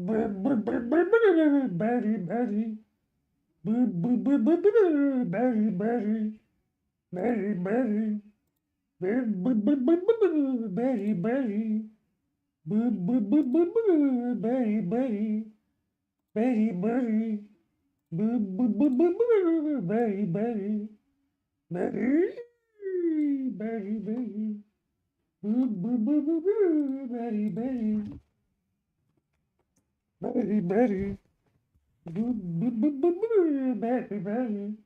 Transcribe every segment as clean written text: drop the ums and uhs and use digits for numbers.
Berry, berry. Berry, berry. Berry, berry. Berry, berry. Berry, berry. Berry, berry. Berry, berry. Berry, berry, berry. Berry, berry. Berry, berry. Berry, berry.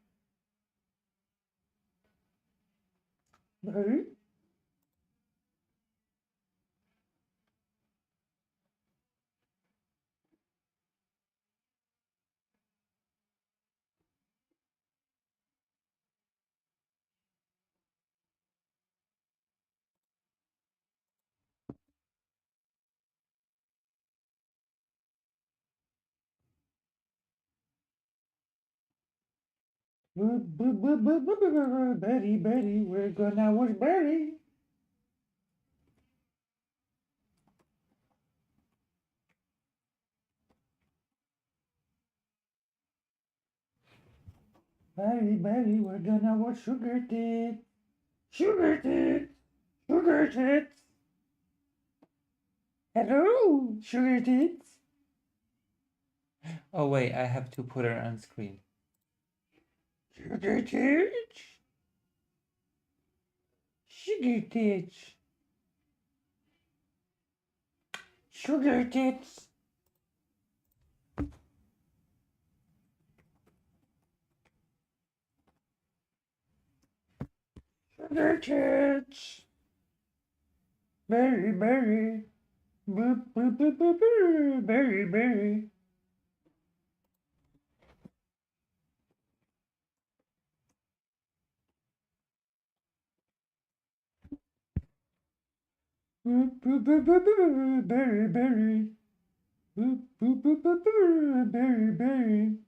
Berry. Berry, berry, we're gonna wash berry. Berry, berry, we're gonna wash sugar tits. Sugar tits, sugar tits. Hello, sugar tits. Oh wait, I have to put her on screen. Sugar tits. Sugar tits. Sugar tits. Sugar tits. Berry, berry. Boop, boop, boop, boop, boop. Berry, berry. Boop, boop, boop, boop, boop. Berry, berry. Boop, boop, boop, boop, boop. Berry, berry.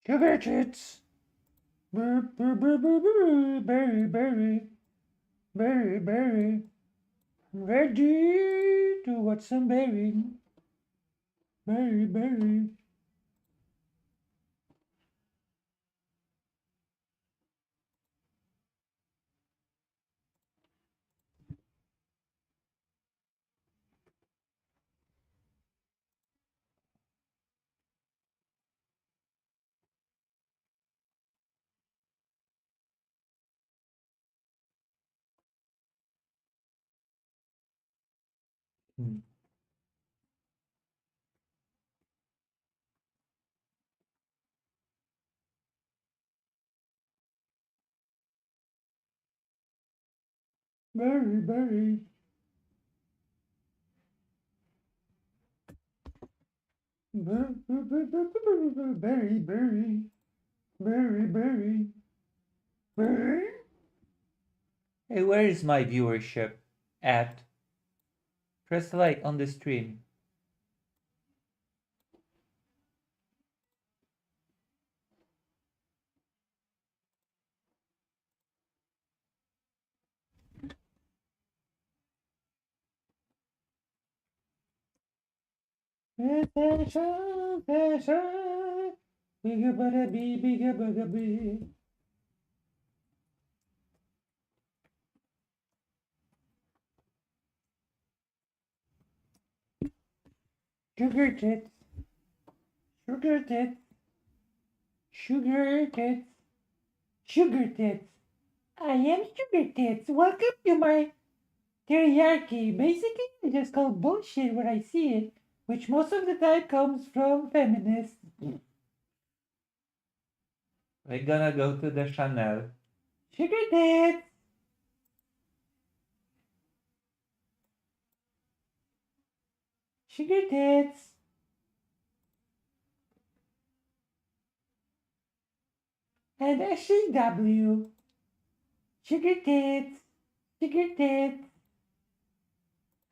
Sugar tits. Boop, boop, boop, boop, boop. Berry, berry. Berry, berry. Ready to watch some berry. Berry, berry. Hmm. Berry, berry. Berry, berry. Berry, berry. Berry. Hey, where is my viewership at? Press like on the stream. Fashion, fashion. Bigger, better, be bigger, bigger, be. Sugar tits. Sugar tits. Sugar tits. Sugar tits. I am sugar tits. Welcome to my teriyaki. Basically, I just call bullshit when I see it, which most of the time comes from feminists. We're gonna go to the Chanel. Sugar tits. Sugar tits. And SJW. Sugar tits. Sugar tits.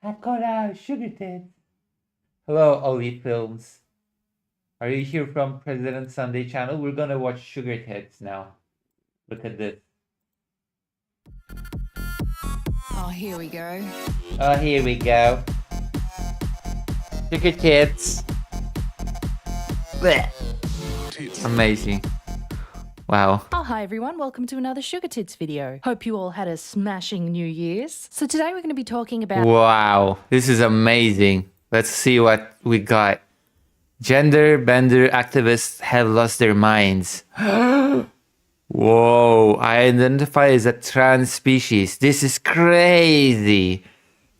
I call out sugar tits. Hello, Oli Films. Are you here from President Sunday channel? We're gonna watch Sugar Tits now. Look at this. Oh, here we go. Oh, here we go. Sugar Tits. Blech. Amazing. Wow. Oh, hi everyone, welcome to another Sugar Tits video. Hope you all had a smashing New Year's. So today we're going to be talking about... Wow, this is amazing. Let's see what we got. Gender bender activists have lost their minds. Whoa, I identify as a trans species. This is crazy.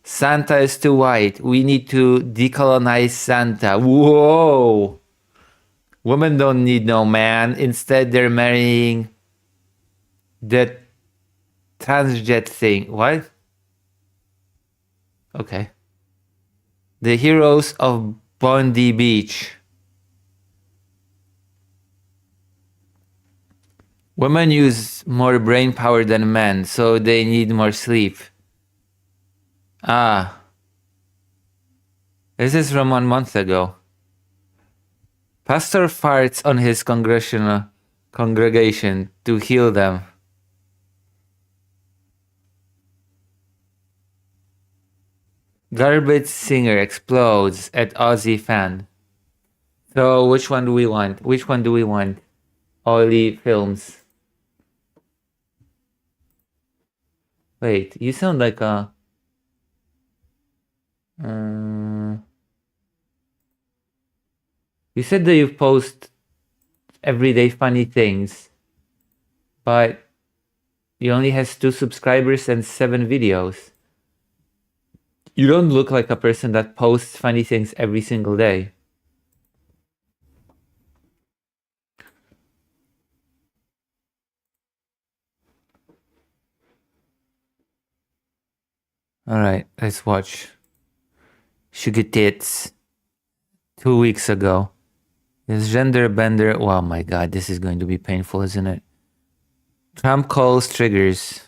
Santa is too white. We need to decolonize Santa. Whoa. Women don't need no man. Instead, they're marrying the transjet thing. What? Okay. The heroes of Bondi Beach. Women use more brain power than men, so they need more sleep. Ah. This is from 1 month ago. Pastor farts on his congregation to heal them. Garbage singer explodes at Aussie fan. So which one do we want? Which one do we want? Oli Films. Wait, you sound like a... You said that you post everyday funny things, but you only has 2 subscribers and 7 videos. You don't look like a person that posts funny things every single day. Alright, let's watch. Sugar Tits. 2 weeks ago. This gender bender. Oh my god, this is going to be painful, isn't it? Trump calls triggers.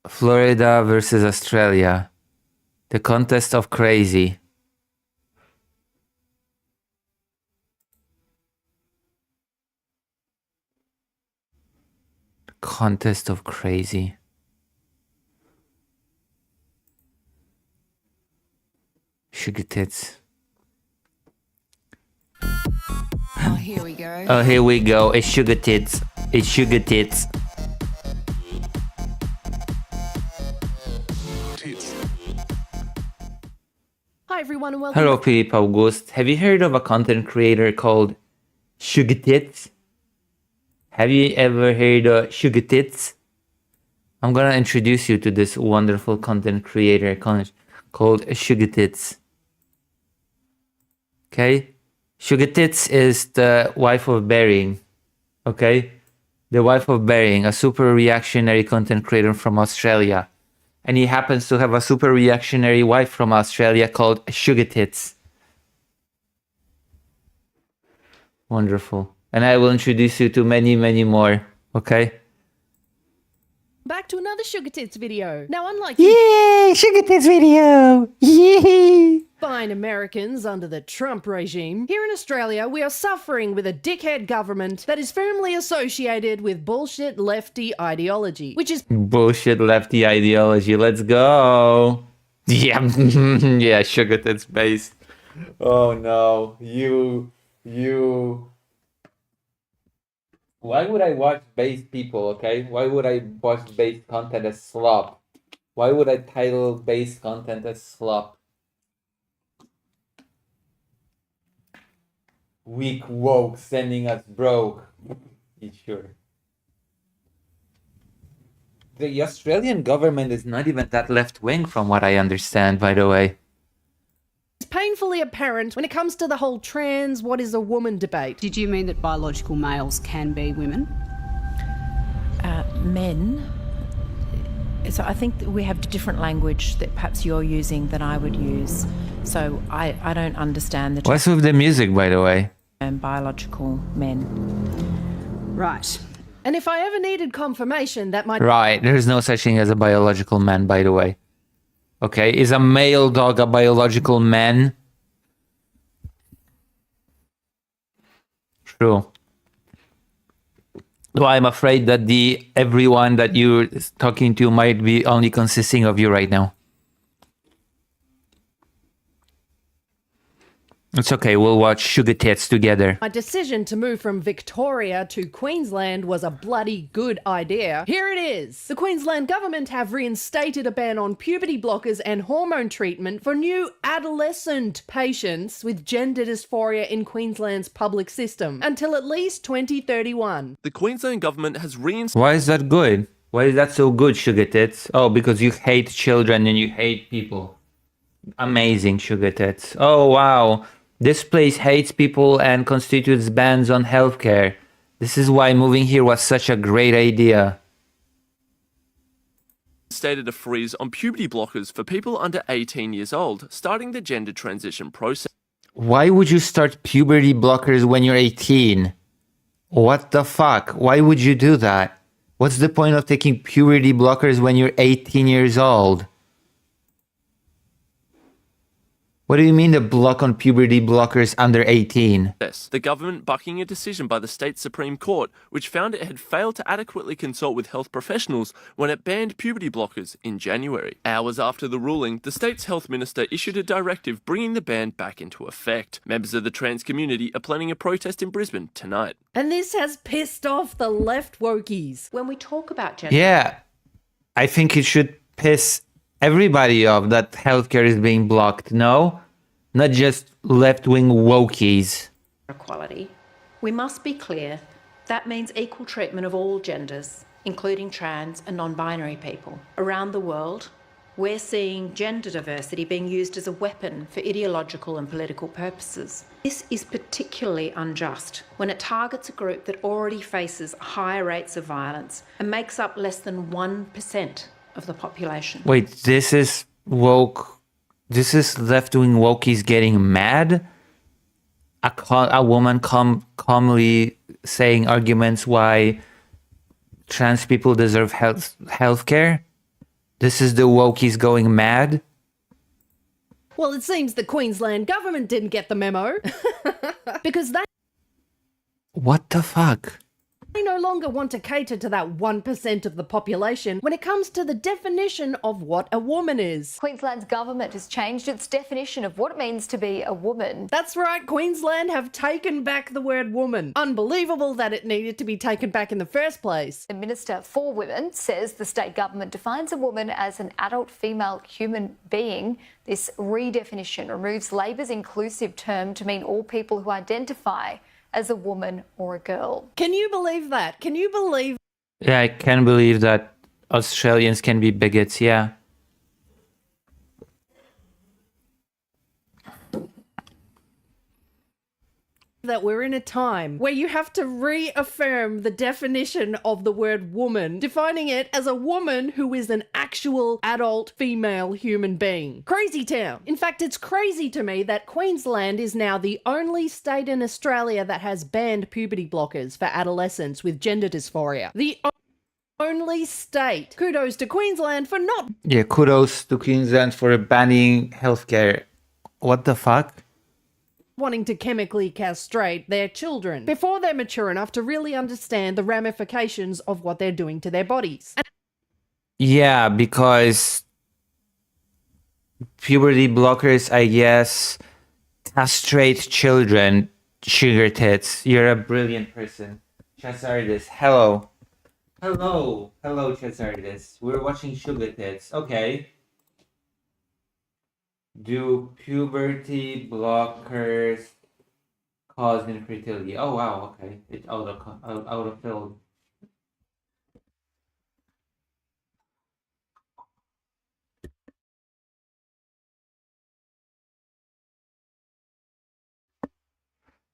Florida versus Australia. The contest of crazy. Contest of crazy. Sugar Tits. Oh, here we go. Oh, here we go. It's Sugar Tits. It's Sugar Tits. Hi everyone and welcome... Hello, Philip August. Have you heard of a content creator called Sugar Tits? Have you ever heard of Sugar Tits? I'm gonna introduce you to this wonderful content creator called Sugar Tits. Okay? Sugar Tits is the wife of Bering. Okay? The wife of Bering, a super reactionary content creator from Australia. And he happens to have a super reactionary wife from Australia called Sugar Tits. Wonderful. And I will introduce you to many, many more. Okay? Back to another Sugar Tits video. Now unlike Yay! Sugar tits video! Yay! fine Americans under the Trump regime, here in Australia we are suffering with a dickhead government that is firmly associated with bullshit lefty ideology, which is Bullshit lefty ideology. Let's go. Yeah. Yeah, Sugar Tits based. Oh no. You. Why would I watch based people, okay? Why would I watch based content as slop? Why would I title based content as slop? Weak woke sending us broke. You sure? The Australian government is not even that left wing from what I understand, by the way. painfully apparent when it comes to the whole trans what is a woman debate. Did you mean that biological males can be women? Men. So I think that we have different language that perhaps you're using than I would use. So I don't understand the What's with the music, by the way? term biological men. Right. And if I ever needed confirmation that my Right, there's no such thing as a biological man, by the way. Okay, is a male dog a biological man? True. Well, I'm afraid that everyone that you're talking to might be only consisting of you right now. It's okay, we'll watch Sugar Tits together. decision to move from Victoria to Queensland was a bloody good idea, here it is. The Queensland government have reinstated a ban on puberty blockers and hormone treatment for new adolescent patients with gender dysphoria in Queensland's public system until at least 2031. The Queensland government has reinstated Why is that good? Why is that so good, Sugar Tits? Oh, because you hate children and you hate people. Amazing, Sugar Tits. Oh, wow. This place hates people and constitutes bans on healthcare. This is why moving here was such a great idea. a freeze on puberty blockers for people under 18 years old, starting the gender transition process. Why would you start puberty blockers when you're 18? What the fuck? Why would you do that? What's the point of taking puberty blockers when you're 18 years old? What do you mean the block on puberty blockers under 18? The government bucking a decision by the state Supreme Court, which found it had failed to adequately consult with health professionals when it banned puberty blockers in January. Hours after the ruling, the state's health minister issued a directive bringing the ban back into effect. Members of the trans community are planning a protest in Brisbane tonight. And this has pissed off the left wokies. When we talk about gender Yeah, I think it should piss everybody off that healthcare is being blocked, no? Not just left-wing wokies. equality, we must be clear that means equal treatment of all genders, including trans and non-binary people. Around the world, we're seeing gender diversity being used as a weapon for ideological and political purposes. This is particularly unjust when it targets a group that already faces higher rates of violence and makes up less than 1% of the population. Wait, this is woke... This is left-wing wokies getting mad? A woman calmly saying arguments why trans people deserve healthcare? This is the wokies going mad? Well, it seems the Queensland government didn't get the memo. Because What the fuck? they no longer want to cater to that 1% of the population when it comes to the definition of what a woman is. Queensland's government has changed its definition of what it means to be a woman. That's right, Queensland have taken back the word woman. Unbelievable that it needed to be taken back in the first place. The Minister for Women says the state government defines a woman as an adult female human being. This redefinition removes Labor's inclusive term to mean all people who identify as a woman or a girl. Can you believe that? Can you believe Yeah, I can't believe that Australians can be bigots, yeah. that we're in a time where you have to reaffirm the definition of the word woman, defining it as a woman who is an actual adult female human being? Crazy town. In fact, it's crazy to me that Queensland is now the only state in Australia that has banned puberty blockers for adolescents with gender dysphoria. The only state. Kudos to Queensland for not Yeah, kudos to Queensland for banning healthcare. What the fuck? wanting to chemically castrate their children before they're mature enough to really understand the ramifications of what they're doing to their bodies. Yeah, because puberty blockers, I guess, castrate children. Sugar Tits, you're a brilliant person. Chazardis, hello. Hello, Chazardis. We're watching Sugar Tits. Okay. Do puberty blockers cause infertility? Oh wow, okay. It's autofilled.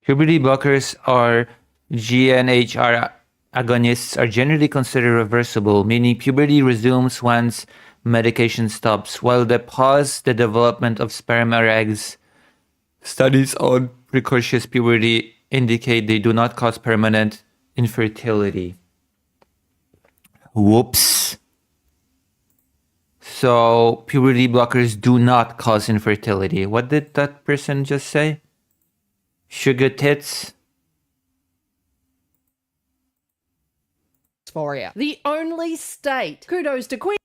Puberty blockers or GnRH agonists are generally considered reversible, meaning puberty resumes once medication stops, while they pause the development of sperm or eggs. Studies on precocious puberty indicate they do not cause permanent infertility. Whoops. So puberty blockers do not cause infertility. What did that person just say? Sugar tits? Dysphoria. The only state. Kudos to Queen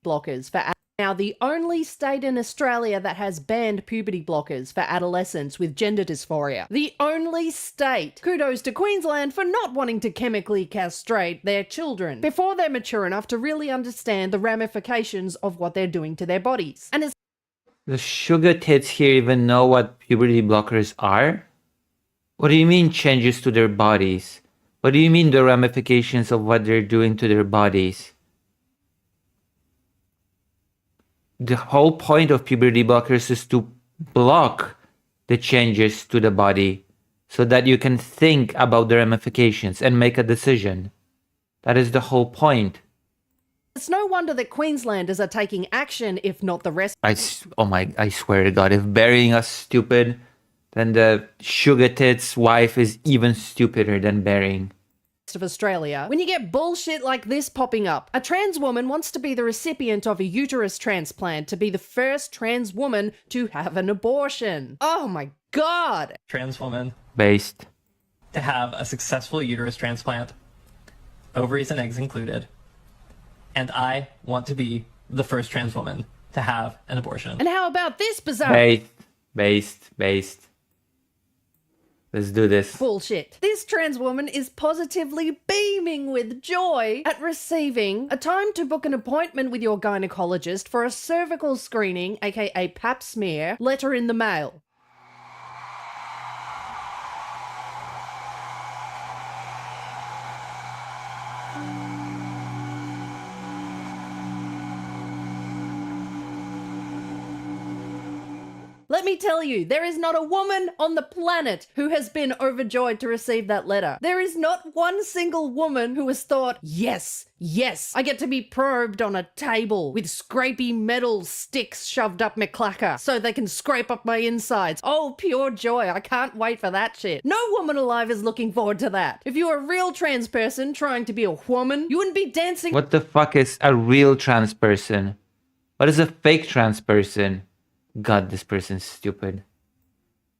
blockers for now the only state in Australia that has banned puberty blockers for adolescents with gender dysphoria. The only state. Kudos to Queensland for not wanting to chemically castrate their children before they're mature enough to really understand the ramifications of what they're doing to their bodies. And as The sugar tits here even know what puberty blockers are? What do you mean changes to their bodies? What do you mean the ramifications of what they're doing to their bodies? The whole point of puberty blockers is to block the changes to the body so that you can think about the ramifications and make a decision. That is the whole point. it's no wonder that Queenslanders are taking action, if not the rest I swear to God, if burying us stupid, then the sugar tits wife is even stupider than burying. of Australia. When you get bullshit like this popping up, a trans woman wants to be the recipient of a uterus transplant to be the first trans woman to have an abortion. Oh my God. Trans woman Based. to have a successful uterus transplant, ovaries and eggs included, and I want to be the first trans woman to have an abortion. And how about this bizarre Based. Let's do this. bullshit? This trans woman is positively beaming with joy at receiving a time to book an appointment with your gynecologist for a cervical screening, aka pap smear, letter in the mail. Let me tell you, there is not a woman on the planet who has been overjoyed to receive that letter. There is not one single woman who has thought, yes, I get to be probed on a table with scrapey metal sticks shoved up my clacker so they can scrape up my insides. Oh, pure joy. I can't wait for that shit. No woman alive is looking forward to that. If you were a real trans person trying to be a woman, you wouldn't be dancing. What the fuck is a real trans person? What is a fake trans person? God, this person's stupid.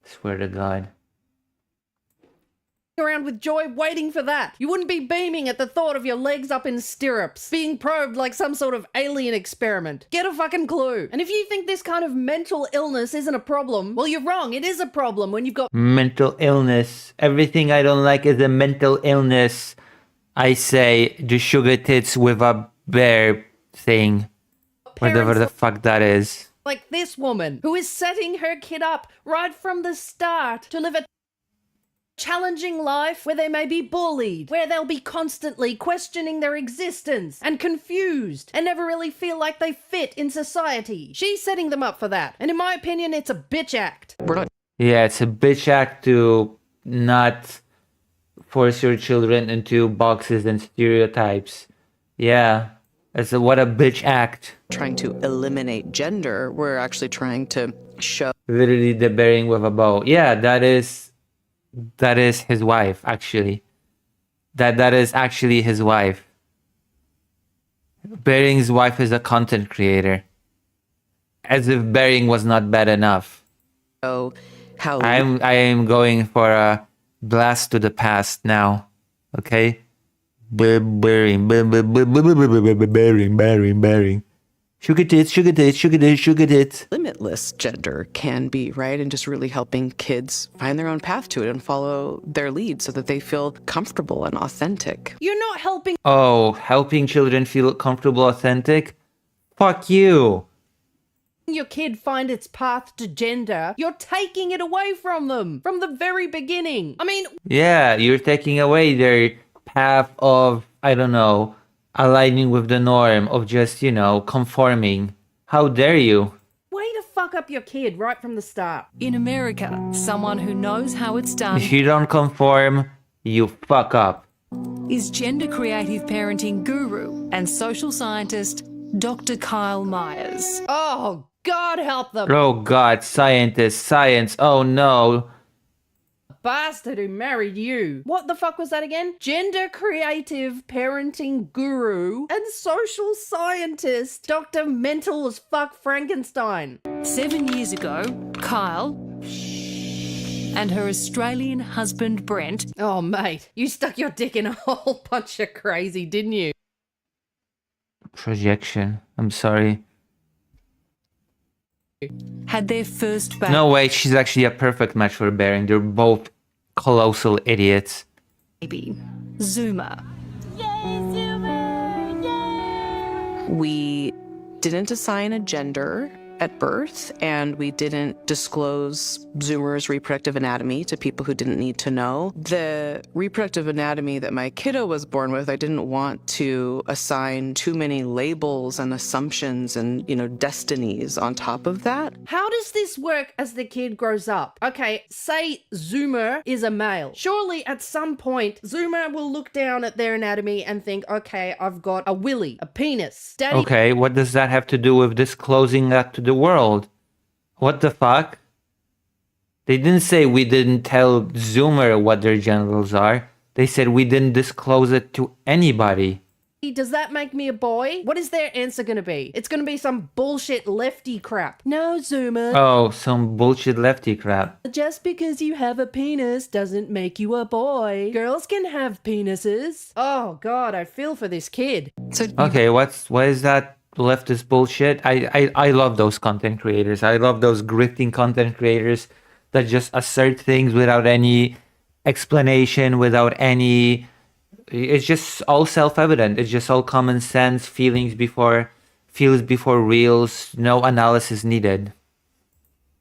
Swear to God. Around with joy waiting for that. You wouldn't be beaming at the thought of your legs up in stirrups, being probed like some sort of alien experiment. Get a fucking clue. And if you think this kind of mental illness isn't a problem, well, you're wrong. It is a problem when you've got Mental illness. Everything I don't like is a mental illness. I say the sugar tits with a bear thing. Whatever the fuck that is. like this woman who is setting her kid up right from the start to live a challenging life where they may be bullied, where they'll be constantly questioning their existence and confused and never really feel like they fit in society. She's setting them up for that. And in my opinion, it's a bitch act. Yeah, it's a bitch act to not force your children into boxes and stereotypes. Yeah, what a bitch act. Trying to eliminate gender, we're actually trying to show Literally the bearing with a bow. Yeah, that is his wife, actually. That is actually his wife. Bering's wife is a content creator. As if Bering was not bad enough. how I am going for a blast to the past now. Okay? Bering. Sugar tits. limitless gender can be, right? And just really helping kids find their own path to it and follow their lead so that they feel comfortable and authentic. You're not helping Oh, helping children feel comfortable, authentic? Fuck you. your kid find its path to gender. You're taking it away from them from the very beginning. I mean, Yeah, you're taking away their path of, I don't know, aligning with the norm, of just, conforming. How dare you? way to fuck up your kid right from the start. In America, someone who knows how it's done If you don't conform, you fuck up. is gender creative parenting guru and social scientist Dr. Kyle Myers. Oh, God help them. Oh God, science, oh no. bastard who married you. What the fuck was that again? Gender creative parenting guru and social scientist Dr. Mental as Fuck Frankenstein. 7 years ago, Kyle and her Australian husband Brent Oh, mate, you stuck your dick in a whole bunch of crazy, didn't you? Projection. I'm sorry. had their first baby. No way, she's actually a perfect match for Baron. They're both colossal idiots. Zuma. We didn't assign a gender at birth, and we didn't disclose Zoomer's reproductive anatomy to people who didn't need to know. The reproductive anatomy that my kiddo was born with, I didn't want to assign too many labels and assumptions and, destinies on top of that. How does this work as the kid grows up? Okay, say Zoomer is a male. Surely at some point, Zoomer will look down at their anatomy and think, okay, I've got a willy, a penis. Daddy. Okay, what does that have to do with disclosing that to the world? What the fuck? They didn't say we didn't tell Zoomer what their genitals are. They said we didn't disclose it to anybody. Does that make me a boy? What is their answer going to be? It's going to be some bullshit lefty crap. No, Zoomer. Oh, some bullshit lefty crap. Just because you have a penis doesn't make you a boy. Girls can have penises. Oh, God, I feel for this kid. Okay, what is that leftist bullshit? I love those content creators. I love those grifting content creators that just assert things without any explanation, without any... It's just all self-evident. It's just all common sense, feels before reals, no analysis needed.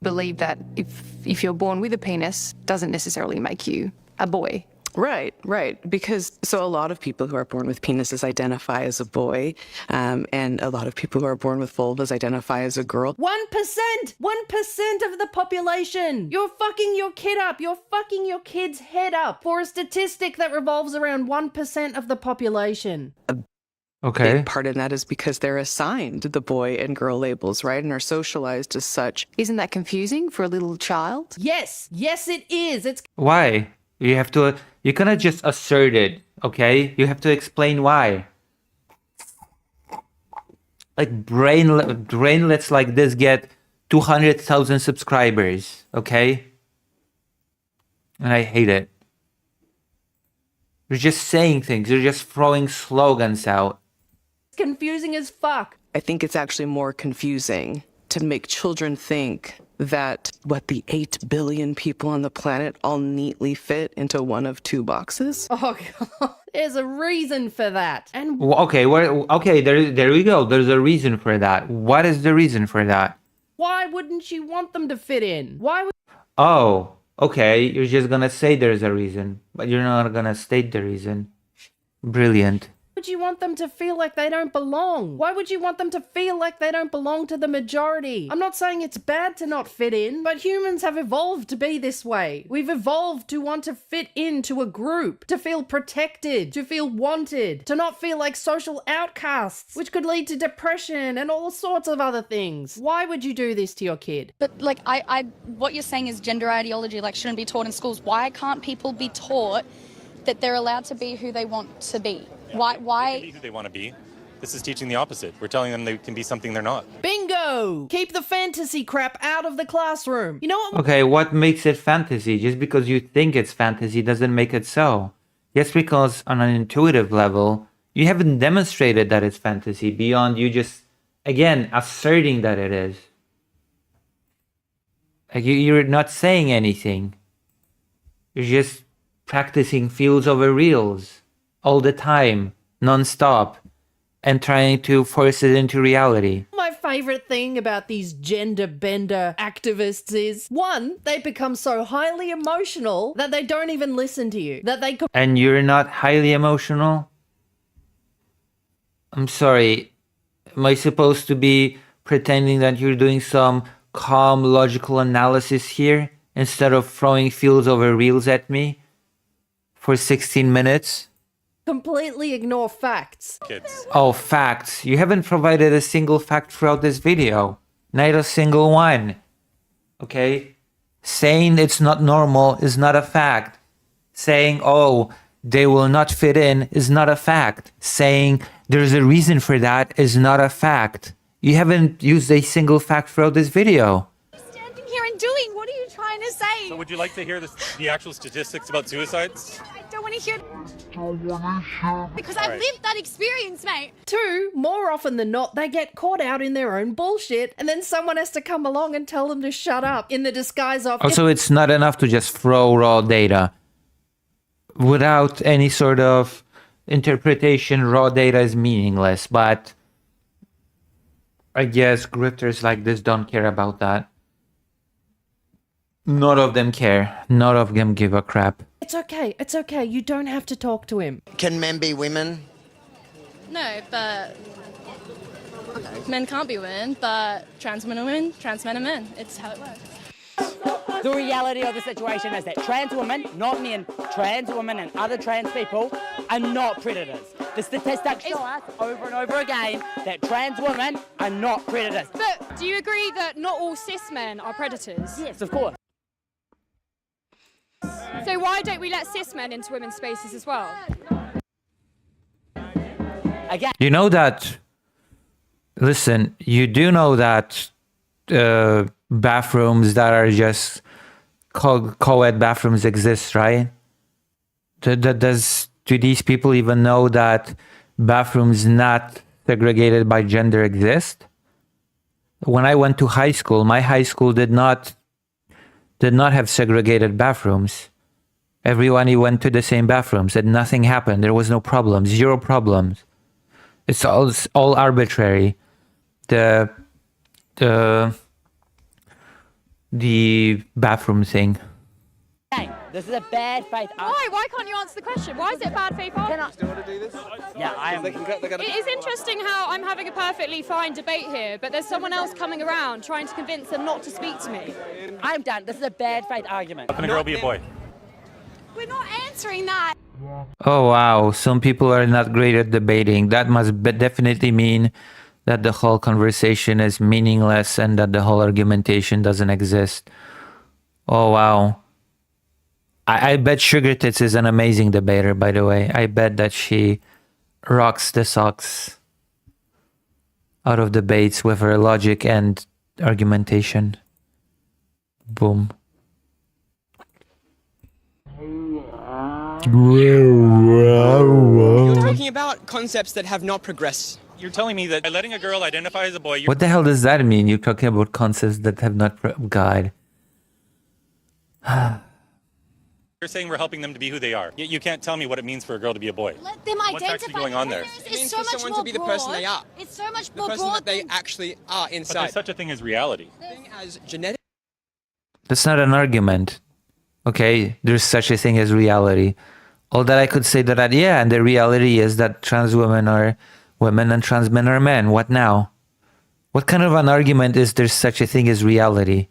Believe that if you're born with a penis, doesn't necessarily make you a boy. Right. Because a lot of people who are born with penises identify as a boy, and a lot of people who are born with vulvas identify as a girl. 1%! 1% of the population! You're fucking your kid up! You're fucking your kid's head up for a statistic that revolves around 1% of the population. Okay. Big part in that is because they're assigned the boy and girl labels, right? And are socialized as such. Isn't that confusing for a little child? Yes, it is. It's Why? You cannot just assert it, okay? You have to explain why. Like brainlets like this get 200,000 subscribers, okay? And I hate it. You're just saying things. You're just throwing slogans out. confusing as fuck. I think it's actually more confusing to make children think that, the 8 billion people on the planet all neatly fit into one of two boxes? Oh, God. There's a reason for that. And there we go. There's a reason for that. What is the reason for that? why wouldn't you want them to fit in? Why would... Oh, okay. You're just gonna say there's a reason, but you're not gonna state the reason. Brilliant. would you want them to feel like they don't belong? Why would you want them to feel like they don't belong to the majority? I'm not saying it's bad to not fit in, but humans have evolved to be this way. We've evolved to want to fit into a group, to feel protected, to feel wanted, to not feel like social outcasts, which could lead to depression and all sorts of other things. Why would you do this to your kid? But what you're saying is gender ideology shouldn't be taught in schools. Why can't people be taught that they're allowed to be who they want to be? Why? They can be who they want to be. This is teaching the opposite. We're telling them they can be something they're not. Bingo! Keep the fantasy crap out of the classroom. You know what? Okay, what makes it fantasy? Just because you think it's fantasy doesn't make it so. Just because on an intuitive level, you haven't demonstrated that it's fantasy beyond you just, again, asserting that it is. Like you're not saying anything. You're just practicing feels over reels all the time, non-stop, and trying to force it into reality. My favorite thing about these gender bender activists is, one, they become so highly emotional that they don't even listen to you. And you're not highly emotional? I'm sorry. Am I supposed to be pretending that you're doing some calm, logical analysis here instead of throwing feels over reels at me for 16 minutes? completely ignore facts. Kids. Oh, facts. You haven't provided a single fact throughout this video. Not a single one. Okay? Saying it's not normal is not a fact. Saying, oh, they will not fit in is not a fact. Saying there's a reason for that is not a fact. You haven't used a single fact throughout this video. Standing here and doing, what are you trying to say? So would you like to hear the actual statistics about suicides? I don't want to hear because I've lived that experience, mate. 2, more often than not, they get caught out in their own bullshit, and then someone has to come along and tell them to shut up in the disguise of. Also, it's not enough to just throw raw data. Without any sort of interpretation, raw data is meaningless, but I guess grifters like this don't care about that. None of them care. None of them give a crap. It's okay. It's okay. You don't have to talk to him. Can men be women? No, but men can't be women, but trans women are women, trans men are men. It's how it works. The reality of the situation is that trans women, not men, trans women and other trans people are not predators. The statistics show us over and over again that trans women are not predators. But do you agree that not all cis men are predators? Yes, of course. So why don't we let cis men into women's spaces as well? Again. You know that, listen, you do know that bathrooms that are just co-ed bathrooms exist, right? Do these people even know that bathrooms not segregated by gender exist? When I went to high school, my high school did not have segregated bathrooms. Everyone went to the same bathrooms and nothing happened. There was no problem, 0 problems. It's all arbitrary. The bathroom thing. Hey, this is a bad faith. Why can't you answer the question? Why is it bad faith? Yeah, I am. It is interesting how I'm having a perfectly fine debate here, but there's someone else coming around trying to convince them not to speak to me. I'm done. This is a bad faith argument. How can a girl be a boy? We're not answering that. Oh wow, some people are not great at debating. That must definitely mean that the whole conversation is meaningless and that the whole argumentation doesn't exist. Oh wow. I bet Sugar Tits is an amazing debater, by the way. I bet that she rocks the socks out of debates with her logic and argumentation. Boom. You're talking about concepts that have not progressed. You're telling me that by letting a girl identify as a boy, What the hell does that mean? You're talking about concepts that have not... God. you're saying we're helping them to be who they are. You can't tell me what it means for a girl to be a boy. Let them What's identify. actually going on there? It means for someone to be the person they are. It's so much The more person broad that they than actually are But inside. there's such a thing as reality. As genetic. That's not an argument. Okay, there's such a thing as reality. All that I could say that, yeah, and the reality is that trans women are women and trans men are men. What now? What kind of an argument is there's such a thing as reality?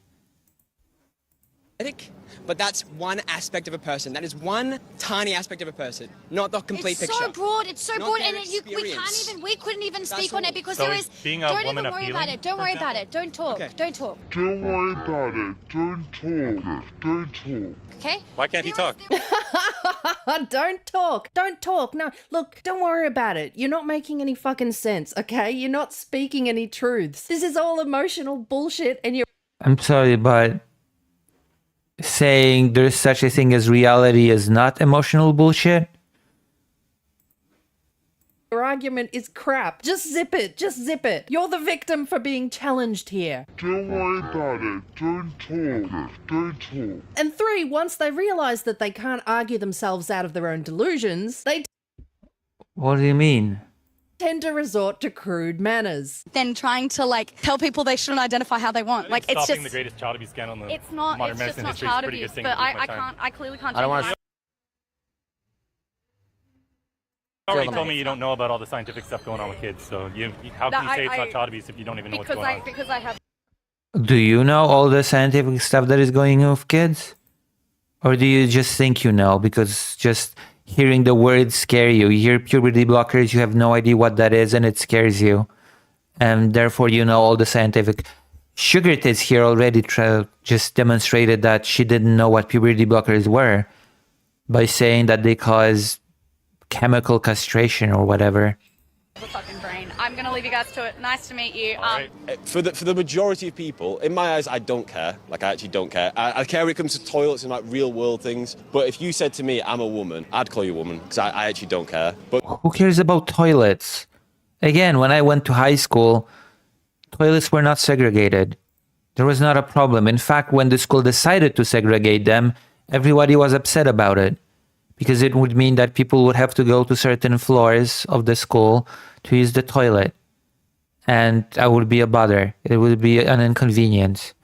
But that's one aspect of a person. That is one tiny aspect of a person, not the complete it's picture. so broad. It's so Not broad, their and experience. we couldn't even speak on it because So there is is. being a Don't woman even worry appealing, about it. Don't for worry about example? it. Don't talk. Okay. Don't talk. Don't worry about it. Don't talk. Don't talk. Okay. Why can't he talk? Don't talk. Don't talk. No, look, don't worry about it. You're not making any fucking sense, okay? You're not speaking any truths. This is all emotional bullshit, and you're. I'm sorry, but saying there's such a thing as reality is not emotional bullshit? Your argument is crap. Just zip it. Just zip it. You're the victim for being challenged here. Don't worry about it. Don't talk. Don't talk. And 3, once they realize that they can't argue themselves out of their own delusions, they What do you mean? tend to resort to crude manners. Then trying to tell people they shouldn't identify how they want. It's Stopping just the greatest child abuse scandal in the it's not modern it's medicine just not history is child pretty abuse. good thing. But to waste my I time. can't. I clearly can't. I don't change want that. You already told me you don't know about all the scientific stuff going on with kids, so how can you say it's not child abuse if you don't even know what's going on? Because I have. Do you know all the scientific stuff that is going on with kids? Or do you just think you know because just hearing the words scare you? You hear puberty blockers, you have no idea what that is and it scares you. And therefore you know all the scientific... Sugar Tits here already just demonstrated that she didn't know what puberty blockers were by saying that they cause chemical castration or whatever. The fucking brain. I'm gonna leave you guys to it. Nice to meet you. For the majority of people, in my eyes, I don't care. Like, I actually don't care. I care when it comes to toilets and like real world things. But if you said to me, I'm a woman, I'd call you a woman because I actually don't care. But who cares about toilets? Again, when I went to high school, toilets were not segregated. There was not a problem. In fact, when the school decided to segregate them, everybody was upset about it because it would mean that people would have to go to certain floors of the school to use the toilet. And that would be a bother. It would be an inconvenience.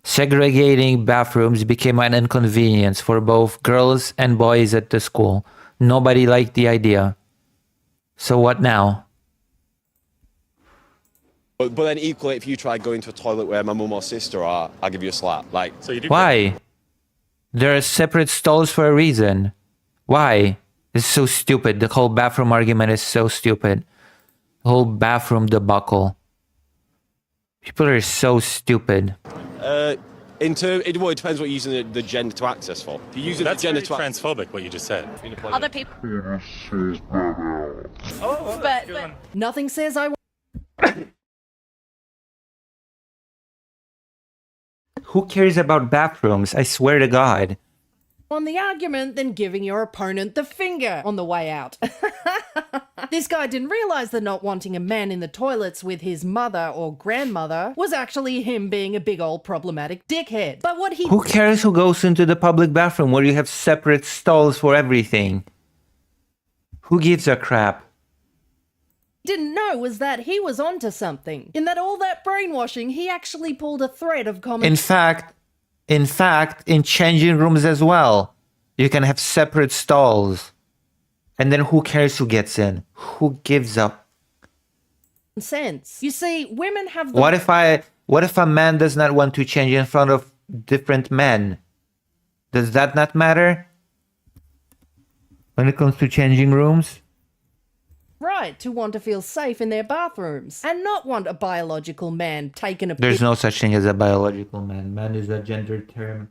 Segregating bathrooms became an inconvenience for both girls and boys at the school. Nobody liked the idea. So what now? But then equally, if you try going to a toilet where my mum or sister are, I'll give you a slap. Like, so you do. Why? There are separate stalls for a reason. Why? It's so stupid. The whole bathroom argument is so stupid. The whole bathroom debacle. People are so stupid. Well, it depends what you're using the gender to access for. If you're using That's the gender very transphobic, what you just said. Other people. But nothing says I. Who cares about bathrooms? I swear to God. On the argument than giving your opponent the finger on the way out. This guy didn't realize that not wanting a man in the toilets with his mother or grandmother was actually him being a big old problematic dickhead. But what he Who cares who goes into the public bathroom where you have separate stalls for everything? Who gives a crap? didn't know was that he was onto something. In that all that brainwashing, he actually pulled a thread of common. In fact, in changing rooms as well, you can have separate stalls. And then who cares who gets in? Who gives up? Sense. You see, women have the... What if a man does not want to change in front of different men? Does that not matter? When it comes to changing rooms? right to want to feel safe in their bathrooms and not want a biological man taking a There's no such thing as a biological man. Man is a gender term.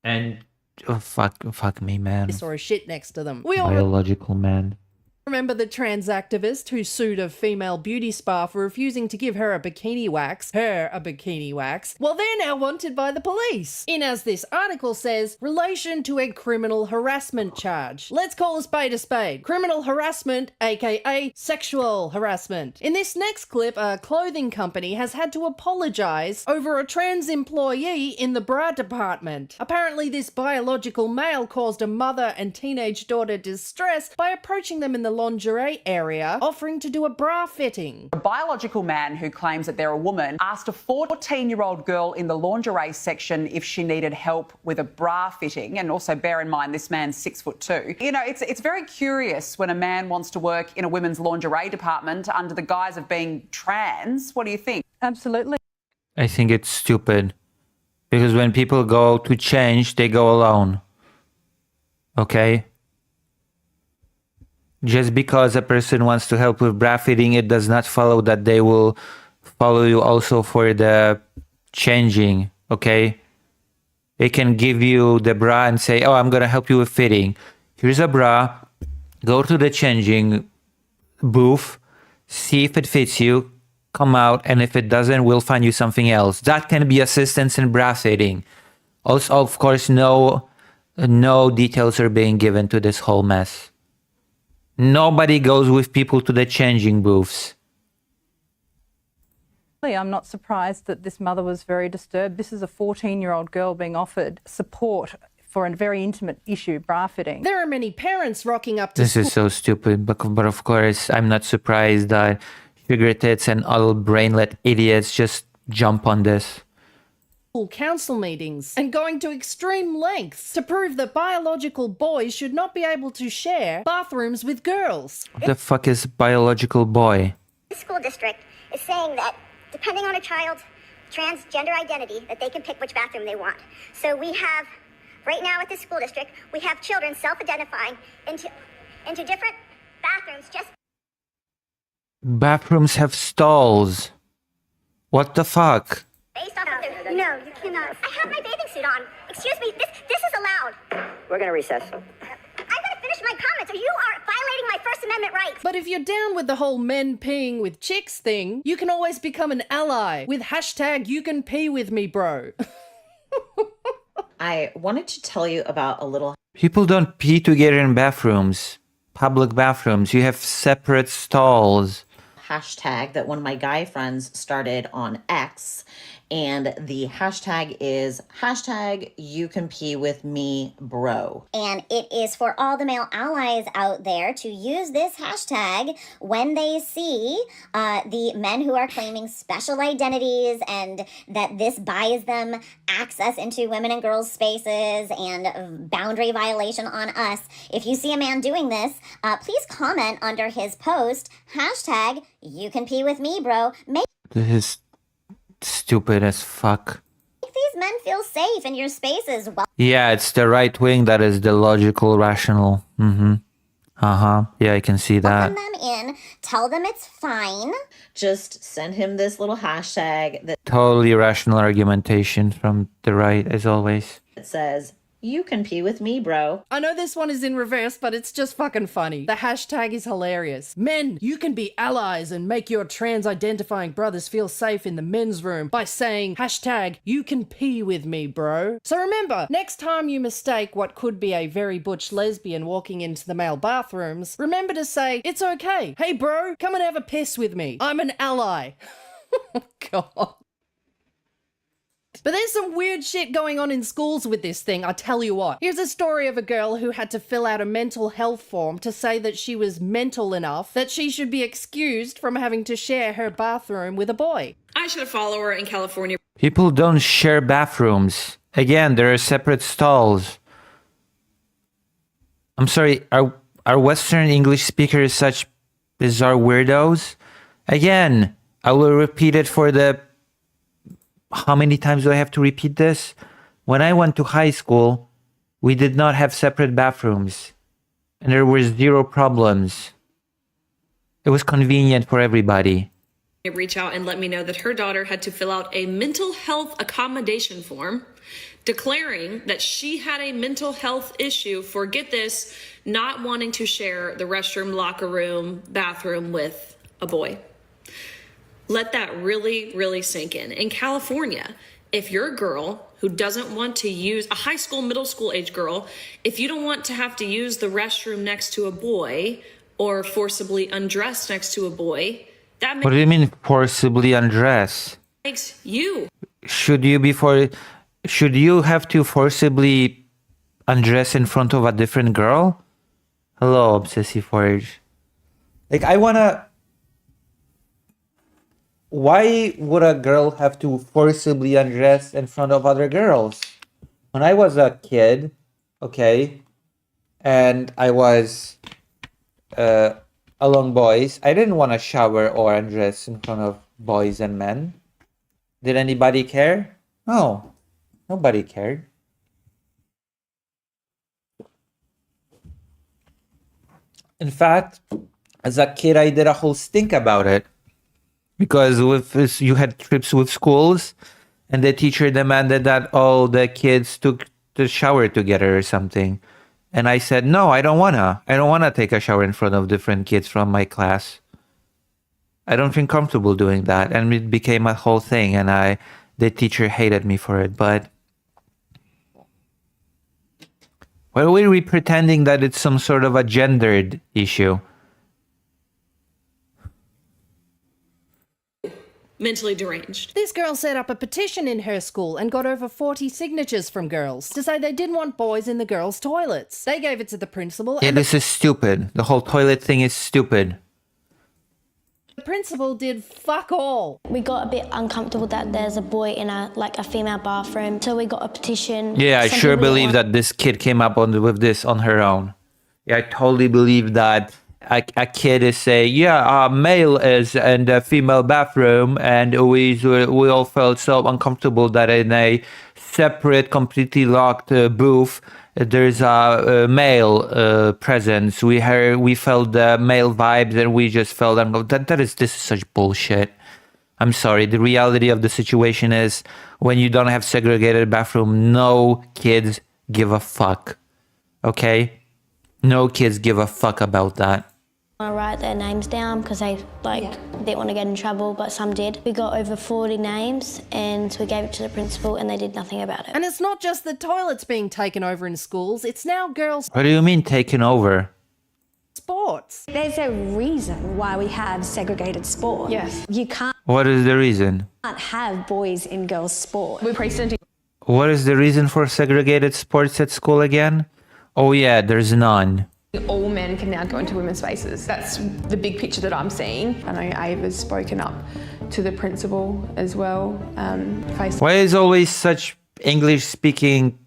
And oh, fuck me, man. or a shit next to them. We all Biological man. remember the trans activist who sued a female beauty spa for refusing to give her a bikini wax. Well, they're now wanted by the police in, as this article says, relation to a criminal harassment charge. Let's call a spade. Criminal harassment, aka sexual harassment. In this next clip, a clothing company has had to apologize over a trans employee in the bra department. Apparently, this biological male caused a mother and teenage daughter distress by approaching them in the lingerie area, offering to do a bra fitting. A biological man who claims that they're a woman asked a 14-year-old girl in the lingerie section if she needed help with a bra fitting, and also bear in mind this man's 6'2". You know, it's very curious when a man wants to work in a women's lingerie department under the guise of being trans. What do you think? Absolutely. I think it's stupid. Because when people go to change, they go alone. Okay? Just because a person wants to help with bra fitting, it does not follow that they will follow you also for the changing, okay? They can give you the bra and say, oh, I'm going to help you with fitting. Here's a bra. Go to the changing booth. See if it fits you. Come out. And if it doesn't, we'll find you something else. That can be assistance in bra fitting. Also, of course, no details are being given to this whole mess. Nobody goes with people to the changing booths. I'm not surprised that this mother was very disturbed. This is a 14-year-old girl being offered support for a very intimate issue, bra fitting. There are many parents rocking up to This is so stupid, but of course, I'm not surprised that sugar tits and all brainlet idiots just jump on this. school council meetings and going to extreme lengths to prove that biological boys should not be able to share bathrooms with girls. What the fuck is biological boy? The school district is saying that depending on a child's transgender identity, that they can pick which bathroom they want. So we have, right now at the school district, we have children self-identifying into different bathrooms just... Bathrooms have stalls. What the fuck? Based off of their... No, you cannot. I have my bathing suit on. Excuse me, this is allowed. We're going to recess. I'm going to finish my comments or you are violating my First Amendment rights. But if you're down with the whole men peeing with chicks thing, you can always become an ally with hashtag you can pee with me, bro. I wanted to tell you about a little... People don't pee together in bathrooms. Public bathrooms. You have separate stalls. Hashtag that one of my guy friends started on X, and the hashtag is hashtag you can pee with me bro. And it is for all the male allies out there to use this hashtag when they see the men who are claiming special identities and that this buys them access into women and girls spaces and boundary violation on us. If you see a man doing this, please comment under his post, hashtag you can pee with me bro. Make This is stupid as fuck. these men feel safe in your spaces. Yeah, it's the right wing that is the logical, rational. Yeah, I can see that. Welcome them in. Tell them it's fine. Just send him this little hashtag that Totally rational argumentation from the right, as always. says you can pee with me bro. I know this one is in reverse, but it's just fucking funny. The hashtag is hilarious. Men, you can be allies and make your trans-identifying brothers feel safe in the men's room by saying hashtag you can pee with me, bro. So remember, next time you mistake what could be a very butch lesbian walking into the male bathrooms, remember to say, it's okay. Hey bro, come and have a piss with me. I'm an ally. God. But there's some weird shit going on in schools with this thing, I tell you what. Here's a story of a girl who had to fill out a mental health form to say that she was mental enough that she should be excused from having to share her bathroom with a boy. I should have followed her in California. People don't share bathrooms. Again, there are separate stalls. I'm sorry, are Western English speakers such bizarre weirdos? Again, I will repeat it for the... How many times do I have to repeat this? When I went to high school, we did not have separate bathrooms. And there were zero problems. It was convenient for everybody. Reach out and let me know that her daughter had to fill out a mental health accommodation form declaring that she had a mental health issue for, get this, not wanting to share the restroom, locker room, bathroom with a boy. Let that really, really sink in. In California, if you're a girl who doesn't want to use, a high school, middle school age girl, if you don't want to have to use the restroom next to a boy or forcibly undress next to a boy, that What do you mean forcibly undress? makes you. Should you have to forcibly undress in front of a different girl? Hello, Obsessive Forge. Like, I wanna... Why would a girl have to forcibly undress in front of other girls? When I was a kid, okay, and I was among boys, I didn't want to shower or undress in front of boys and men. Did anybody care? No, nobody cared. In fact, as a kid, I did a whole stink about it. Because with this, you had trips with schools, and the teacher demanded that all the kids took the shower together or something. And I said, no, I don't wanna. I don't wanna take a shower in front of different kids from my class. I don't feel comfortable doing that. And it became a whole thing, and the teacher hated me for it. But why are we pretending that it's some sort of a gendered issue? Mentally deranged. This girl set up a petition in her school and got over 40 signatures from girls to say they didn't want boys in the girls' toilets. They gave it to the principal. Yeah, and this is stupid. The whole toilet thing is stupid. The principal did fuck all. We got a bit uncomfortable that there's a boy in a female bathroom, so we got a petition. Yeah, I sure believe that this kid came up with this on her own. Yeah, I totally believe that a kid is saying, yeah, a male is in the female bathroom, and we all felt so uncomfortable that in a separate, completely locked booth, there's a male presence. We felt the male vibes, and we just felt this is such bullshit. I'm sorry. The reality of the situation is when you don't have segregated bathroom, no kids give a fuck. Okay? No kids give a fuck about that. I write their names down because they didn't want to get in trouble, but some did. We got over 40 names and we gave it to the principal and they did nothing about it. And it's not just the toilets being taken over in schools, it's now girls' What do you mean taken over? sports. There's a reason why we have segregated sport. Yes. You can't What is the reason? have boys in girls' sport. We're presenting. What is the reason for segregated sports at school again? Oh yeah, there's none. All men can now go into women's spaces. That's the big picture that I'm seeing. I know Ava's spoken up to the principal as well. Why is always such English speaking?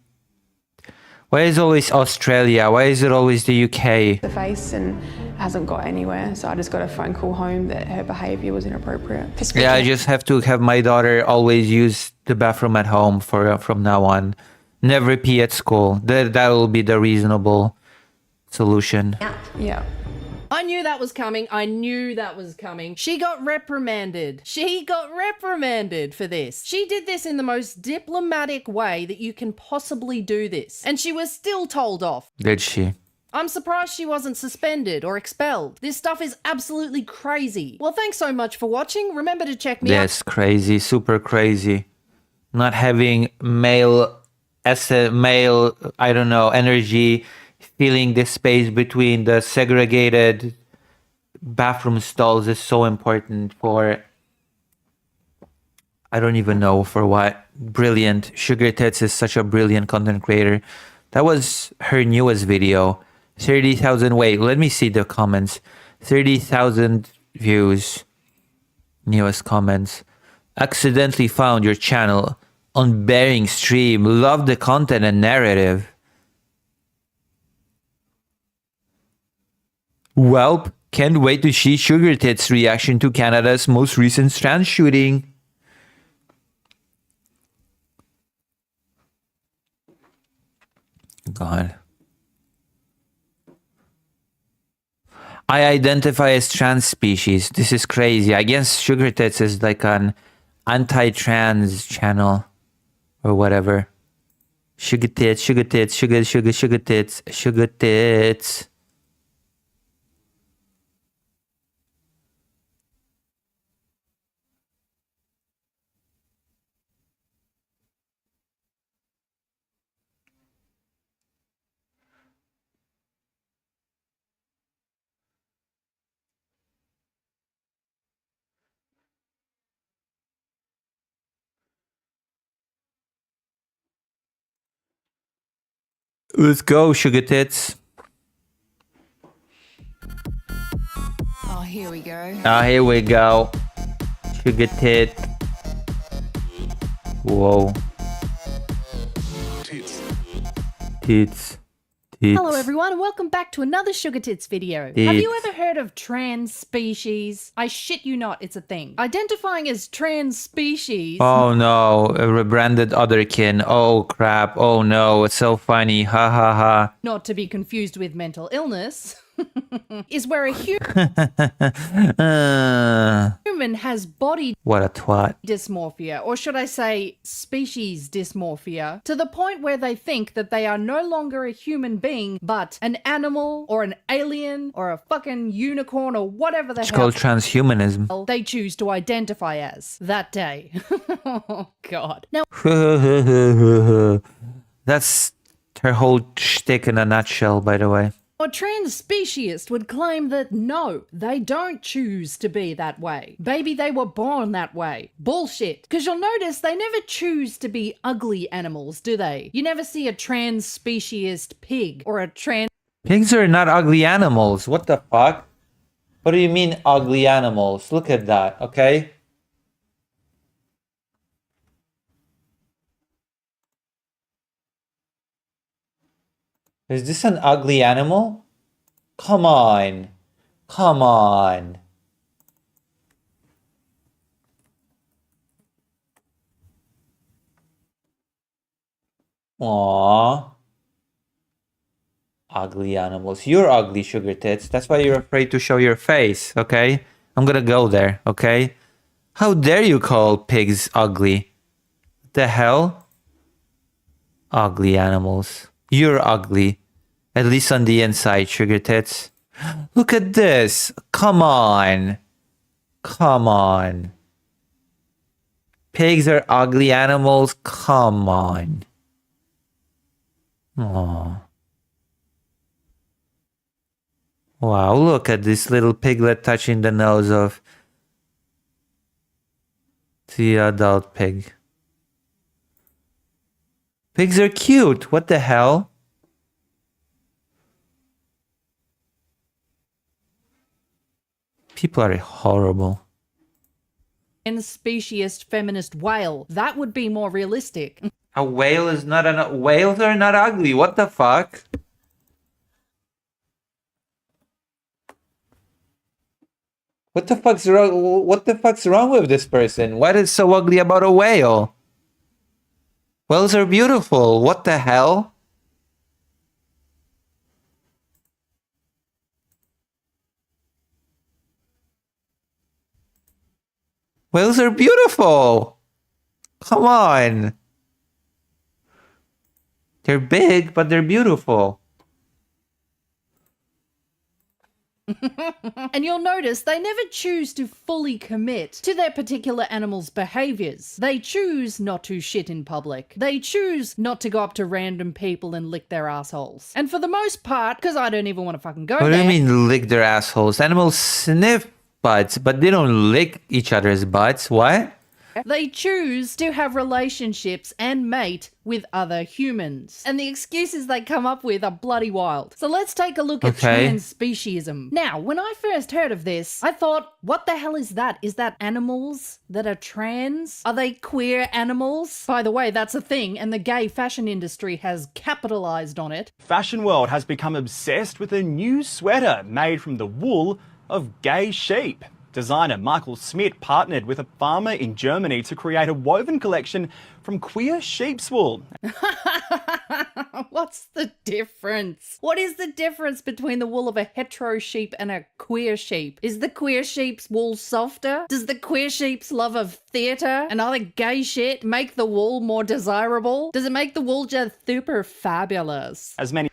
Why is always Australia? Why is it always the UK? The face and hasn't got anywhere. So I just got a phone call home that her behaviour was inappropriate. Yeah, I just have to have my daughter always use the bathroom at home from now on. Never pee at school. That will be the reasonable solution. Yeah. I knew that was coming. I knew that was coming. She got reprimanded. She got reprimanded for this. She did this in the most diplomatic way that you can possibly do this. And she was still told off. Did she? I'm surprised she wasn't suspended or expelled. This stuff is absolutely crazy. Well, thanks so much for watching. Remember to check me out. Yes, crazy, super crazy. Not having male, I don't know, energy, feeling the space between the segregated bathroom stalls is so important for, I don't even know for what. Brilliant. Sugar Tits is such a brilliant content creator. That was her newest video. 30,000, wait, let me see the comments. 30,000 views. Newest comments. Accidentally found your channel on Bearing Stream. Love the content and narrative. Welp, can't wait to see Sugar Tits' reaction to Canada's most recent trans shooting. God. I identify as trans species. This is crazy. I guess Sugar Tits is like an anti-trans channel or whatever. Sugar Tits, Sugar Tits, Sugar Tits, Sugar Tits. Let's go, Sugar Tits. Oh, here we go. Ah, here we go. Sugar Tit. Whoa. Tits. Hello everyone and welcome back to another Sugar Tits video. Have you ever heard of trans species? I shit you not, it's a thing. Identifying as trans species... Oh no, a rebranded otherkin. Oh crap, oh no, it's so funny, ha ha ha. Not to be confused with mental illness... is where a human has body what a twat. dysmorphia, or should I say species dysmorphia, to the point where they think that they are no longer a human being, but an animal, or an alien, or a fucking unicorn, or whatever the It's hell called transhumanism. they choose to identify as that day. Oh god. Now That's her whole shtick in a nutshell, by the way. a trans speciesist would claim that no, they don't choose to be that way. Baby, they were born that way. Bullshit. Because you'll notice they never choose to be ugly animals, do they? You never see a trans speciesist pig or a trans... Pigs are not ugly animals. What the fuck? What do you mean ugly animals? Look at that, okay? Is this an ugly animal? Come on. Come on. Aww. Ugly animals. You're ugly, Sugar Tits. That's why you're afraid to show your face, okay? I'm gonna go there, okay? How dare you call pigs ugly? The hell? Ugly animals. You're ugly. At least on the inside, sugar tits. Look at this. Come on. Come on. Pigs are ugly animals? Come on. Aww. Wow, look at this little piglet touching the nose of the adult pig. Pigs are cute. What the hell? People are horrible. And speciest feminist whale. That would be more realistic. A whale is not an... Whales are not ugly. What the fuck? What the fuck's wrong? What the fuck's wrong with this person? What is so ugly about a whale? Whales are beautiful. What the hell? Whales are beautiful. Come on. They're big, but they're beautiful. And you'll notice they never choose to fully commit to their particular animal's behaviours. They choose not to shit in public. They choose not to go up to random people and lick their assholes. And for the most part, because I don't even want to fucking go What there. do you mean lick their assholes? Animals sniff butts, but they don't lick each other's butts. What? They choose to have relationships and mate with other humans. And the excuses they come up with are bloody wild. So let's take a look at transspeciesism. Now, when I first heard of this, I thought, what the hell is that? Is that animals that are trans? Are they queer animals? By the way, that's a thing, and the gay fashion industry has capitalized on it. Fashion World has become obsessed with a new sweater made from the wool of gay sheep. Designer Michael Smith partnered with a farmer in Germany to create a woven collection from queer sheep's wool. What's the difference? What is the difference between the wool of a hetero sheep and a queer sheep? Is the queer sheep's wool softer? Does the queer sheep's love of theatre and other gay shit make the wool more desirable? Does it make the wool just super fabulous? As many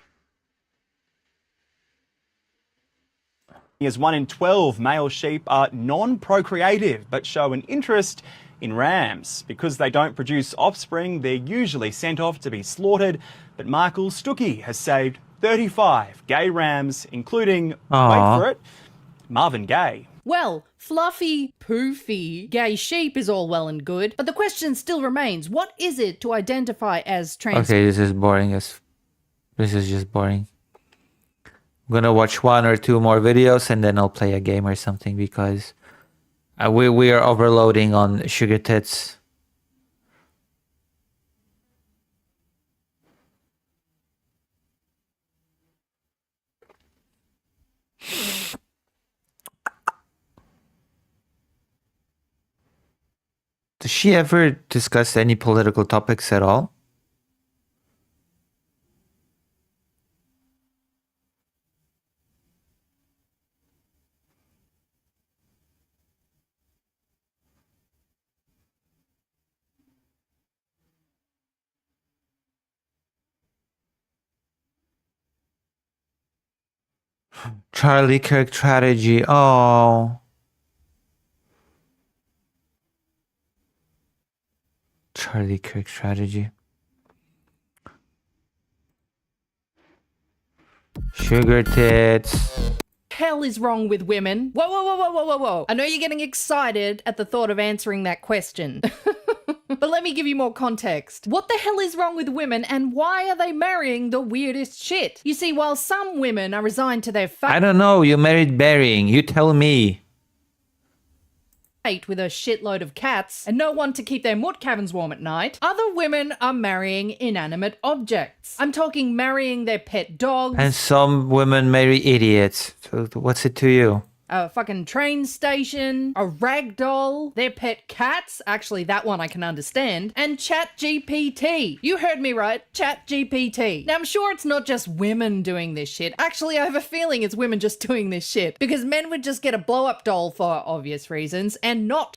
as 1 in 12 male sheep are non-procreative but show an interest in rams. Because they don't produce offspring, they're usually sent off to be slaughtered, but Michael Stuckey has saved 35 gay rams, including, wait for it, Marvin Gaye. Well, fluffy, poofy, gay sheep is all well and good, but the question still remains, what is it to identify as trans? Okay, this is boring. This is just boring. I'm gonna watch 1 or 2 more videos and then I'll play a game or something because we are overloading on sugar tits. Does she ever discuss any political topics at all? Charlie Kirk tragedy. Oh. Charlie Kirk tragedy. Sugar tits. Hell is wrong with women? Whoa, whoa, whoa, whoa, whoa, whoa, whoa. I know you're getting excited at the thought of answering that question. But let me give you more context. What the hell is wrong with women and why are they marrying the weirdest shit? You see, while some women are resigned to their fate I don't know. You married burying. You tell me. with a shitload of cats and no one to keep their mutt caverns warm at night, other women are marrying inanimate objects. I'm talking marrying their pet dogs. And some women marry idiots. So what's it to you? A fucking train station, a rag doll, their pet cats, actually that one I can understand, and ChatGPT. You heard me right, ChatGPT. Now I'm sure it's not just women doing this shit. Actually, I have a feeling it's women just doing this shit, because men would just get a blow-up doll for obvious reasons, and not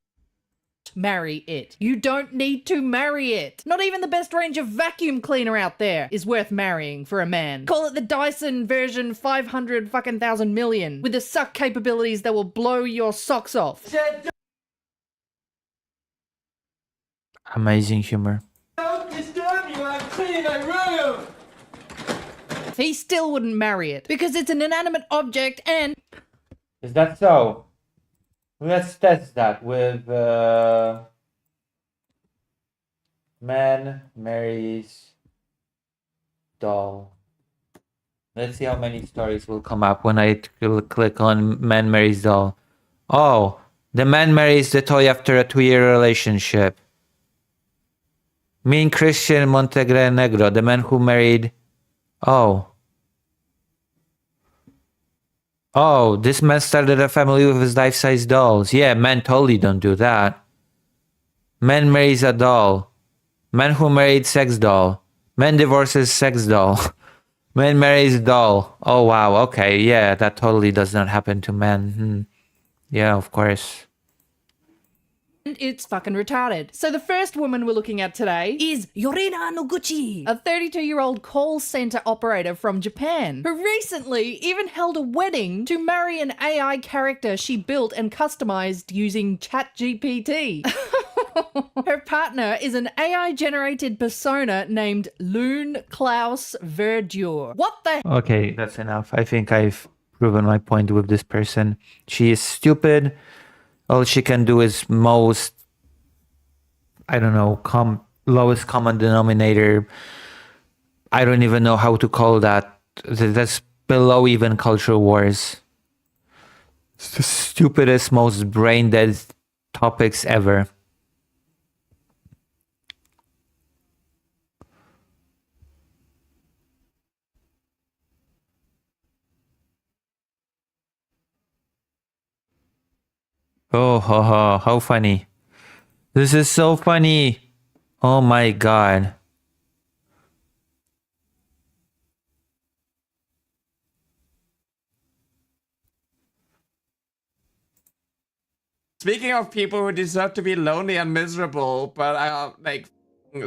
marry it. You don't need to marry it. Not even the best range of vacuum cleaner out there is worth marrying for a man. Call it the Dyson version 500 fucking thousand million with the suck capabilities that will blow your socks off. Amazing humor. Don't disturb me when I'm cleaning my room! He still wouldn't marry it because it's an inanimate object and... Is that so? Let's test that with man marries doll. Let's see how many stories will come up when I click on man marries doll. Oh, the man marries the toy after a 2-year relationship. Me and Christian Montenegro, the man who married... Oh, this man started a family with his life-size dolls. Yeah, men totally don't do that. Man marries a doll. Man who married sex doll. Man divorces sex doll. Man marries doll. Oh, wow. Okay, yeah, that totally does not happen to men. Yeah, of course. And it's fucking retarded. So the first woman we're looking at today is Yorina Noguchi, a 32-year-old call center operator from Japan, who recently even held a wedding to marry an AI character she built and customized using ChatGPT. Her partner is an AI-generated persona named Loon Klaus Verdure. What the... Okay, that's enough. I think I've proven my point with this person. She is stupid. All she can do is most, I don't know, lowest common denominator. I don't even know how to call that. That's below even culture wars. It's the stupidest, most brain-dead topics ever. Oh, how funny. This is so funny. Oh my god. Speaking of people who deserve to be lonely and miserable, but like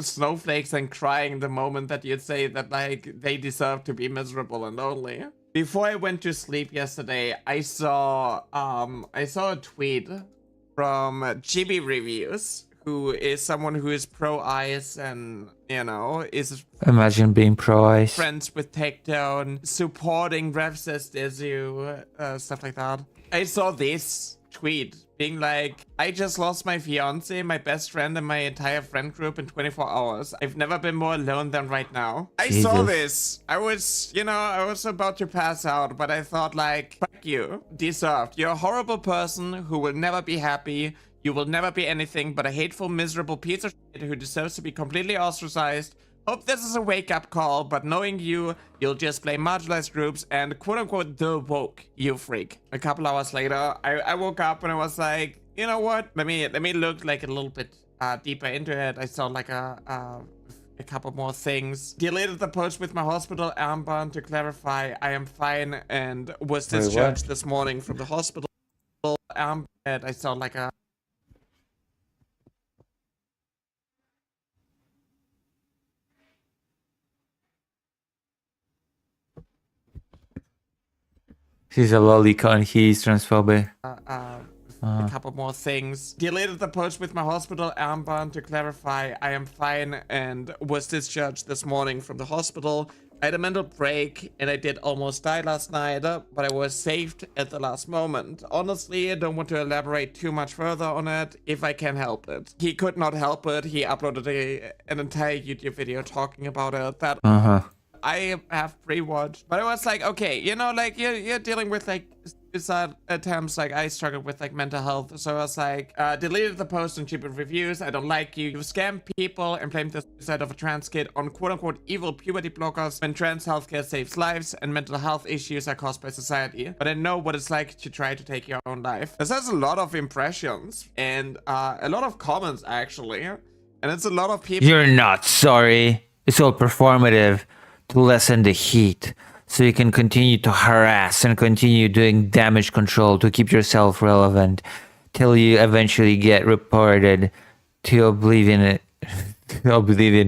snowflakes and crying the moment that you say that like they deserve to be miserable and lonely. Before I went to sleep yesterday, I saw a tweet from Chibi Reviews, who is someone who is pro-ice and, you know, is... Imagine being pro-ice. ...friends with Takedown, supporting Revsys Desu, stuff like that. I saw this tweet being like, I just lost my fiance, my best friend, and my entire friend group in 24 hours. I've never been more alone than right now. I saw this. I was about to pass out, but I thought like, fuck you. Deserved. You're a horrible person who will never be happy. You will never be anything but a hateful, miserable piece of shit who deserves to be completely ostracized. Hope this is a wake-up call, but knowing you, you'll just play marginalized groups and quote-unquote the woke, you freak. A couple hours later, I woke up and I was like, you know what? Let me look like a little bit deeper into it. I saw like a couple more things. Deleted the post with my hospital armband to clarify I am fine and was discharged this morning from the hospital armband. I saw like a... She's a lolicon, he's transphobic. A couple more things. Deleted the post with my hospital armband to clarify I am fine and was discharged this morning from the hospital. I had a mental break and I did almost die last night, but I was saved at the last moment. Honestly, I don't want to elaborate too much further on it if I can help it. He could not help it. He uploaded an entire YouTube video talking about it that I have pre-watched, but I was like, okay, you know, like you're dealing with like suicide attempts, like I struggled with like mental health, so I was like, deleted the post on Chibi Reviews. I don't like you. You've scammed people and blamed the suicide of a trans kid on quote-unquote evil puberty blockers when trans healthcare saves lives and mental health issues are caused by society. But I know what it's like to try to take your own life. This has a lot of impressions and a lot of comments actually, and it's a lot of people. You're not sorry. It's all performative to lessen the heat, so you can continue to harass and continue doing damage control to keep yourself relevant. till you eventually get reported to oblivion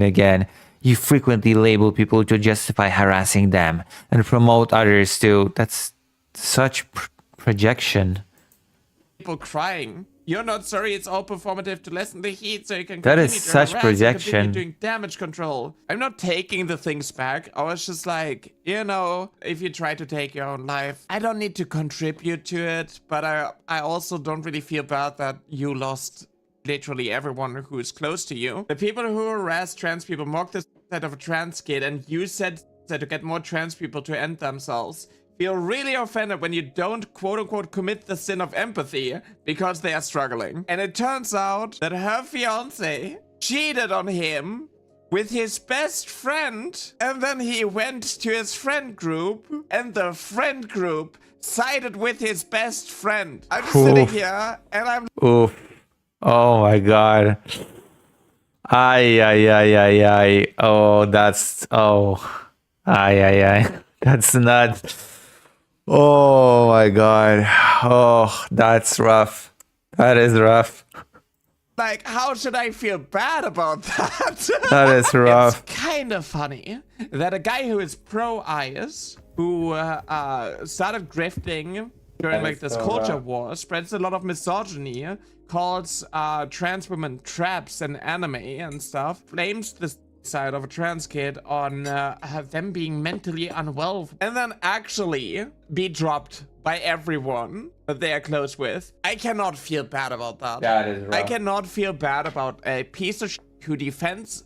again. You frequently label people to justify harassing them and promote others to. That's such projection. People crying. You're not sorry, it's all performative to lessen the heat so you can That is continue to such harass and projection. continue doing damage control. I'm not taking the things back. I was just like, you know, if you try to take your own life, I don't need to contribute to it, but I also don't really feel bad that you lost literally everyone who is close to you. The people who harass trans people mock the side of a trans kid and use said to get more trans people to end themselves. Feel really offended when you don't quote-unquote commit the sin of empathy because they are struggling. And it turns out that her fiance cheated on him with his best friend, and then he went to his friend group and the friend group sided with his best friend. I'm just sitting here and I'm... Oof. Oh my god. Ay. Oh, that's... Oh. Ay. That's not... Oh my god. Oh, that's rough. That is rough. Like, how should I feel bad about that? That is rough. It's kind of funny that a guy who is pro-IS, who started grifting during like this culture war, spreads a lot of misogyny, calls trans women traps and anime and stuff, blames the side of a trans kid on them being mentally unwell, and then actually be dropped by everyone that they are close with. I cannot feel bad about that. That is rough. I cannot feel bad about a piece of shit who defends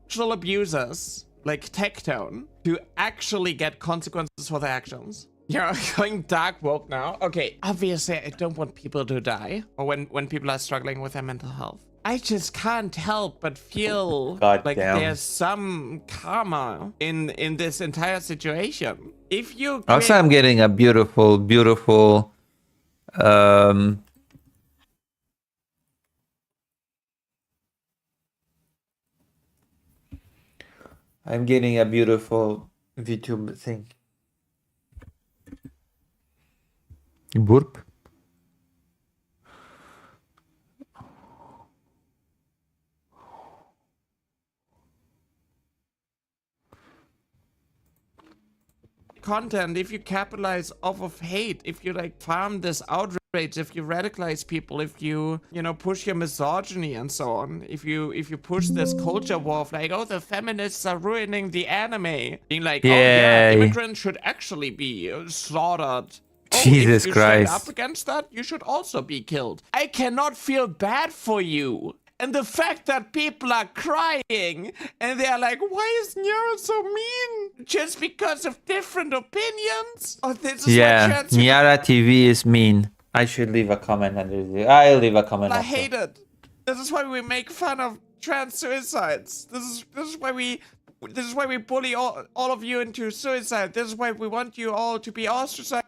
sexual abusers like Tectone to actually get consequences for their actions. You're going dark woke now. Okay, obviously I don't want people to die, or when people are struggling with their mental health. I just can't help but feel like there's some karma in this entire situation. If you Also, I'm getting a beautiful I'm getting a beautiful VTube thing. Burp. content, if you capitalize off of hate, if you like farm this outrage, if you radicalize people, if you know, push your misogyny and so on, if you push this culture war of like, oh, the feminists are ruining the anime, being like, oh yeah, immigrants should actually be slaughtered. Jesus if you Christ. stand up against that, you should also be killed. I cannot feel bad for you. And the fact that people are crying and they're like, why is Nyara so mean? Just because of different opinions? Oh, this is yeah, Nyara TV is mean. I should leave a comment under the... I'll leave a comment. I hate it. This is why we make fun of trans suicides. This is why we bully all of you into suicide. This is why we want you all to be ostracized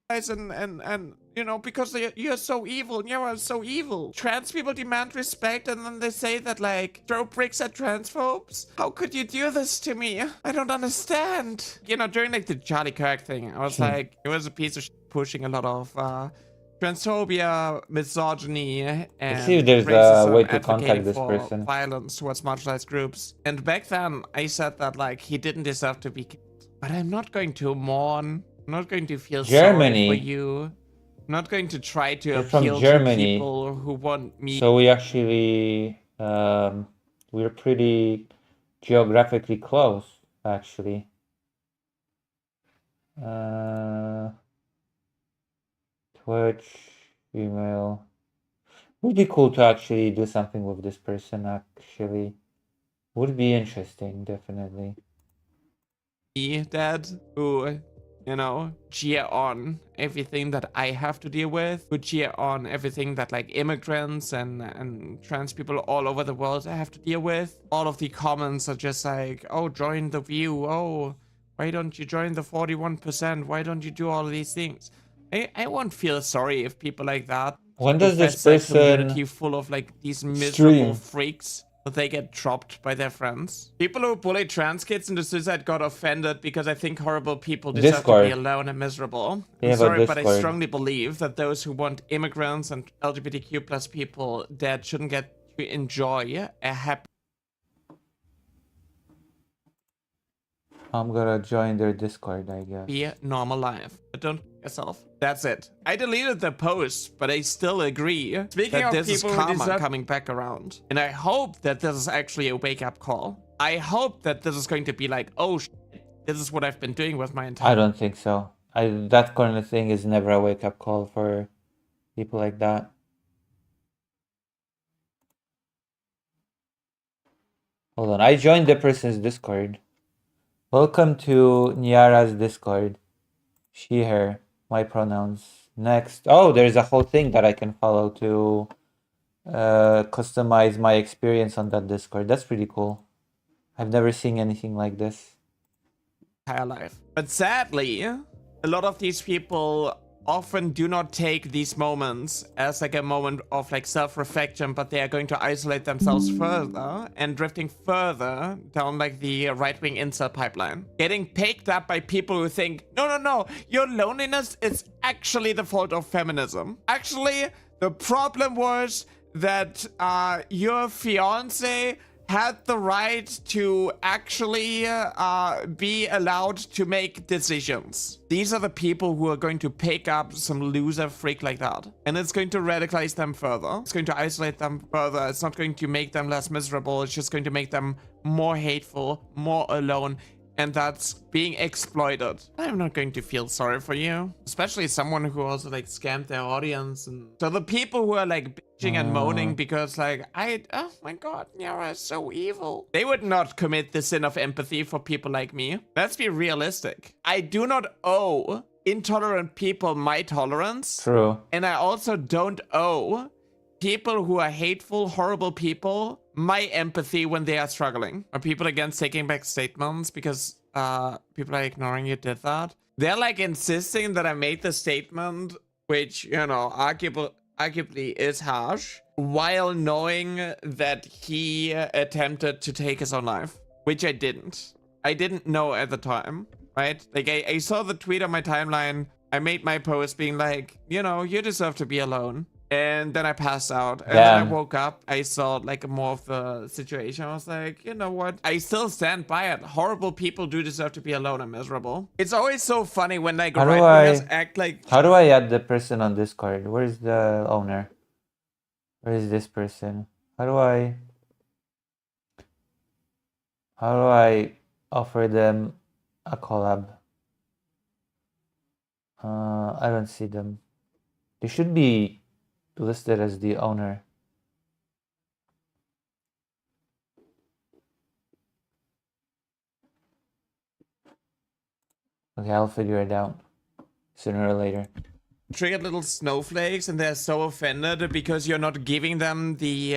and you know, because you're so evil. Nyara is so evil. Trans people demand respect, and then they say that, like, throw bricks at transphobes? How could you do this to me? I don't understand. You know, during, like, the Charlie Kirk thing, I was like, it was a piece of shit pushing a lot of transphobia, misogyny, and see if there's a way to contact this person. Violence towards marginalized groups. And back then, I said that, like, he didn't deserve to be killed. But I'm not going to mourn. I'm not going to feel sorry for you. I'm not going to try to appeal to people who want me. So we actually, we're pretty geographically close, actually. Twitch, email. Would be cool to actually do something with this person, actually. Would be interesting, definitely. Dad, who... you know, cheer on everything that I have to deal with, who cheer on everything that like immigrants and trans people all over the world have to deal with. All of the comments are just like, oh, join the view. Oh, why don't you join the 41%? Why don't you do all of these things? I won't feel sorry if people like that. When does this person community full of like these miserable freaks that they get dropped by their friends. People who bully trans kids into suicide got offended because I think horrible people deserve Discord. to be alone and miserable. They I'm have a sorry, but I Discord. strongly believe that those who want immigrants and LGBTQ plus people dead shouldn't get to enjoy a happy I'm gonna join their Discord, I guess. normal life. But don't kill yourself. That's it. I deleted the post, but I still agree Speaking that of this is people who karma deserve- coming back around. And I hope that this is actually a wake-up call. I hope that this is going to be like, oh, shit, this is what I've been doing with my entire I don't think so. That kind of thing is never a wake-up call for people like that. Hold on, I joined the person's Discord. Welcome to Niara's Discord. She, her, my pronouns. Next. Oh, there's a whole thing that I can follow to customize my experience on that Discord. That's pretty cool. I've never seen anything like this. entire life. But sadly, a lot of these people often do not take these moments as like a moment of like self-reflection, but they are going to isolate themselves further and drifting further down like the right-wing incel pipeline. Getting picked up by people who think, no, your loneliness is actually the fault of feminism. Actually, the problem was that your fiance had the right to actually be allowed to make decisions. These are the people who are going to pick up some loser freak like that. And it's going to radicalize them further. It's going to isolate them further. It's not going to make them less miserable. It's just going to make them more hateful, more alone. And that's being exploited. I'm not going to feel sorry for you. Especially someone who also like scammed their audience. And so the people who are like bitching and moaning because like, oh my god, Niara is so evil. They would not commit the sin of empathy for people like me. Let's be realistic. I do not owe intolerant people my tolerance. True. And I also don't owe people who are hateful, horrible people my empathy when they are struggling. Are people against taking back statements because people are ignoring you did that? They're like insisting that I made the statement, which, you know, arguably is harsh, while knowing that he attempted to take his own life, which I didn't. I didn't know at the time, right? Like I saw the tweet on my timeline. I made my post being like, you know, you deserve to be alone. And then I passed out. And then I woke up. I saw like more of the situation. I was like, you know what? I still stand by it. Horrible people do deserve to be alone and miserable. It's always so funny when like right-wingers act like... How do I add the person on Discord? Where is the owner? Where is this person? How do I offer them a collab? I don't see them. They should be listed as the owner. Okay, I'll figure it out sooner or later. Triggered little snowflakes, and they're so offended because you're not giving them the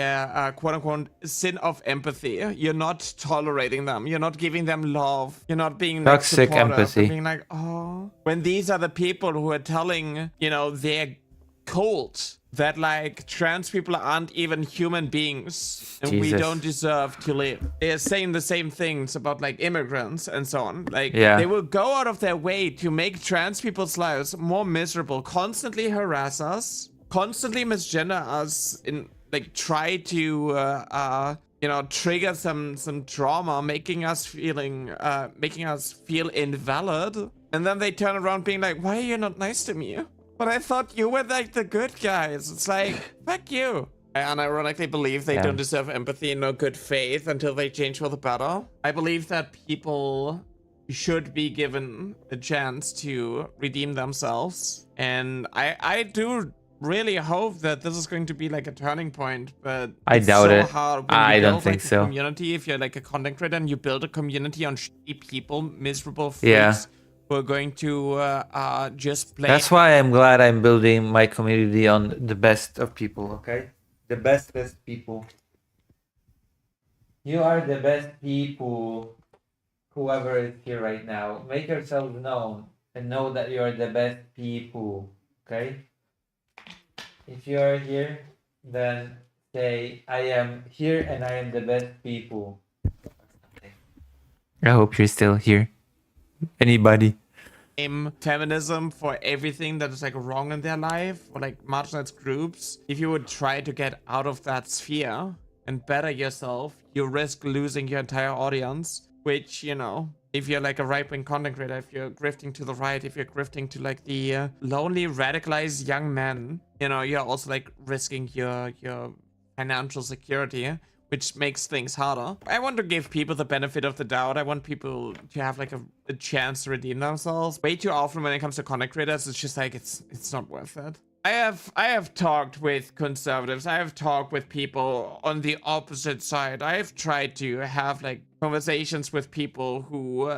quote-unquote sin of empathy. You're not tolerating them. You're not giving them love. You're not being like, Toxic empathy. being like, oh. When these are the people who are telling, you know, their cult that like trans people aren't even human beings and we don't deserve to live. They're saying the same things about like immigrants and so on. Like they will go out of their way to make trans people's lives more miserable, constantly harass us, constantly misgender us, and like try to you know, trigger some trauma, making us feel invalid. And then they turn around being like, why are you not nice to me? But I thought you were like the good guys. It's like, fuck you. I unironically believe they don't deserve empathy and no good faith until they change for the better. I believe that people should be given a chance to redeem themselves. And I do really hope that this is going to be like a turning point, but I doubt it. Hard I don't build, think like, a so. community, if you're like a content creator and you build a community on shitty people, miserable freaks, who are going to just play. That's why I'm glad I'm building my community on the best of people, okay? The best people. You are the best people. Whoever is here right now, make yourselves known and know that you are the best people, okay? If you are here, then say I am here and I am the best people. I hope you're still here. Anybody? Feminism for everything that is like wrong in their life or like marginalized groups. If you would try to get out of that sphere and better yourself, you risk losing your entire audience, which, you know, if you're like a right-wing content creator, if you're grifting to the right, if you're grifting to like the lonely radicalized young men, you know, you're also like risking your financial security, which makes things harder. I want to give people the benefit of the doubt. I want people to have like a chance to redeem themselves. Way too often when it comes to content creators, it's just like it's not worth it. I have talked with conservatives. I have talked with people on the opposite side. I have tried to have like conversations with people who,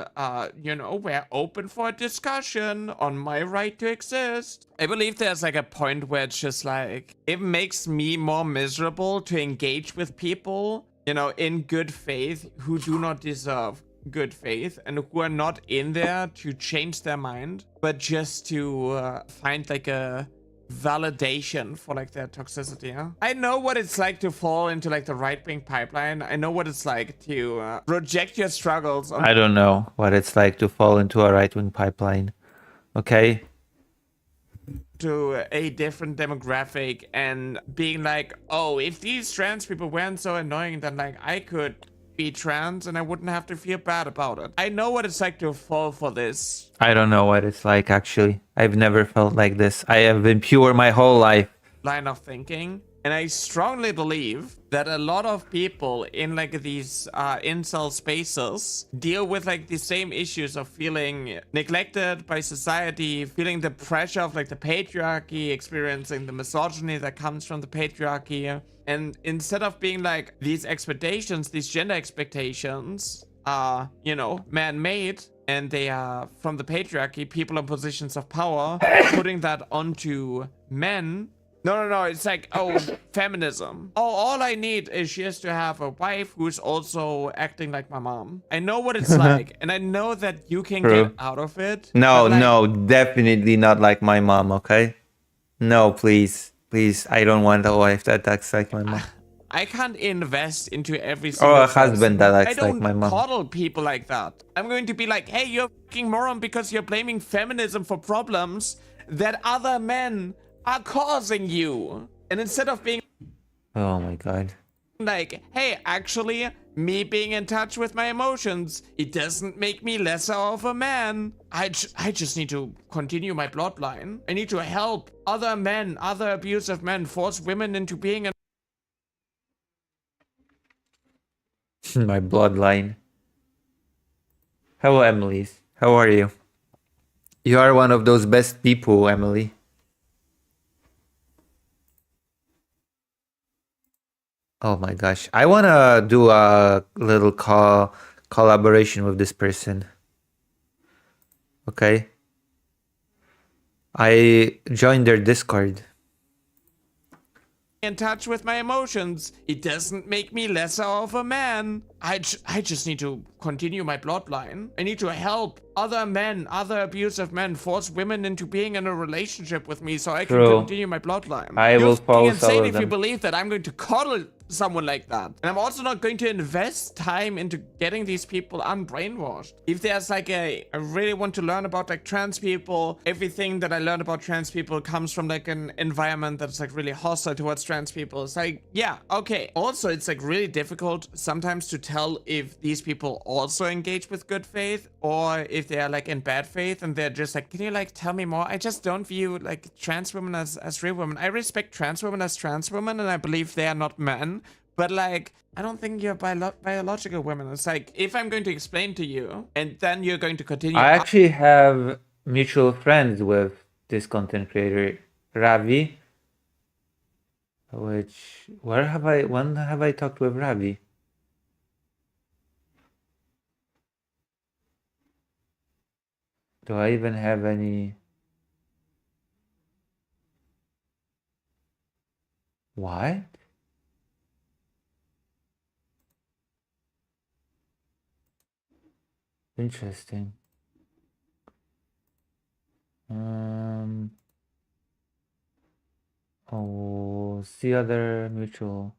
you know, were open for a discussion on my right to exist. I believe there's like a point where it's just like, it makes me more miserable to engage with people, you know, in good faith who do not deserve good faith and who are not in there to change their mind, but just to find like a validation for like their toxicity. Huh? I know what it's like to fall into like the right-wing pipeline. I know what it's like to project your struggles on— I don't know what it's like to fall into a right-wing pipeline. Okay? to a different demographic and being like, oh, if these trans people weren't so annoying, then like I could be trans and I wouldn't have to feel bad about it. I know what it's like to fall for this. I don't know what it's like, actually. I've never felt like this. I have been pure my whole life. Line of thinking. And I strongly believe that a lot of people in like these incel spaces deal with like the same issues of feeling neglected by society, feeling the pressure of like the patriarchy, experiencing the misogyny that comes from the patriarchy. And instead of being like, these expectations, these gender expectations are, you know, man-made, and they are from the patriarchy, people in positions of power, putting that onto men. No, it's like, oh, feminism. Oh, all I need is just to have a wife who's also acting like my mom. I know what it's like, and I know that you can True. get out of it. No, but, like, no, definitely not like my mom, okay? No, please. Please, I don't want a wife that acts like my mom. I can't invest into every single Or a person. husband that acts I like don't my mom. coddle people like that. I'm going to be like, hey, you're a fucking moron because you're blaming feminism for problems that other men are causing you. And instead of being Oh my god. like, hey, actually, me being in touch with my emotions, it doesn't make me lesser of a man. I just need to continue my bloodline. I need to help other men, other abusive men, force women into being a My bloodline. Hello, Emily. How are you? You are one of those best people, Emily. Oh my gosh. I want to do a little collaboration with this person. Okay. I joined their Discord. in touch with my emotions. It doesn't make me lesser of a man. I just need to continue my bloodline. I need to help other men, other abusive men, force women into being in a relationship with me so I can True. continue my bloodline. I You're will follow fucking insane some of if you them. believe that I'm going to coddle someone like that. And I'm also not going to invest time into getting these people unbrainwashed. If there's like I really want to learn about like trans people, everything that I learned about trans people comes from like an environment that's like really hostile towards trans people. It's like, yeah, okay. Also, it's like really difficult sometimes to tell if these people also engage with good faith or if they are like in bad faith and they're just like, can you like tell me more? I just don't view like trans women as real women. I respect trans women as trans women and I believe they are not men. But like, I don't think you're biological women. It's like, if I'm going to explain to you and then you're going to continue. I actually have mutual friends with this content creator, Ravi. When have I talked with Ravi? Do I even have any? What? Interesting. Oh mutuals. The other mutual.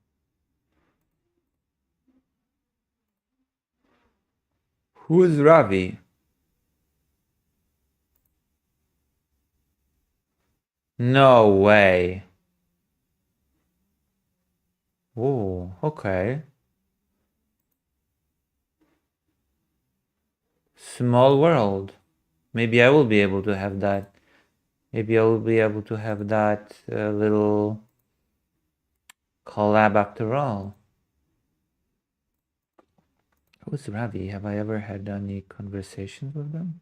Who's Ravi? No way. Oh, okay. Small world. Maybe I will be able to have that. Maybe I will be able to have that little collab after all. Who's Ravi? Have I ever had any conversations with them?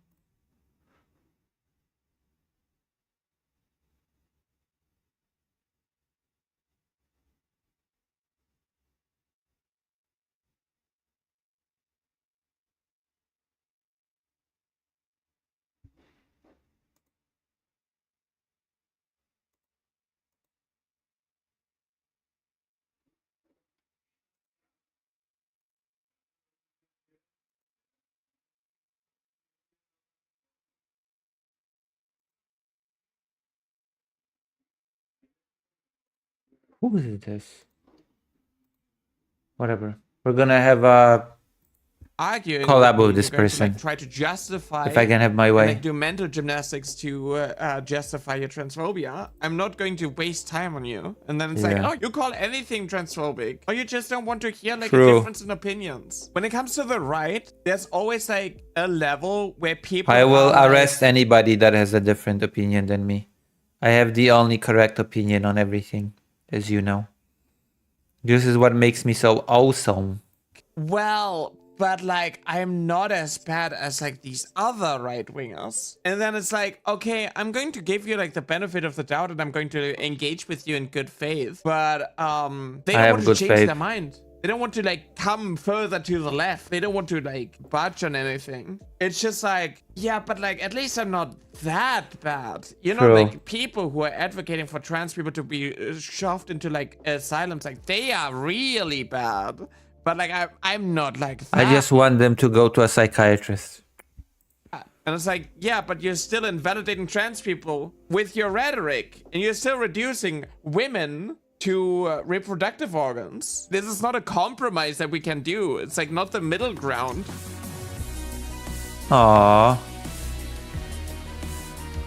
Who is this? Whatever. We're gonna have a Arguing collab me, with this you're going to, person. like, try to justify If I can have my and, way. like, do mental gymnastics to justify your transphobia. I'm not going to waste time on you. And then it's like, Yeah. oh, you call anything transphobic, or you just don't want to hear like True. a difference in opinions. When it comes to the right, there's always like a level where people I will are, like, arrest anybody that has a different opinion than me. I have the only correct opinion on everything, as you know. This is what makes me so awesome. well, but like I'm not as bad as like these other right-wingers. And then it's like, okay, I'm going to give you like the benefit of the doubt and I'm going to engage with you in good faith. But they I don't have want to good change faith. their mind. They don't want to like come further to the left. They don't want to like budge on anything. It's just like, yeah, but like at least I'm not that bad. You know, True. like people who are advocating for trans people to be shoved into like asylums, like they are really bad. But like I'm not like that. I just want them to go to a psychiatrist. And it's like, yeah, but you're still invalidating trans people with your rhetoric. And you're still reducing women to reproductive organs. This is not a compromise that we can do. It's like not the middle ground. Aww.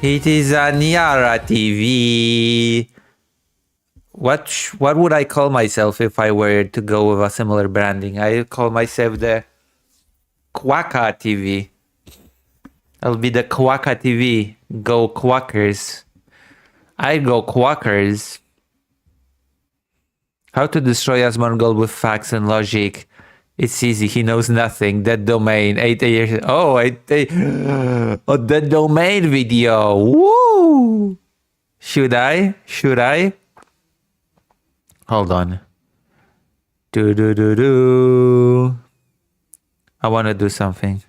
It is a Niara TV. What would I call myself if I were to go with a similar branding? I call myself the Quacka TV. I'll be the Quacka TV. Go Quackers. I go Quackers. How to destroy Asmongold with facts and logic. It's easy. He knows nothing. That domain. 8 years. Oh, oh, that domain video. Woo! Should I? Should I? Hold on. Do. I want to do something.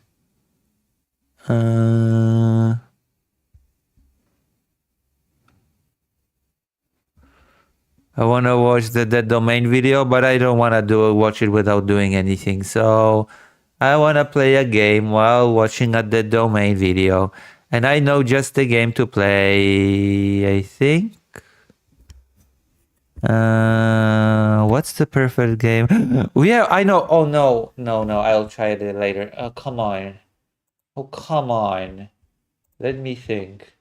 I want to watch the domain video, but I don't want to watch it without doing anything. So I want to play a game while watching a dead domain video. And I know just the game to play, I think. What's the perfect game? Yeah, I know. Oh, no. No. I'll try it later. Oh, come on. Oh, come on. Let me think.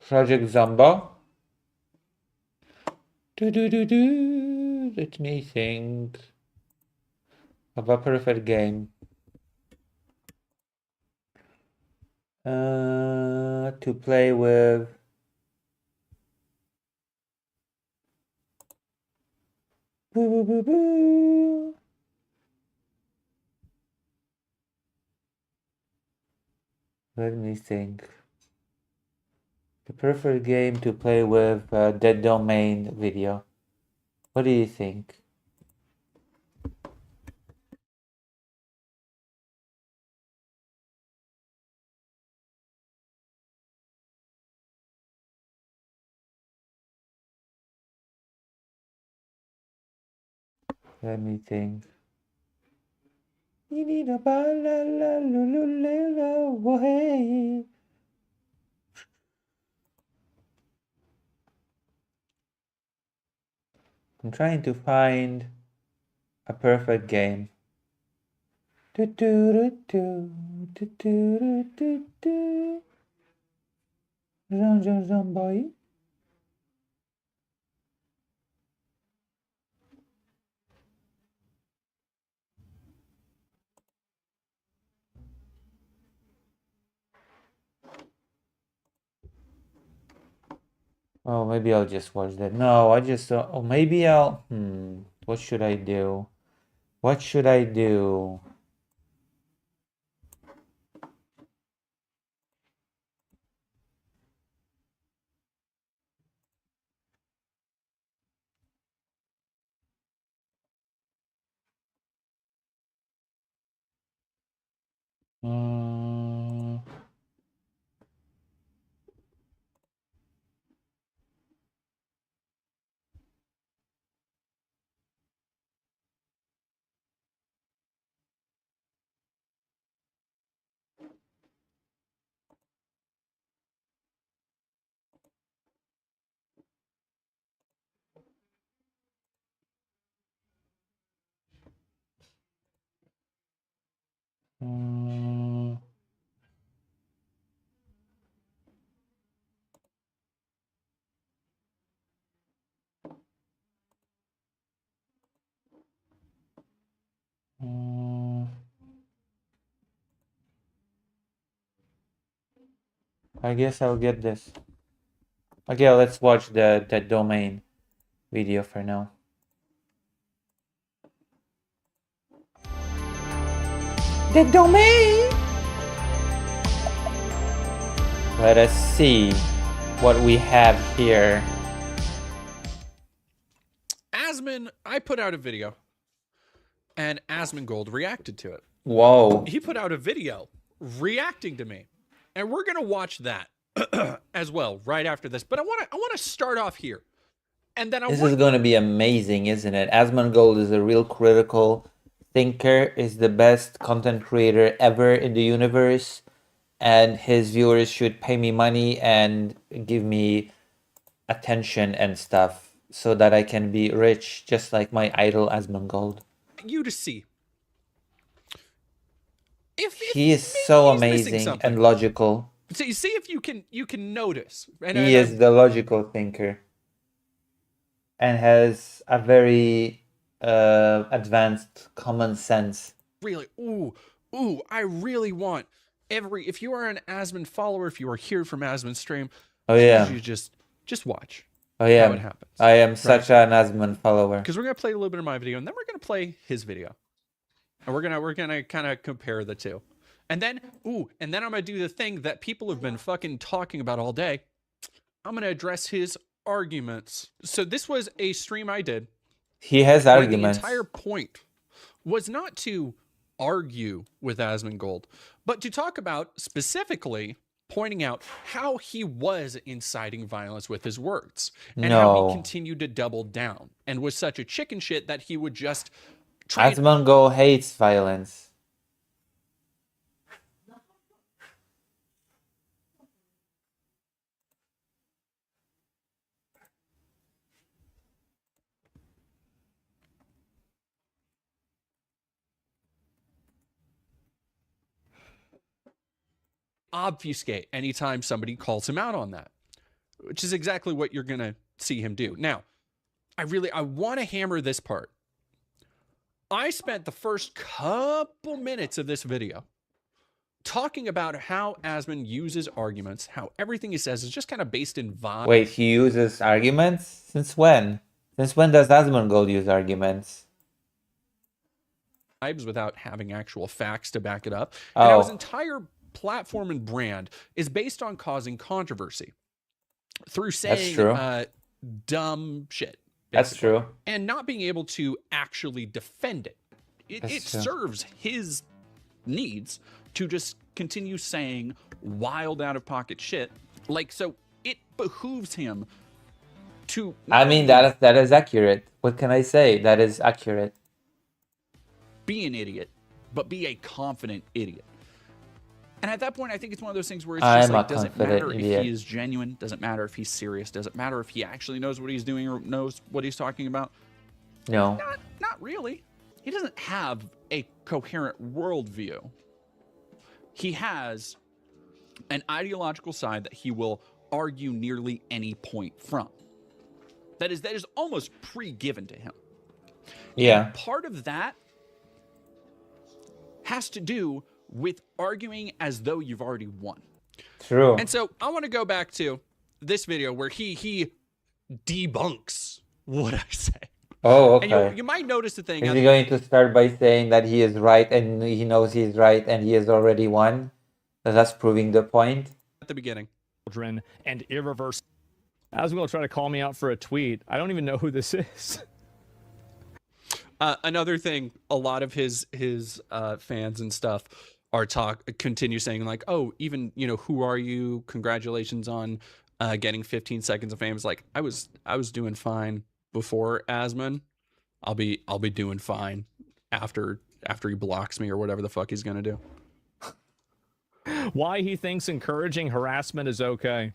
Project Zombo. Let me think of a perfect game. To play with. Let me think. The perfect game to play with Dead Domain video. What do you think? Let me think. I'm trying to find a perfect game. Boy. Oh, maybe I'll just watch that. No, I just... oh, maybe I'll... What should I do? What should I do? I guess I'll get this. Okay, let's watch the Dead Domain video for now. Dead Domain! Let us see what we have here. Asmon, I put out a video, and Asmongold reacted to it. Whoa. He put out a video reacting to me, and we're gonna watch that as well right after this. But I want to start off here, and then This is going to be amazing, isn't it? Asmongold is a real critical thinker, is the best content creator ever in the universe, and his viewers should pay me money and give me attention and stuff so that I can be rich, just like my idol Asmongold. you to see. If He is so he's missing amazing something. and logical. So you see if you can notice. And He is the logical thinker and has a very advanced common sense. really, I really want if you are an Asmon follower, if you are here from Asmon stream, Oh, yeah. you just watch. Oh yeah, how it happens. I am such an Asmon follower. Because we're gonna play a little bit of my video, and then we're gonna play his video, and we're gonna kind of compare the two, and then I'm gonna do the thing that people have been fucking talking about all day. I'm gonna address his arguments. So this was a stream I did. He has where arguments. The entire point was not to argue with Asmongold, but to talk about specifically pointing out how he was inciting violence with his words and how No. he continued to double down and was such a chicken shit that he would just try and Asmongold hates violence. obfuscate anytime somebody calls him out on that, which is exactly what you're going to see him do. Now, I want to hammer this part. I spent the first couple minutes of this video talking about how Asmon uses arguments, how everything he says is just kind of based in vibe. Wait, he uses arguments? Since when? Since when does Asmongold use arguments? Without having actual facts to back it up. And now his Oh. entire platform and brand is based on causing controversy through saying true. dumb shit. That's true. And not being able to actually defend it. It That's true. serves his needs to just continue saying wild out of pocket shit. Like, so it behooves him to... I mean, that is accurate. What can I say? That is accurate. Be an idiot, but be a confident idiot. And at that point, I think it's one of those things where it's just like, doesn't matter if he is genuine, doesn't matter if he's serious, doesn't matter if he actually knows what he's doing or knows what he's talking about. No. Not really. He doesn't have a coherent worldview. He has an ideological side that he will argue nearly any point from. That is almost pre-given to him. Yeah. And part of that has to do with arguing as though you've already won. True. And so I want to go back to this video where he debunks what I say. Oh, okay. And you might notice the thing. Is he going to start by saying that he is right and he knows he's right and he has already won? That's proving the point. At the beginning. Children and irreversible. As going to try to call me out for a tweet. I don't even know who this is. Another thing, a lot of his fans and stuff are continue saying like, oh, even, who are you? Congratulations on getting 15 seconds of fame. It's like, I was doing fine before Asmon. I'll be doing fine after he blocks me or whatever the fuck he's gonna do. Why he thinks encouraging harassment is okay.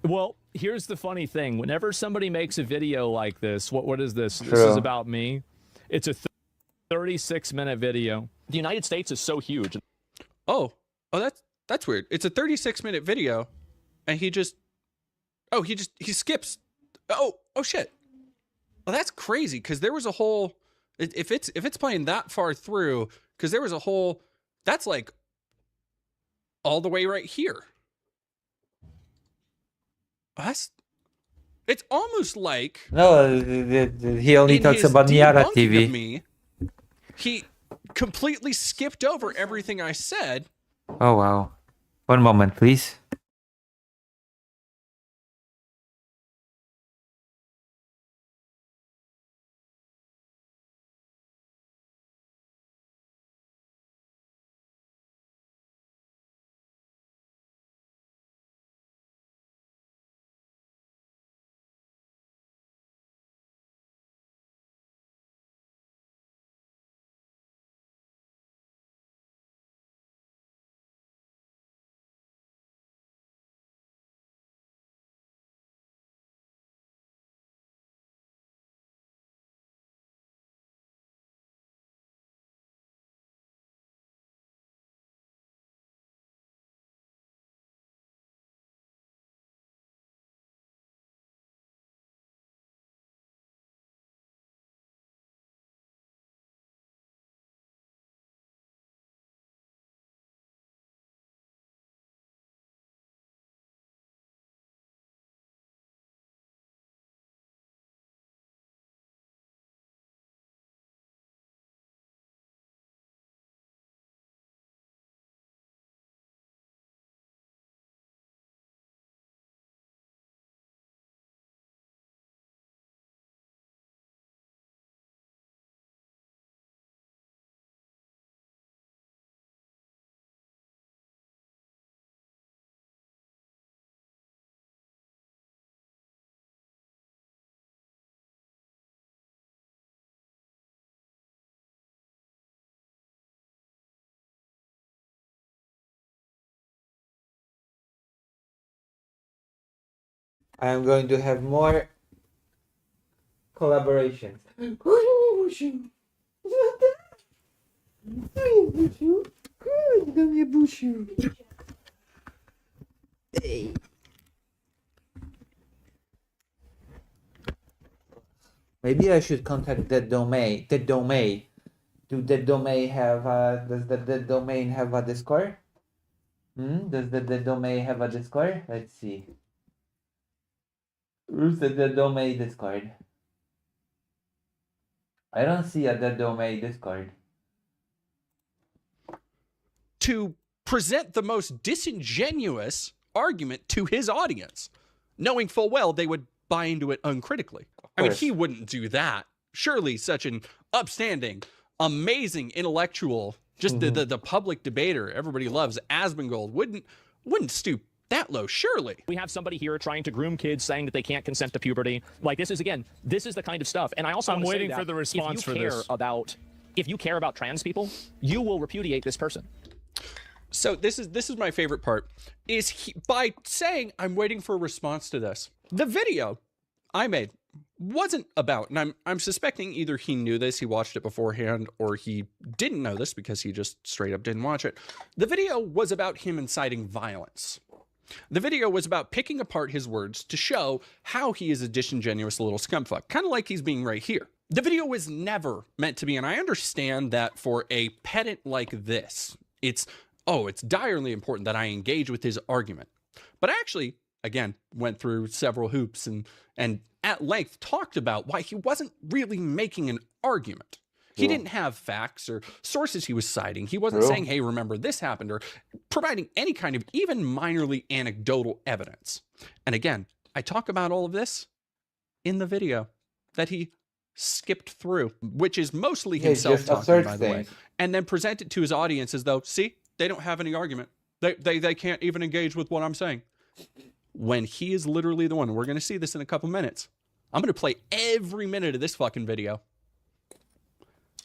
Well, here's the funny thing. Whenever somebody makes a video like this, what is this? True. This is about me. It's a 36-minute video. The United States is so huge. Oh, that's weird. It's a 36-minute video, and he skips. Oh shit. Well, that's crazy because there was a whole. If it's playing that far through, because there was a whole. That's like all the way right here. It's almost like no. He only talks about Niara TV. Me, he completely skipped over everything I said. Oh wow! One moment, please. I am going to have more collaborations. Maybe I should contact that domain. That domain. Do that domain have? Does that domain have a Discord? Does that domain have a Discord? Let's see. Who's the domain Discord? I don't see a domain Discord. To present the most disingenuous argument to his audience, knowing full well they would buy into it uncritically. I mean, he wouldn't do that. Surely such an upstanding, amazing intellectual, just the public debater everybody loves, Asmongold, wouldn't stoop that low, surely. We have somebody here trying to groom kids, saying that they can't consent to puberty. Like, this is the kind of stuff. And I also I'm want to waiting say for that the response if you for care this. if you care about trans people, you will repudiate this person. So this is my favorite part, is by saying I'm waiting for a response to this. The video I made wasn't about, and I'm suspecting either he knew this, he watched it beforehand, or he didn't know this because he just straight up didn't watch it. The video was about him inciting violence. The video was about picking apart his words to show how he is a disingenuous little scumfuck, kind of like he's being right here. The video was never meant to be, and I understand that for a pedant like this, it's direly important that I engage with his argument. But I actually, again, went through several hoops and at length talked about why he wasn't really making an argument. He didn't have facts or sources he was citing. He wasn't saying, hey, remember this happened, or providing any kind of even minorly anecdotal evidence. And again, I talk about all of this in the video that he skipped through, which is mostly himself talking, by the way, and then present it to his audience as though, see, they don't have any argument. They can't even engage with what I'm saying. When he is literally the one, we're going to see this in a couple minutes. I'm going to play every minute of this fucking video.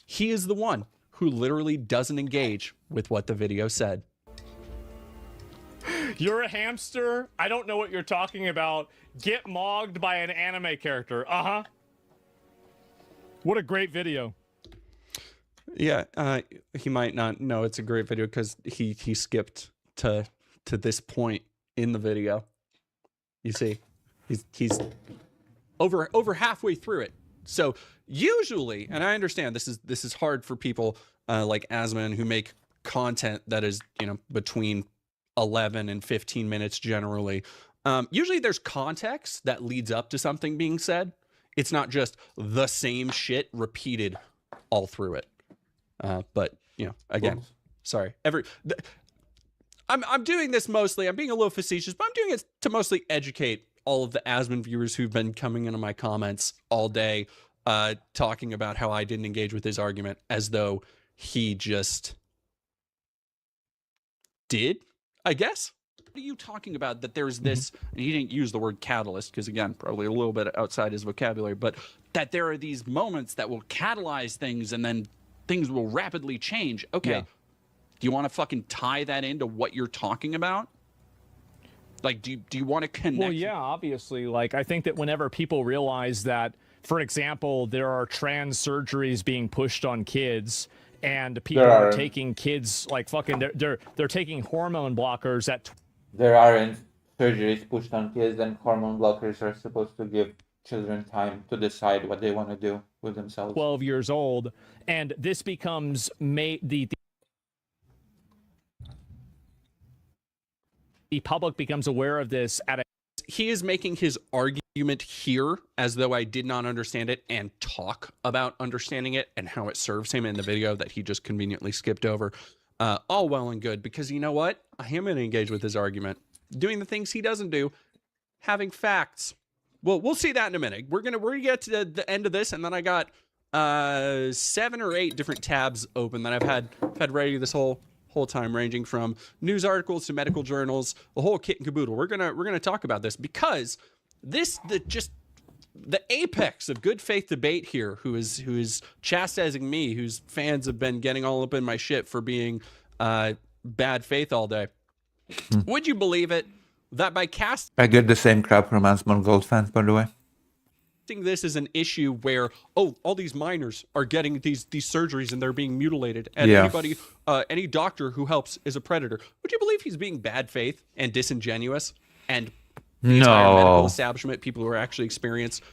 He is the one who literally doesn't engage with what the video said. You're a hamster. I don't know what you're talking about. Get mogged by an anime character. Uh-huh. What a great video. Yeah, he might not know it's a great video because he skipped to this point in the video. You see, he's over halfway through it. So usually, and I understand this is hard for people like Asmon who make content that is, between 11 and 15 minutes generally. Usually there's context that leads up to something being said. It's not just the same shit repeated all through it. But again, sorry. I'm doing this mostly. I'm being a little facetious, but I'm doing it to mostly educate all of the Asmon viewers who've been coming into my comments all day, talking about how I didn't engage with his argument as though he just did, I guess. What are you talking about that there's this, and he didn't use the word catalyst because, again, probably a little bit outside his vocabulary, but that there are these moments that will catalyze things and then things will rapidly change. Okay. Do you want to fucking tie that into what you're talking about? Like, do you want to connect? Well, yeah, obviously. Like, I think that whenever people realize that, for example, there are trans surgeries being pushed on kids, and people are taking kids like fucking they're taking hormone blockers at. There aren't surgeries pushed on kids, and hormone blockers are supposed to give children time to decide what they want to do with themselves. 12 years old, and this becomes the public becomes aware of this at a. He is making his argument here as though I did not understand it and talk about understanding it and how it serves him in the video that he just conveniently skipped over. All well and good, because you know what? I am going to engage with his argument. Doing the things he doesn't do, having facts. Well, we'll see that in a minute. We're gonna get to the end of this, and then I got 7 or 8 different tabs open that I've had ready this whole time, ranging from news articles to medical journals, the whole kit and caboodle. We're gonna talk about this because the apex of good faith debate here, who is chastising me, whose fans have been getting all up in my shit for being bad faith all day. Would you believe it that by casting I get the same crap from Asmongold fans, by the way. This is an issue where all these minors are getting these surgeries and they're being mutilated, and anybody any doctor who helps is a predator, would you believe he's being bad faith and disingenuous? And the entire medical establishment, people who are actually experienced,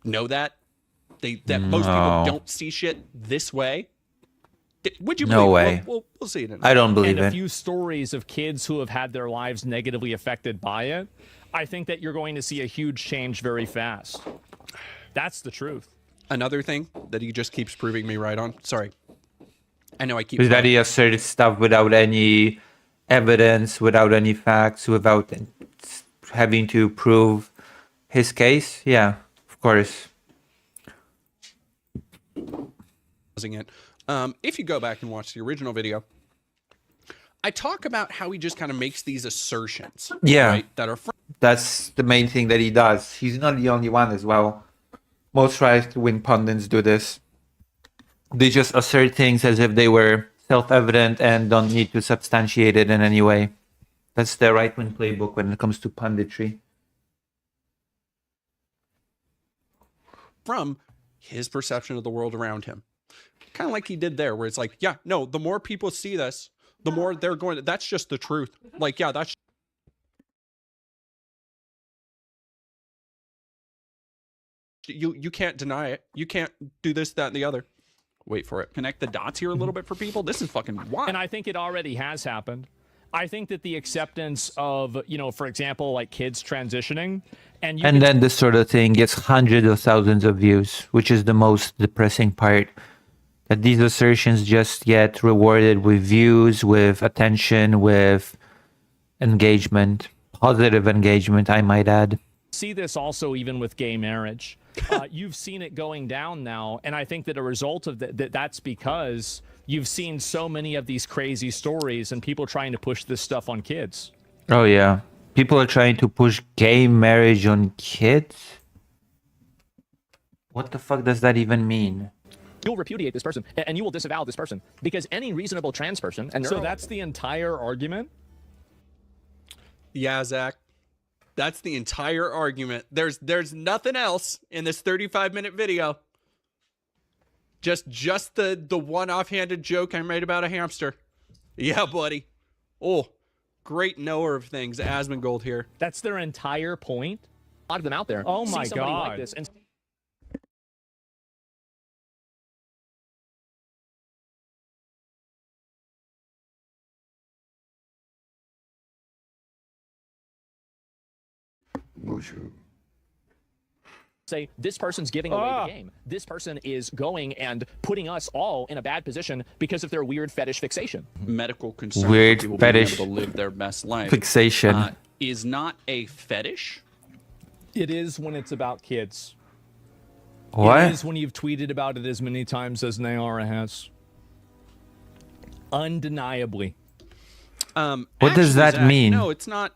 know that most people don't see shit this way. Would you believe? No way. We'll see it. I don't believe and it. a few stories of kids who have had their lives negatively affected by it. I think that you're going to see a huge change very fast. That's the truth. Another thing that he just keeps proving me right on. Sorry. I know I keep... Is that he asserted stuff without any evidence, without any facts, without having to prove his case, yeah, of course. It. If you go back and watch the original video, I talk about how he just kind of makes these assertions. Yeah, right, that are that's the main thing that he does. He's not the only one as well. Most right-wing pundits do this. They just assert things as if they were self-evident and don't need to substantiate it in any way. That's the right-wing playbook when it comes to punditry. From his perception of the world around him. Kind of like he did there, where it's like, yeah, no, the more people see this, the more they're going to, that's just the truth. Like, yeah, that's you can't deny it. You can't do this, that, and the other. Wait for it. Connect the dots here a little bit for people. This is fucking wild. And I think it already has happened. I think that the acceptance of, you know, for example, like kids transitioning, and then this sort of thing gets hundreds of thousands of views, which is the most depressing part. That these assertions just get rewarded with views, with attention, with engagement, positive engagement, I might add. See this also even with gay marriage. You've seen it going down now, and I think that a result of that's because you've seen so many of these crazy stories and people trying to push this stuff on kids. Oh yeah, people are trying to push gay marriage on kids? What the fuck does that even mean? You'll repudiate this person, and you will disavow this person, because any reasonable trans person... And so that's the entire argument? Yeah, Zach. That's the entire argument. There's nothing else in this 35-minute video. Just the one offhanded joke I made about a hamster. Yeah, buddy. Oh, great knower of things, Asmongold here. That's their entire point? A lot of them out there. Oh my God. Like this and say this person's giving away the game. This person is going and putting us all in a bad position because of their weird fetish fixation. Medical concern Weird for people fetish being able to live their best life. Fixation. Is not a fetish. It is when it's about kids. What? It is when you've tweeted about it as many times as Nayara has. Undeniably. What does that Zach, mean? No, it's not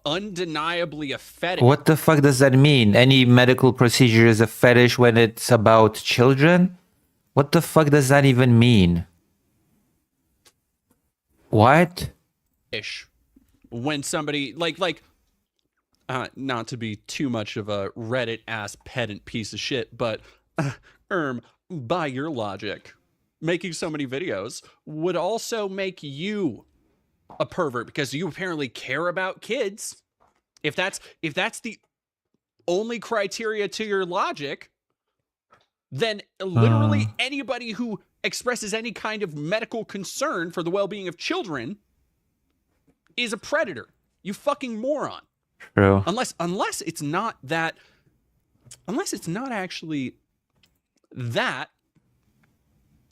undeniably a fetish. What the fuck does that mean? Any medical procedure is a fetish when it's about children? What the fuck does that even mean? What? Ish. When somebody like not to be too much of a Reddit ass pedant piece of shit, but by your logic, making so many videos would also make you a pervert because you apparently care about kids. If that's the only criteria to your logic, then literally anybody who expresses any kind of medical concern for the well-being of children is a predator. You fucking moron. True. Unless it's not actually that,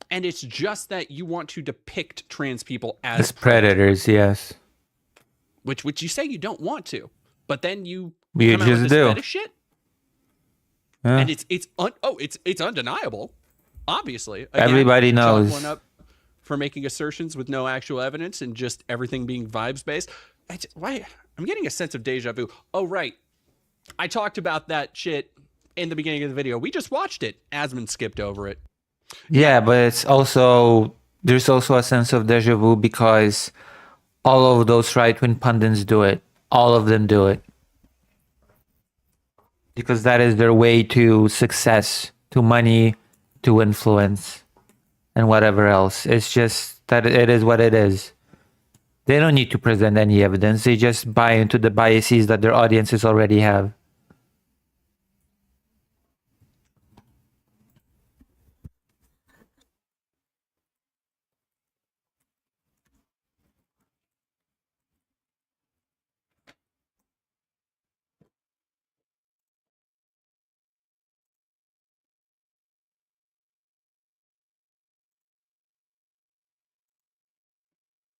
and it's just that you want to depict trans people as predators, yes. Which you say you don't want to, but then you just come out with this do. fetish shit, and it's undeniable. Obviously, again, everybody knows. Chalk one up for making assertions with no actual evidence and just everything being vibes based. I'm getting a sense of deja vu. Oh right, I talked about that shit in the beginning of the video. We just watched it. Asmon skipped over it. Yeah, but there's also a sense of deja vu because all of those right-wing pundits do it. All of them do it. Because that is their way to success, to money, to influence, and whatever else. It's just that it is what it is. They don't need to present any evidence. They just buy into the biases that their audiences already have.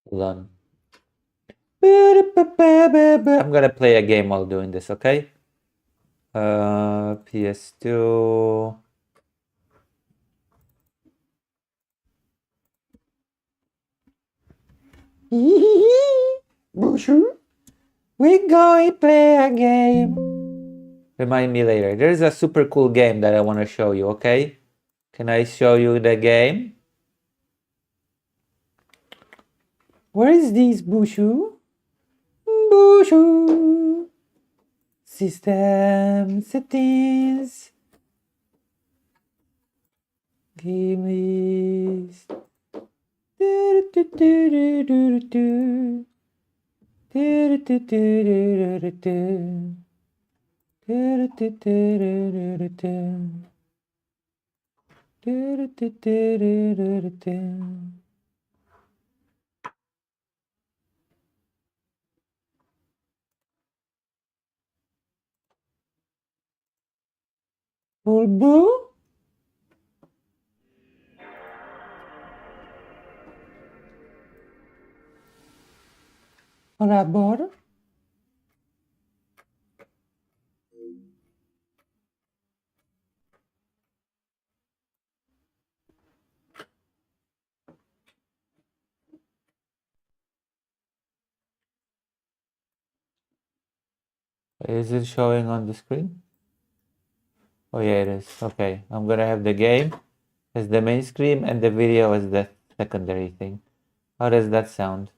Hold on. I'm gonna play a game while doing this, okay? PS2. Bushu, we going to play a game. Remind me later. There's a super cool game that I want to show you, okay? Can I show you the game? Where is this, Bushu? Bushu. System settings. Game list. Boo? On a border? Is it showing on the screen? Oh yeah, it is. Okay, I'm gonna have the game as the main screen and the video as the secondary thing. How does that sound?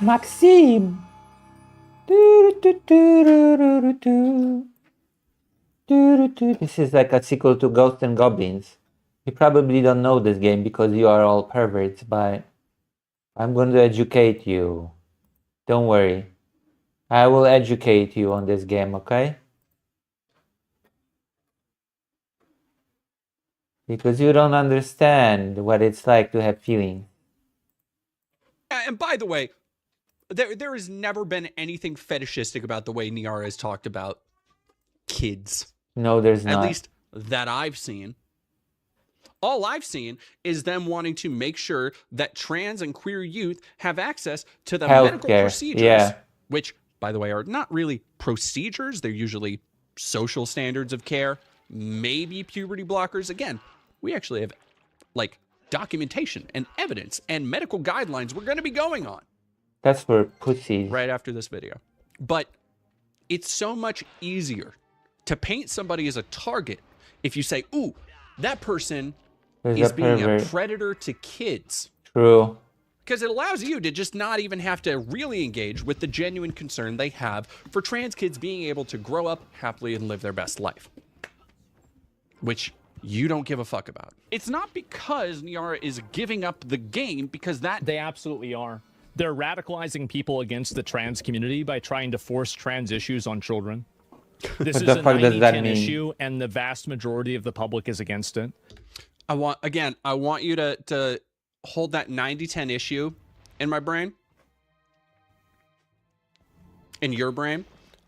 Maxime! This is like a sequel to Ghosts and Goblins. You probably don't know this game because you are all perverts, but I'm going to educate you. Don't worry. I will educate you on this game, okay? Because you don't understand what it's like to have feelings. And by the way, there has never been anything fetishistic about the way Niara has talked about kids. No, there's not. At least that I've seen. All I've seen is them wanting to make sure that trans and queer youth have access to the medical procedures, which, by the way, are not really procedures. They're usually social standards of care, maybe puberty blockers. Again, we actually have like documentation and evidence and medical guidelines we're going to be going on. That's for pussies. Right after this video. But it's so much easier to paint somebody as a target if you say, ooh, that person is being a predator to kids. True. Because it allows you to just not even have to really engage with the genuine concern they have for trans kids being able to grow up happily and live their best life. Which you don't give a fuck about. It's not because Niara is giving up the game, because that... They absolutely are. They're radicalizing people against the trans community by trying to force trans issues on children. This is a 90-10 issue, and the vast majority of the public is against it. I want you to hold that 90-10 issue in my brain. In your brain.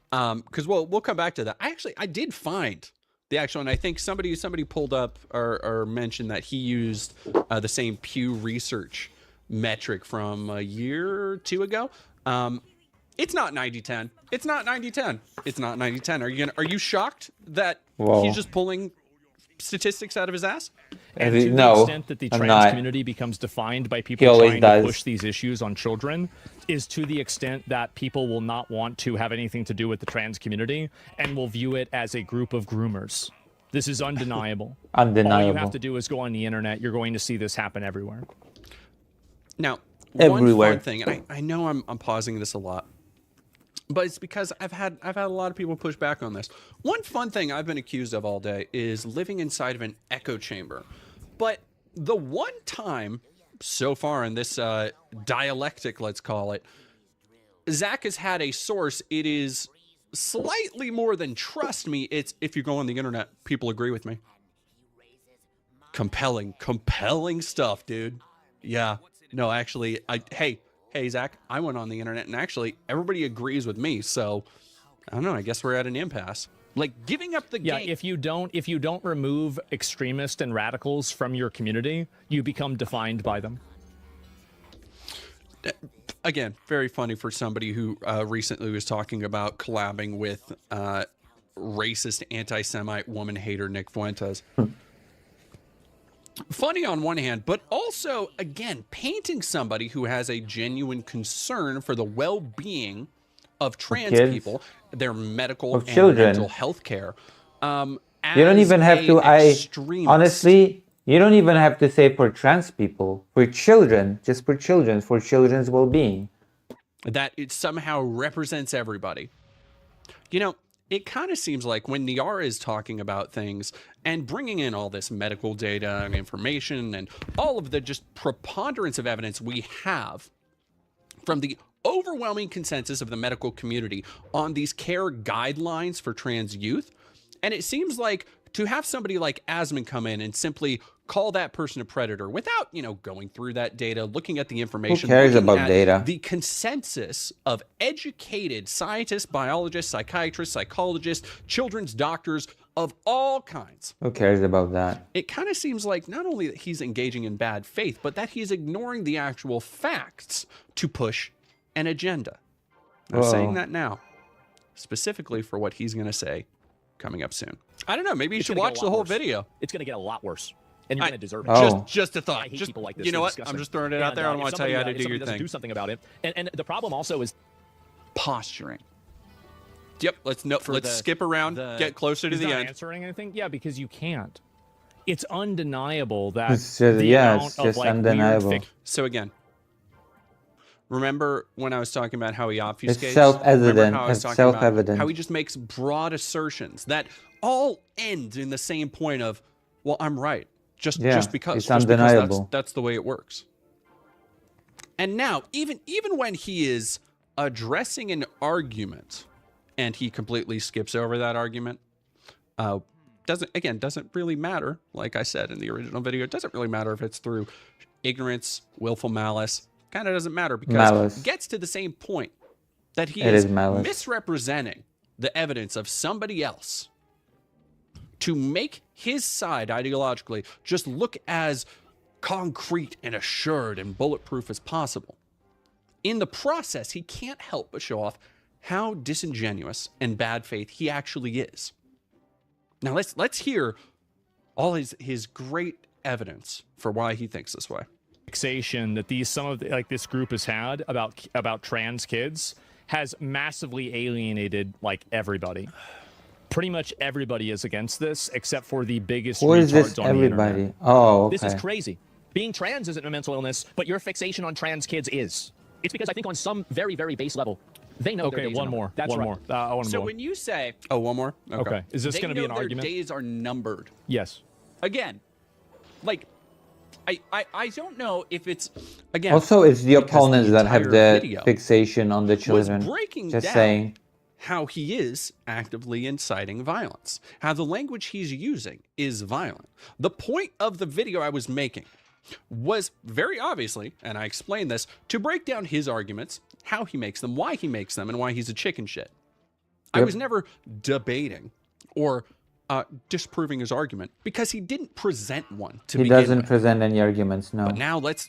Because we'll come back to that. I did find the actual, and I think somebody pulled up or mentioned that he used the same Pew Research metric from a year or two ago. It's not 90-10. It's not 90-10. It's not 90-10. Are you shocked that he's just pulling statistics out of his ass? And to the extent that the trans community becomes defined by people trying to push these issues on children is to the extent that people will not want to have anything to do with the trans community and will view it as a group of groomers. This is undeniable. Undeniable. All you have to do is go on the internet. You're going to see this happen everywhere. Now, everywhere. One fun thing, and I know I'm pausing this a lot, but it's because I've had a lot of people push back on this. One fun thing I've been accused of all day is living inside of an echo chamber. But the one time so far in this dialectic, let's call it, Zach has had a source. It is slightly more than trust me. It's, if you go on the internet, people agree with me. Compelling stuff, dude. Yeah. No, actually, hey, Zach, I went on the internet and actually everybody agrees with me. So I don't know. I guess we're at an impasse. Like giving up the game. Yeah, if you don't remove extremists and radicals from your community, you become defined by them. Again, very funny for somebody who recently was talking about collabing with racist, anti-Semite woman hater Nick Fuentes. Funny on one hand, but also, again, painting somebody who has a genuine concern for the well-being of trans people, their medical and mental health care. You don't even have to, honestly, you don't even have to say for trans people, for children, just for children's well-being. That it somehow represents everybody. You know, it kind of seems like when Niara is talking about things and bringing in all this medical data and information and all of the just preponderance of evidence we have from the overwhelming consensus of the medical community on these care guidelines for trans youth, and it seems like to have somebody like Asman come in and simply call that person a predator without, you know, going through that data, looking at the information. Who cares looking about at data? The consensus of educated scientists, biologists, psychiatrists, psychologists, children's doctors of all kinds. Who cares about that? It kind of seems like not only that he's engaging in bad faith, but that he's ignoring the actual facts to push an agenda. I'm saying that now, specifically for what he's going to say coming up soon. I don't know. Maybe you should watch the whole video. It's going to get a lot worse. And you're going to deserve it. Just a thought. I hate just people like this. You know what? Disgusting. I'm just throwing it out there. I don't want to tell you how to do your thing. Do something about it. And the problem also is posturing. Yep. Let's skip around. Get closer to He's the not end. answering anything. Yeah, because you can't. It's undeniable that It's just, the yeah, amount it's of just like undeniable. weird So again, remember when I was talking about how he obfuscates? It's self-evident. Remember how I was It's talking self-evident. about how he just makes broad assertions that all end in the same point of, well, I'm right. Just because. It's just undeniable. Because that's the way it works. And now, even when he is addressing an argument and he completely skips over that argument, doesn't really matter. Like I said in the original video, it doesn't really matter if it's through ignorance, willful malice. Kind of doesn't matter because it gets to the same point that he is misrepresenting the evidence of somebody else to make his side ideologically just look as concrete and assured and bulletproof as possible. In the process, he can't help but show off how disingenuous and bad faith he actually is. Now let's hear all his great evidence for why he thinks this way. fixation that this group has had about trans kids has massively alienated like everybody. Pretty much everybody is against this except for the biggest Who is this retards on the everybody? internet. Oh, okay. This is crazy. Being trans isn't a mental illness, but your fixation on trans kids is. It's because I think on some very, very base level, they know their days are numbered. That's right. I want so when you say, oh, one more? Okay. Is this going to be an argument? Their days are numbered. Yes. Again, like, I don't know if it's, again. Also, it's the opponents that have the video fixation on the children. Breaking Just down saying. how he is actively inciting violence, how the language he's using is violent. The point of the video I was making was very obviously, and I explained this, to break down his arguments, how he makes them, why he makes them, and why he's a chicken shit. I was never debating or disproving his argument because he didn't present one to begin He doesn't with. present any arguments, no. But now let's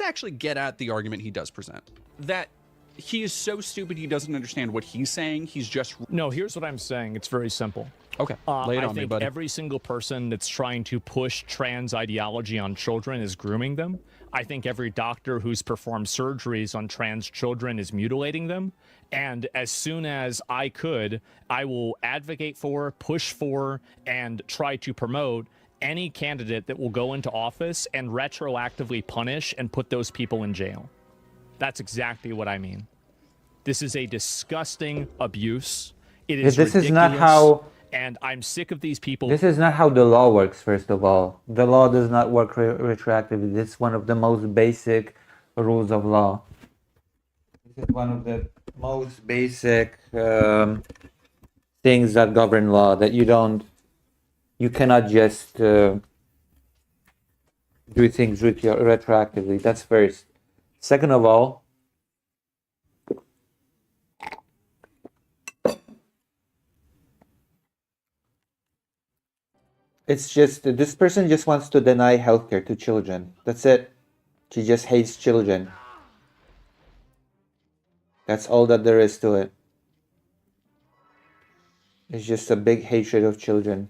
actually get at the argument he does present. That he is so stupid he doesn't understand what he's saying. He's just... No, here's what I'm saying. It's very simple. Okay, lay it on me, buddy. Every single person that's trying to push trans ideology on children is grooming them. I think every doctor who's performed surgeries on trans children is mutilating them. And as soon as I could, I will advocate for, push for, and try to promote any candidate that will go into office and retroactively punish and put those people in jail. That's exactly what I mean. This is a disgusting abuse. It is This ridiculous, is not how... and I'm sick of these people. This is not how the law works, first of all. The law does not work retroactively. This is one of the most basic rules of law. This is one of the most basic things that govern law, that you cannot just do things retroactively. That's first. Second of all, it's just this person just wants to deny healthcare to children. That's it. She just hates children. That's all that there is to it. It's just a big hatred of children.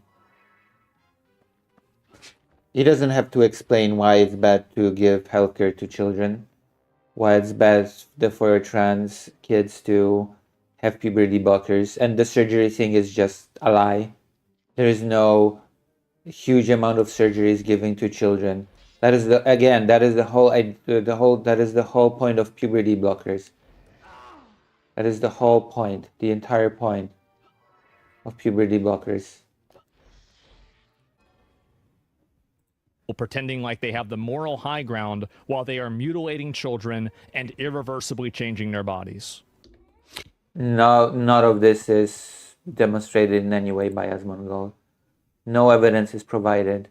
He doesn't have to explain why it's bad to give healthcare to children, why it's bad for trans kids to have puberty blockers, and the surgery thing is just a lie. There is no huge amount of surgeries given to children. That is the whole point of puberty blockers. That is the whole point, the entire point of puberty blockers. Pretending like they have the moral high ground while they are mutilating children and irreversibly changing their bodies. No, none of this is demonstrated in any way by Asmongold. No evidence is provided.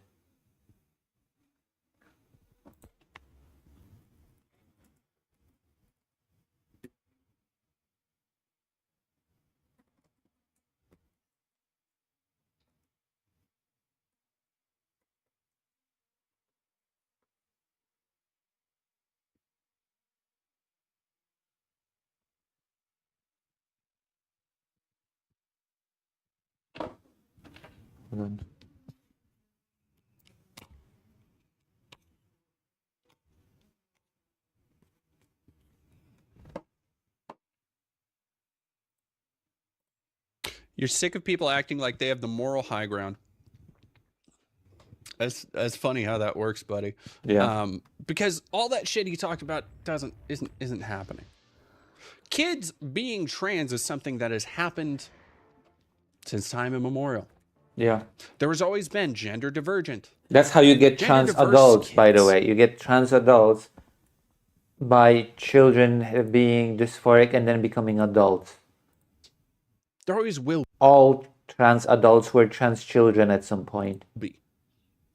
Hold on. You're sick of people acting like they have the moral high ground. That's funny how that works, buddy. Yeah. Because all that shit he talked about isn't happening. Kids being trans is something that has happened since time immemorial. Yeah. There has always been gender divergent. That's how you get trans adults, by the way. You get trans adults by children being dysphoric and then becoming adults. There always will all trans adults were trans children at some point. be.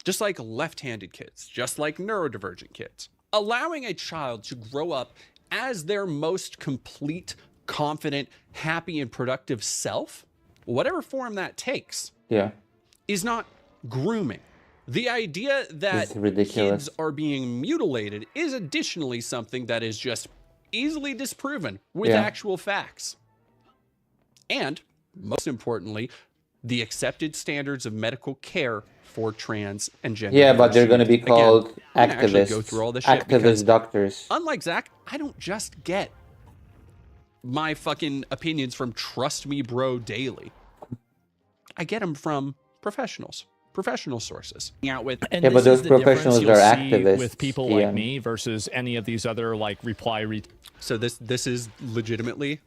Just like left-handed kids, just like neurodivergent kids. Allowing a child to grow up as their most complete, confident, happy, and productive self, whatever form that takes, Yeah. is not grooming. The idea that It's ridiculous. kids are being mutilated is additionally something that is just easily disproven with Yeah. actual facts. And, most importantly, the accepted standards of medical care for trans and gender. Yeah, but they're going to be Again, called I'm gonna actually activists. go through all this shit because, Activist doctors. unlike Zach, I don't just get my fucking opinions from Trust Me Bro Daily. I get them from professionals, professional sources. Out with And Yeah, this but is those the difference professionals you'll are see activists, with people Ian. like me versus any of these other like reply. So this is legitimately,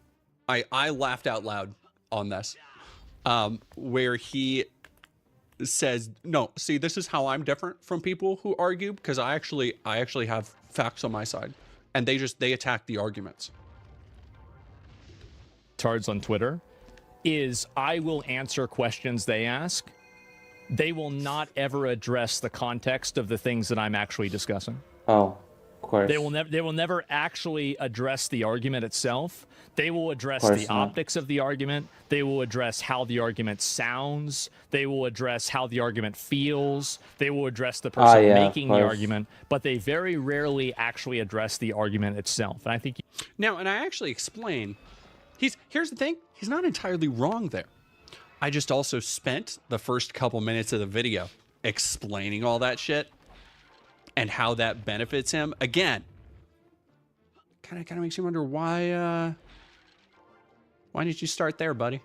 I laughed out loud on this, where he says, no, see, this is how I'm different from people who argue, because I actually have facts on my side, and they attack the arguments. Tards on Twitter is I will answer questions they ask. They will not ever address the context of the things that I'm actually discussing. Oh, of course. They will never actually address the argument itself. They will address Of course the not. optics of the argument. They will address how the argument sounds. They will address how the argument feels. They will address the person yeah, of making the course. argument, but they very rarely actually address the argument itself. And I think Now, and I actually explain, here's the thing, he's not entirely wrong there. I just also spent the first couple minutes of the video explaining all that shit and how that benefits him. Again, kind of makes you wonder why did you start there, buddy?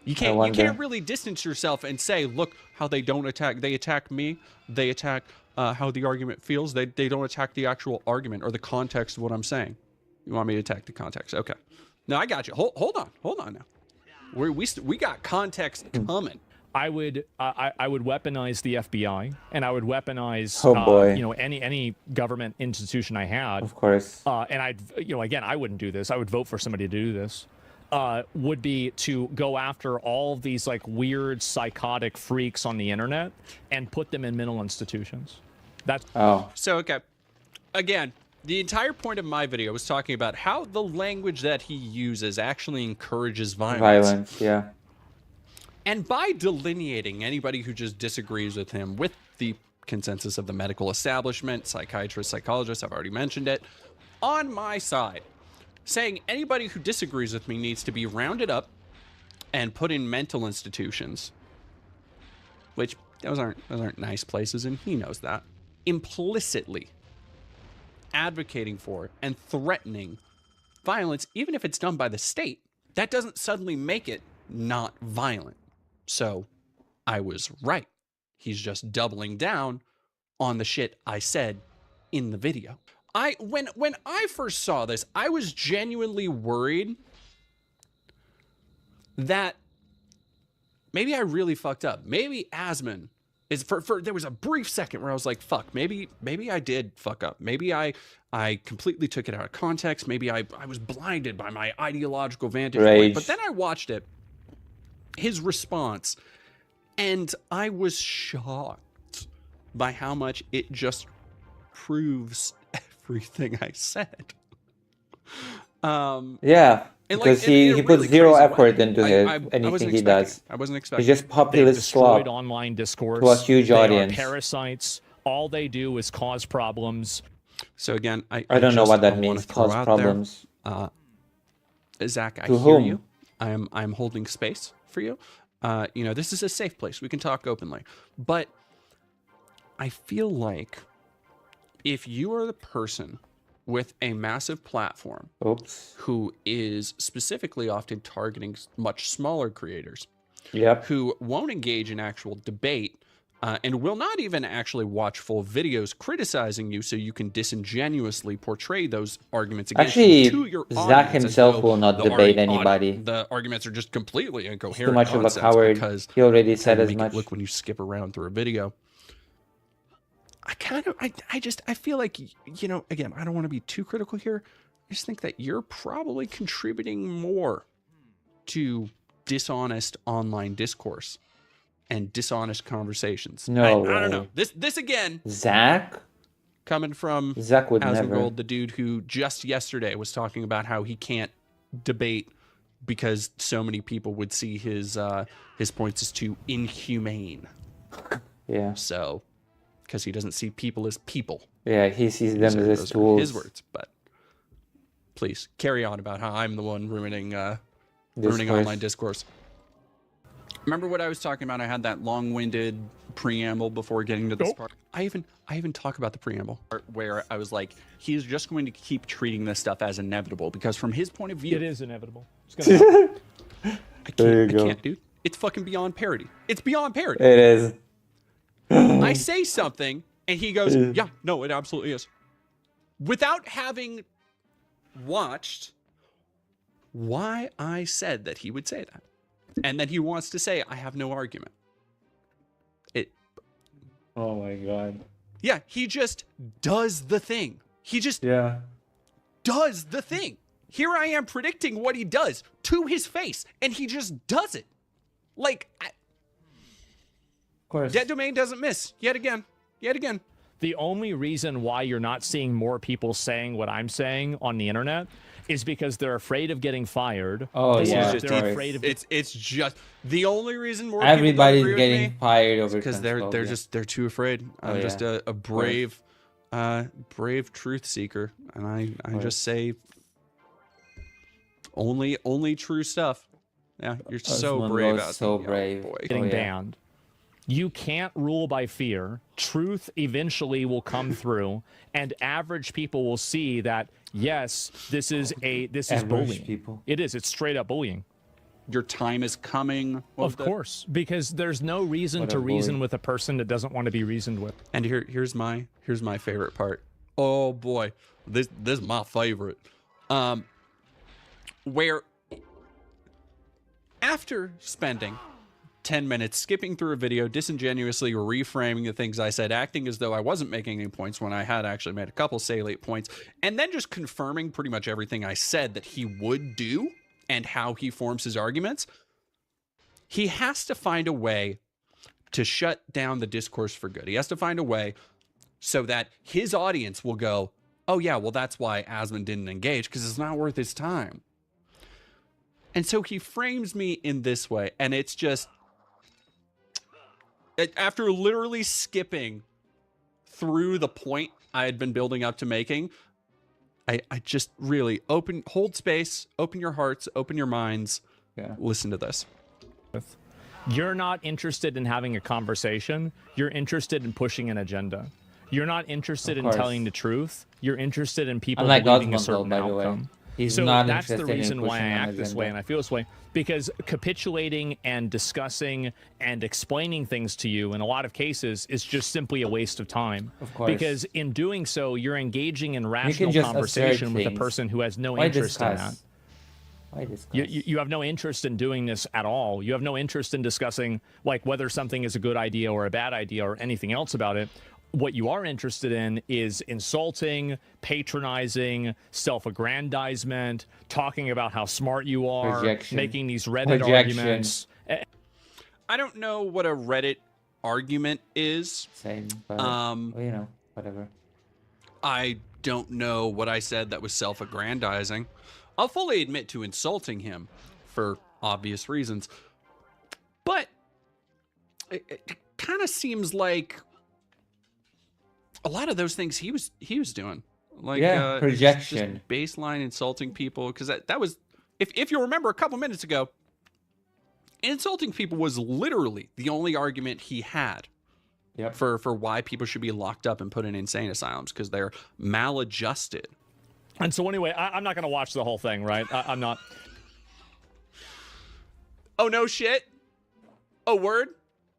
You can't really distance yourself and say, look how they attack me, they attack how the argument feels, they don't attack the actual argument or the context of what I'm saying. You want me to attack the context? Okay. No, I got you. Hold on now. We got context coming. I would weaponize the FBI, and I would weaponize Oh, boy. any government institution I had. Of course. And I'd again, I wouldn't do this. I would vote for somebody to do this. Would be to go after all of these like weird psychotic freaks on the internet and put them in mental institutions. That's So okay. Again, the entire point of my video was talking about how the language that he uses actually encourages Violence, yeah. And by delineating anybody who just disagrees with him with the consensus of the medical establishment, psychiatrists, psychologists, I've already mentioned it, on my side, saying anybody who disagrees with me needs to be rounded up and put in mental institutions, which those aren't nice places, and he knows that. Implicitly advocating for and threatening violence, even if it's done by the state, that doesn't suddenly make it not violent. So I was right. He's just doubling down on the shit I said in the video. When I first saw this, I was genuinely worried that maybe I really fucked up. Maybe Asmon is there was a brief second where I was like, fuck, maybe I did fuck up. Maybe I completely took it out of context. Maybe I was blinded by my ideological vantage point. But then I watched it, his response, and I was shocked by how much it just proves everything I said. Yeah, because he puts zero effort into anything he does. I wasn't expecting. He's just populist slop online discourse to a huge audience. They are parasites. All they do is cause problems. So again, I don't know what that means. Cause problems. Zach, I to hear whom? you. I'm holding space for you. You know, this is a safe place. We can talk openly. But I feel like if you are the person with a massive platform who is specifically often targeting much smaller creators, who won't engage in actual debate and will not even actually watch full videos criticizing you so you can disingenuously portray those arguments against you to your audience. Zach himself will not debate anybody. The arguments are just completely incoherent. He's too much of a coward. Because he already said as much. Look when you skip around through a video. I feel like, you know, again, I don't want to be too critical here. I just think that you're probably contributing more to dishonest online discourse and dishonest conversations. No I don't know. This again. Zach? Coming from Zach would never. Asmongold, the dude who just yesterday was talking about how he can't debate because so many people would see his points as too inhumane. Yeah. So, because he doesn't see people as people. Yeah, he sees them as tools. His words, but please carry on about how I'm the one ruining online discourse. Remember what I was talking about? I had that long-winded preamble before getting to this part. I even talk about the preamble where I was like, he's just going to keep treating this stuff as inevitable because from his point of view, it is inevitable. It's gonna I can't, dude. It's fucking beyond parody. It's beyond parody. It is. I say something and he goes, yeah, no, it absolutely is. Without having watched why I said that he would say that. And then he wants to say, I have no argument. Oh my God. Yeah, he just does the thing. He just does the thing. Here I am predicting what he does to his face, and he just does it. Like, of course. Dead Domain doesn't miss. Yet again. The only reason why you're not seeing more people saying what I'm saying on the internet is because they're afraid of getting fired. Oh, yeah. They're afraid of it's just the only reason more everybody's people getting fired over because they're too afraid. I'm just a brave truth seeker, and I just say only true stuff. Yeah, you're so brave out so there. brave. Boy. getting banned. You can't rule by fear. Truth eventually will come through, and average people will see that yes, this is bullying. People. It is. It's straight up bullying. Your time is coming. Of course, because there's no reason to reason with a person that doesn't want to be reasoned with. And here's my favorite part. Oh boy, this is my favorite. Where after spending 10 minutes skipping through a video, disingenuously reframing the things I said, acting as though I wasn't making any points when I had actually made a couple salient points, and then just confirming pretty much everything I said that he would do and how he forms his arguments, he has to find a way to shut down the discourse for good. He has to find a way so that his audience will go, oh yeah, well that's why Asmon didn't engage, because it's not worth his time. And so he frames me in this way, and it's just, after literally skipping through the point I had been building up to making, I just really hold space, open your hearts, open your minds. Yeah. Listen to this. You're not interested in having a conversation. You're interested in pushing an agenda. You're not interested in telling the truth. You're interested in people believing a certain outcome. He's not that's the interested in reason why I pushing an act this agenda. way and I feel this way, because capitulating and discussing and explaining things to you in a lot of cases is just simply a waste of time. Of course. Because in doing so, you're engaging in can rational just conversation assert with a things. person who has no Why interest in that. discuss? Why discuss? You have no interest in doing this at all. You have no interest in discussing like whether something is a good idea or a bad idea or anything else about it. What you are interested in is insulting, patronizing, self-aggrandizement, talking about how smart you are, Projection. making these Reddit Projection. arguments. I don't know what a Reddit argument is. Same, but well, you know, whatever. I don't know what I said that was self-aggrandizing. I'll fully admit to insulting him for obvious reasons. But it kind of seems like a lot of those things he was doing. Like projection. just baseline insulting people, because that was if you remember a couple minutes ago, insulting people was literally the only argument he had. Yep. For why people should be locked up and put in insane asylums, because they're maladjusted. And so anyway, I'm not going to watch the whole thing, right? I'm not. Oh no shit. Oh word.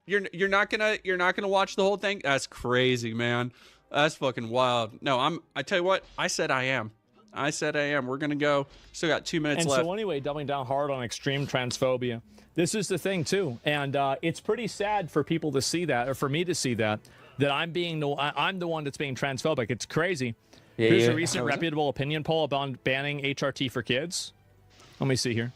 You're not gonna watch the whole thing? That's crazy, man. That's fucking wild. No, I tell you what, I said I am. We're gonna go. Still got 2 minutes left. And so anyway, doubling down hard on extreme transphobia. This is the thing too, and it's pretty sad for people to see that, or for me to see that I'm the one that's being transphobic. It's crazy. Yeah, Here's yeah. a recent reputable opinion poll about banning HRT for kids. Let me see here.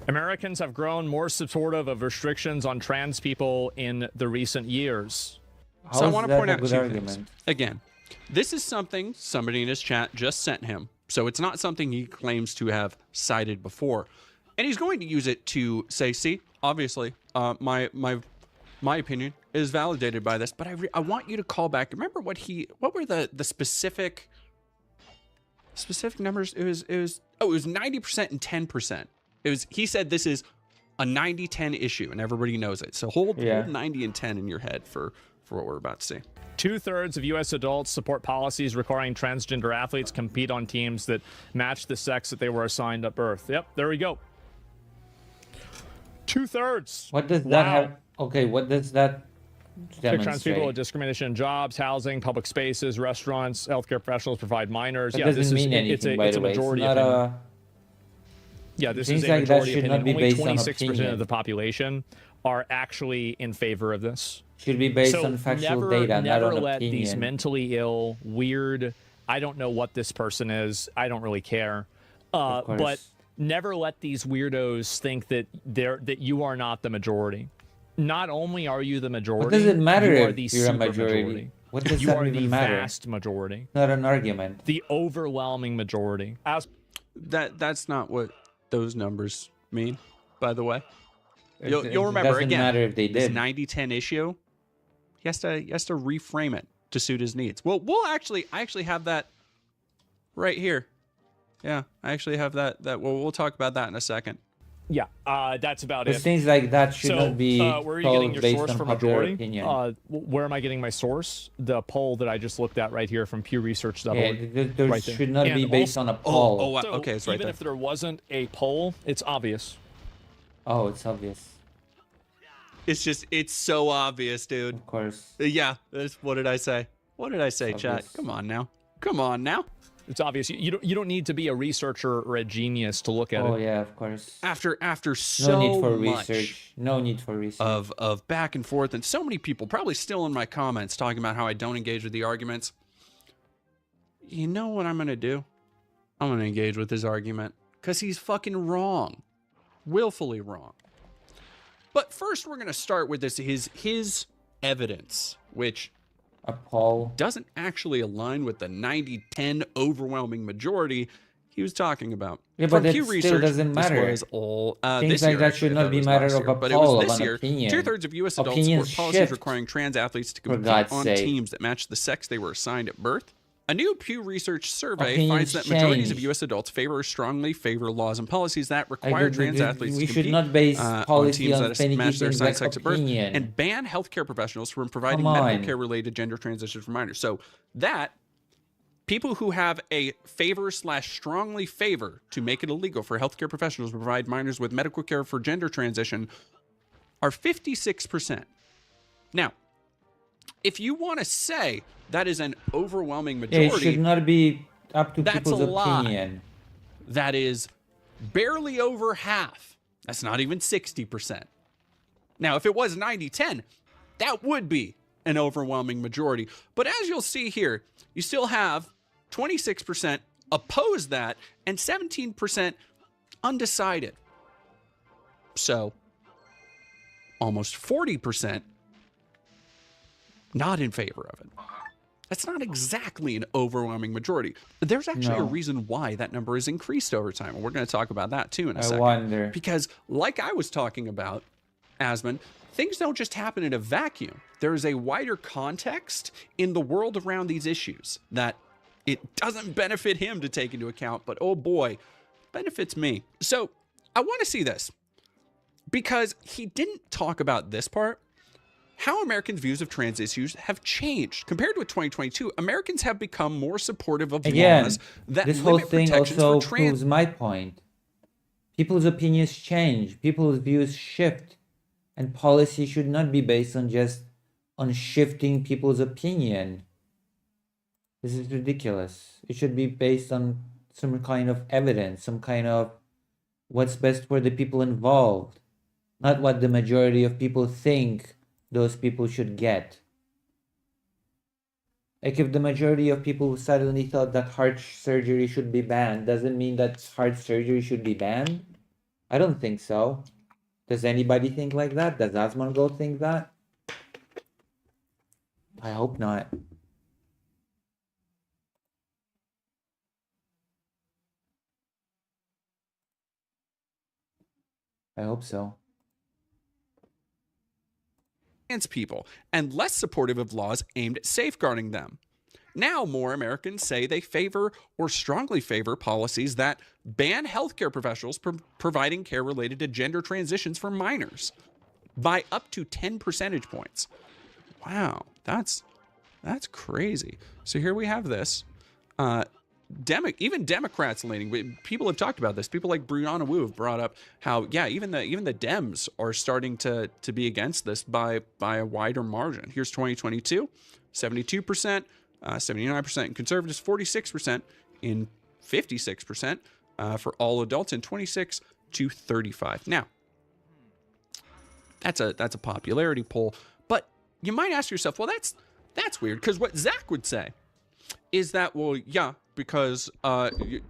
Americans have grown more supportive of restrictions on trans people in the recent years. So I want to point out two things. Again, this is something somebody in his chat just sent him. So it's not something he claims to have cited before. And he's going to use it to say, see, obviously, my opinion is validated by this, but I want you to call back. Remember what were the specific numbers? It was 90% and 10%. He said this is a 90-10 issue, and everybody knows it. So hold 90 and 10 in your head for what we're about to see. 2/3 of U.S. adults support policies requiring transgender athletes compete on teams that match the sex that they were assigned at birth. Yep, there we go. 2/3. What does that have? Okay, what does that demonstrate? Trans people with discrimination in jobs, housing, public spaces, restaurants, healthcare professionals provide minors. That Yeah, doesn't this mean is anything, it's by a the way. majority It's not opinion. Yeah, this is things a like that majority should not opinion. be Only based on 26% opinion. of the population are actually in favor of this. Should be based So on factual never, data, not never on let opinion. these mentally ill, weird, I don't know what this person is, I don't really care. But never let these weirdos think that you are not the majority. Not only are you the majority, What does it matter you are if the you're a super majority? majority. What does you that are even the matter? vast majority. Not an argument. The overwhelming majority. That's not what those numbers mean, by the way. You'll It remember doesn't again. matter if they this did. 90-10 issue. He has to reframe it to suit his needs. Well, I actually have that right here. Yeah, I actually have that. We'll talk about that in a second. Yeah, that's about But it. things like that should So, not be where are you getting told your based source on for popular majority? opinion. Where am I getting my source? The poll that I just looked at right here from PewResearch.org. Yeah, there right there. should not be And based on a poll. So okay, it's right even there. if there wasn't a poll, it's obvious. Oh, it's obvious. It's so obvious, dude. Of course. Yeah, what did I say? What did I say, It's chat? obvious. Come on now. Come on now. It's obvious. You don't need to be a researcher or a genius to look at it. Oh yeah, of course. After so no need for much research. No need for research. of back and forth, and so many people probably still in my comments talking about how I don't engage with the arguments. You know what I'm gonna do? I'm gonna engage with his argument because he's fucking wrong, willfully wrong. But first, we're gonna start with his evidence, which a poll doesn't actually align with the 90-10 overwhelming majority he was talking about. Yeah, From but Pew it still Research, doesn't matter. This was all Things this like year, that actually. should I not thought be it was matter last of year, a but it was poll, this of an year. opinion. 2/3 of U.S. adults Opinions support policies shift, requiring trans athletes to compete God's on sake. teams that match the sex they were assigned at birth. A new Pew Research survey Opinions finds that majorities of change. U.S. adults strongly favor laws and policies that require trans athletes we to should compete not base on policy teams on that match their anything like sex at birth, opinion. and ban healthcare professionals from providing Come medical on. care-related gender transitions for minors. So that people who have a favor/strongly favor to make it illegal for healthcare professionals to provide minors with medical care for gender transition are 56%. Now, if you want to say that is an overwhelming majority, it should not be up to that's people's a lie. opinion. That is barely over half. That's not even 60%. Now, if it was 90-10, that would be an overwhelming majority. But as you'll see here, you still have 26% oppose that and 17% undecided. So almost 40% not in favor of it. That's not exactly an overwhelming majority. There's actually a No. reason why that number has increased over time. And we're going to talk about that too in a second. wonder. Because like I was talking about, Asmon, things don't just happen in a vacuum. There is a wider context in the world around these issues that it doesn't benefit him to take into account, but oh boy, benefits me. So I want to see this because he didn't talk about this part. How Americans' views of trans issues have changed. Compared with 2022, Americans have become more supportive of Again, laws that this whole limit thing protections also for trans. proves my point. People's opinions change, people's views shift, and policy should not be based on just on shifting people's opinion. This is ridiculous. It should be based on some kind of evidence, some kind of what's best for the people involved, not what the majority of people think those people should get. Like if the majority of people suddenly thought that heart surgery should be banned, doesn't mean that heart surgery should be banned. I don't think so. Does anybody think like that? Does Asmongold think that? I hope not. I hope so. Trans people and less supportive of laws aimed at safeguarding them. Now, more Americans say they favor or strongly favor policies that ban healthcare professionals providing care related to gender transitions for minors by up to 10 percentage points. Wow, that's crazy. So here we have this. Even Democrats leaning. People have talked about this. People like Brianna Wu have brought up how, yeah, even the Dems are starting to be against this by a wider margin. Here's 2022, 72%, 79% in conservatives, 46% in 56% for all adults, and 26 to 35. Now, that's a popularity poll, but you might ask yourself, well, that's weird, because what Zach would say is that, well, yeah, because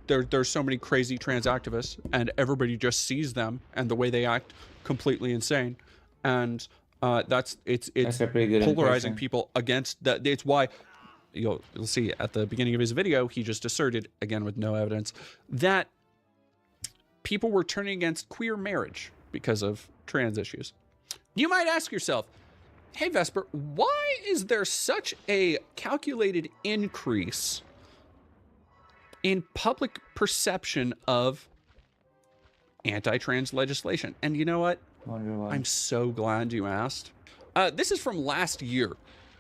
there's so many crazy trans activists and everybody just sees them and the way they act completely insane, and it's a pretty good polarizing impression. people against that. It's why you'll see at the beginning of his video he just asserted, again with no evidence, that people were turning against queer marriage because of trans issues. You might ask yourself, hey Vesper, why is there such a calculated increase in public perception of anti-trans legislation? And you know what? I'm so glad you asked. This is from last year,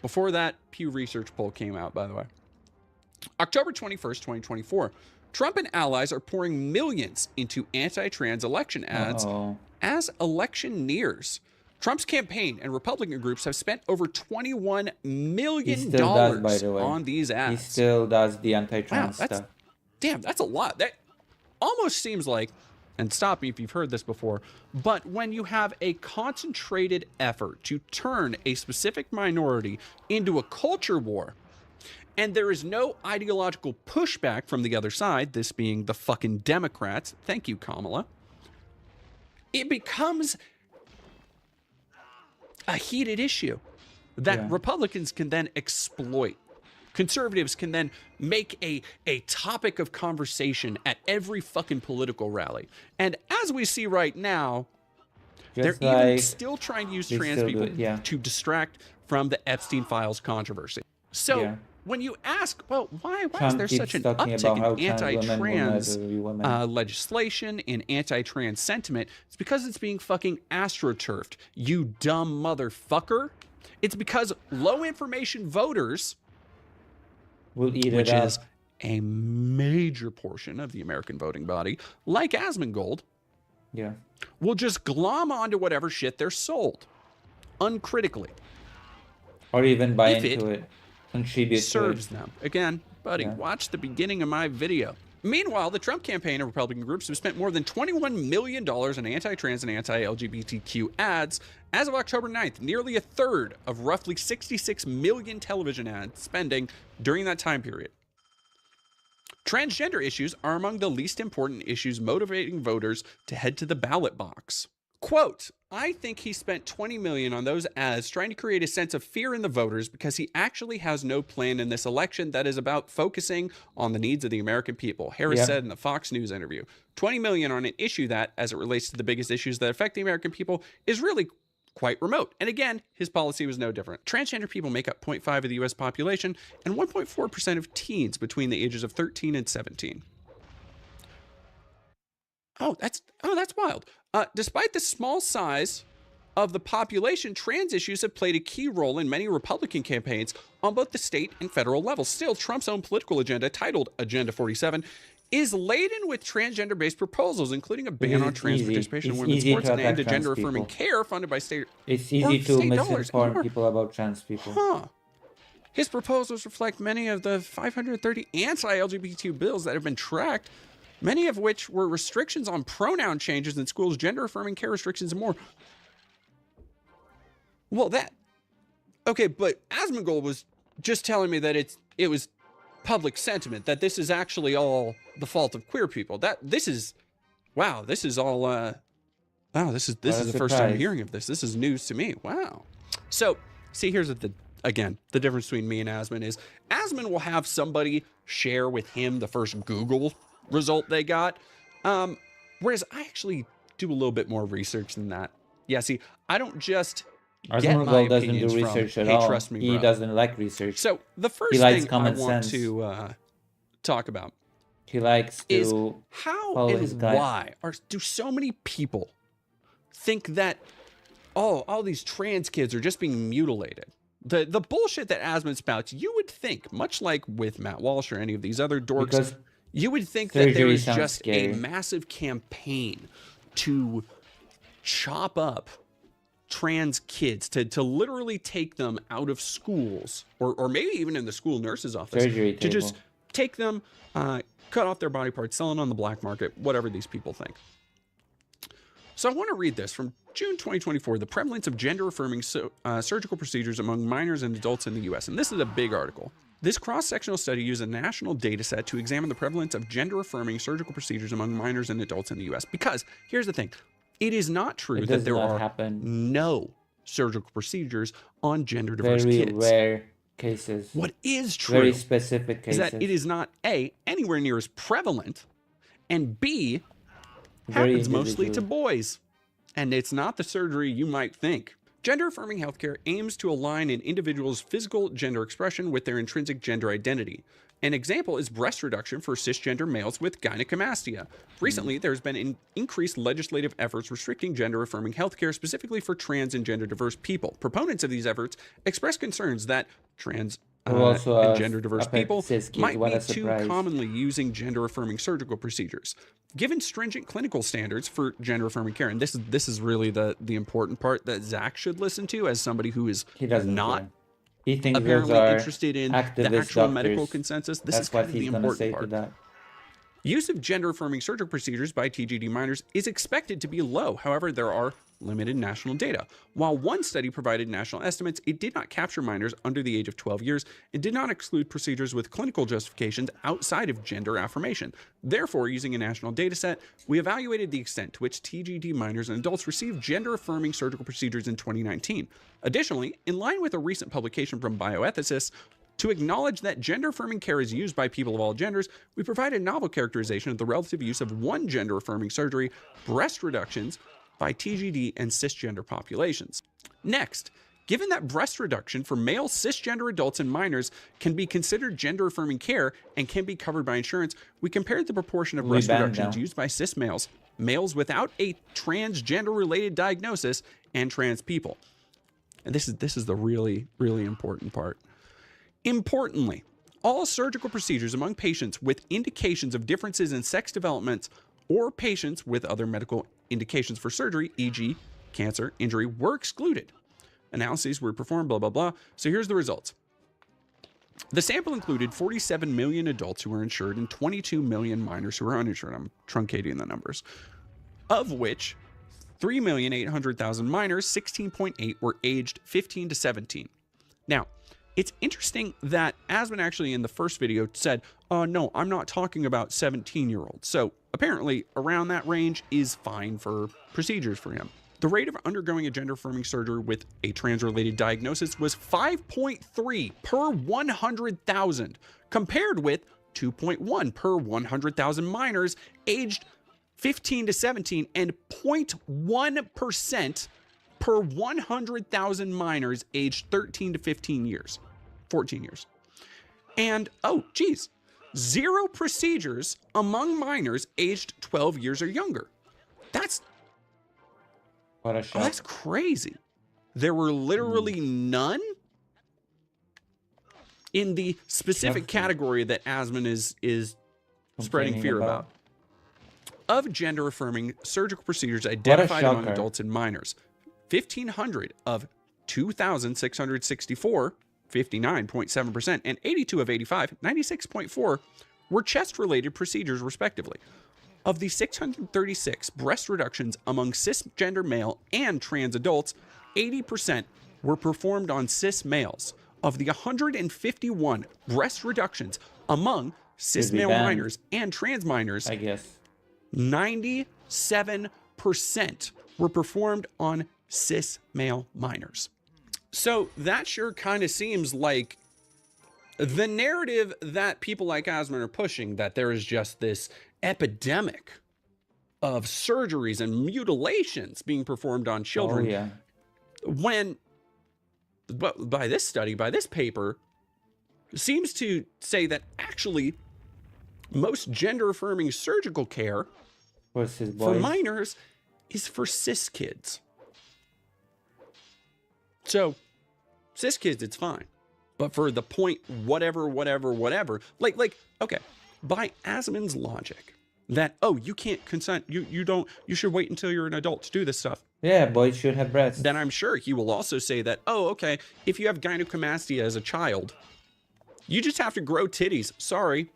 before that Pew Research poll came out, by the way. October 21st, 2024. Trump and allies are pouring millions into anti-trans election ads as election nears. Trump's campaign and Republican groups have spent over $21 million on these ads. He still does the anti-trans Wow, stuff. Damn, that's a lot. That almost seems like, and stop me if you've heard this before, but when you have a concentrated effort to turn a specific minority into a culture war, and there is no ideological pushback from the other side, this being the fucking Democrats, thank you, Kamala, it becomes a heated issue that Republicans can then exploit. Conservatives can then make a topic of conversation at every fucking political rally. And as we see right now, Just they're even like still trying to use they trans still do people it, yeah. to distract from the Epstein Files controversy. So when you ask, well, why is Trump there keeps such an talking uptick about how in trans women will anti-trans never be women. legislation and anti-trans sentiment? It's because it's being fucking astroturfed, you dumb motherfucker. It's because low information voters will eat which it up. is a major portion of the American voting body, like Asmongold, Yeah. will just glom onto whatever shit they're sold, uncritically. Or even buy If into it. Contribute serves to it. them. Again, buddy, Yeah. watch the beginning of my video. Meanwhile, the Trump campaign and Republican groups have spent more than $21 million in anti-trans and anti-LGBTQ ads as of October 9th, nearly a third of roughly 66 million television ad spending during that time period. Transgender issues are among the least important issues motivating voters to head to the ballot box. Quote, I think he spent $20 million on those ads trying to create a sense of fear in the voters because he actually has no plan in this election that is about focusing on the needs of the American people, Harris Yeah. said in the Fox News interview. $20 million on an issue that, as it relates to the biggest issues that affect the American people, is really quite remote. And again, his policy was no different. Transgender people make up 0.5% of the U.S. population and 1.4% of teens between the ages of 13 and 17. Oh, that's wild. Despite the small size of the population, trans issues have played a key role in many Republican campaigns on both the state and federal levels. Still, Trump's own political agenda, titled Agenda 47, is laden with transgender-based proposals, including a ban on trans participation in women's sports and end to gender-affirming care funded by state It's easy to state dollars. misinform people about trans people. Huh. His proposals reflect many of the 530 anti-LGBT bills that have been tracked, many of which were restrictions on pronoun changes in schools, gender-affirming care restrictions, and more. Well, okay, but Asmongold was just telling me that it was public sentiment, that this is actually all the fault of queer people. This is all this is the first time I'm hearing of this. This is news to me. Wow. So, see, here's the difference between me and Asmon is Asmon will have somebody share with him the first Google result they got. Whereas I actually do a little bit more research than that. Yeah, see, I don't just get my Asmongold doesn't opinions do from, research at hey, all. trust me, He bro. doesn't like research. So the first He likes thing I common want sense. to talk about He likes is to how follow his and gut. why do so many people think that all these trans kids are just being mutilated. The bullshit that Asmon spouts, you would think, much like with Matt Walsh or any of these other dorks, Because you would think that there surgery is sounds just scary. a massive campaign to chop up trans kids, to literally take them out of schools, or maybe even in the school nurse's office, Surgery to just table. take them, cut off their body parts, sell it on the black market, whatever these people think. So I want to read this from June 2024, the prevalence of gender-affirming surgical procedures among minors and adults in the U.S. And this is a big article. This cross-sectional study used a national data set to examine the prevalence of gender-affirming surgical procedures among minors and adults in the U.S. Because here's the thing. It is not true It that does there not are happen. no surgical procedures on gender-diverse Very kids. rare cases. What is true Very specific is cases. that it is not A, anywhere near as prevalent, and B, Very happens mostly to individual. boys. And it's not the surgery you might think. Gender-affirming healthcare aims to align an individual's physical gender expression with their intrinsic gender identity. An example is breast reduction for cisgender males with gynecomastia. Recently, there's been increased legislative efforts restricting gender-affirming healthcare specifically for trans and gender-diverse people. Proponents of these efforts express concerns that trans Also, and gender-diverse people cis kids, might what be a too surprise. commonly using gender-affirming surgical procedures. Given stringent clinical standards for gender-affirming care, and this is really the important part that Zach should listen to as somebody who is He doesn't not care. He thinks apparently those are interested in the activist actual medical doctors. consensus. This That's is kind what of the he's gonna say important to part. that. Use of gender-affirming surgical procedures by TGD minors is expected to be low. However, there are limited national data. While one study provided national estimates, it did not capture minors under the age of 12 years and did not exclude procedures with clinical justifications outside of gender affirmation. Therefore, using a national data set, we evaluated the extent to which TGD minors and adults received gender-affirming surgical procedures in 2019. Additionally, in line with a recent publication from bioethicists, to acknowledge that gender-affirming care is used by people of all genders, we provide a novel characterization of the relative use of one gender-affirming surgery, breast reductions, by TGD and cisgender populations. Next, Given that breast reduction for male cisgender adults and minors can be considered gender-affirming care and can be covered by insurance, we compared the proportion of breast reductions used by cis males, males without a transgender-related diagnosis, and trans people. And this is the really, really important part. Importantly, all surgical procedures among patients with indications of differences in sex developments or patients with other medical indications for surgery, e.g., cancer, injury, were excluded. Analyses were performed, blah, blah, blah. So here's the results. The sample included 47 million adults who were insured and 22 million minors who were uninsured. I'm truncating the numbers. Of which 3,800,000 minors, 16.8 were aged 15 to 17. Now, it's interesting that Asmund actually in the first video said, no, I'm not talking about 17-year-olds. So apparently around that range is fine for procedures for him. The rate of undergoing a gender-affirming surgery with a trans-related diagnosis was 5.3 per 100,000, compared with 2.1 per 100,000 minors aged 15 to 17 and 0.1% per 100,000 minors aged 13 to 14 years. And, oh, geez, 0 procedures among minors aged 12 years or younger. That's what a shock. That's crazy. There were literally none in the specific category that Asmund is spreading fear about. Of gender-affirming surgical procedures identified among adults and minors, 1,500 of 2,664, 59.7%, and 82 of 85, 96.4, were chest-related procedures, respectively. Of the 636 breast reductions among cisgender male and trans adults, 80% were performed on cis males. Of the 151 breast reductions among cis male minors and trans minors, 97% were performed on cis male minors. So that sure kind of seems like the narrative that people like Asmund are pushing, that there is just this epidemic of surgeries and mutilations being performed on children. Oh, yeah. When, but by this study, by this paper, seems to say that actually most gender-affirming surgical care for minors is for cis kids. So, cis kids, it's fine. But for the point, whatever, like, okay, by Asmund's logic, that, oh, you can't consent, you should wait until you're an adult to do this stuff. Yeah, boys should have breasts. Then I'm sure he will also say that, oh, okay, if you have gynecomastia as a child, you just have to grow titties. Sorry.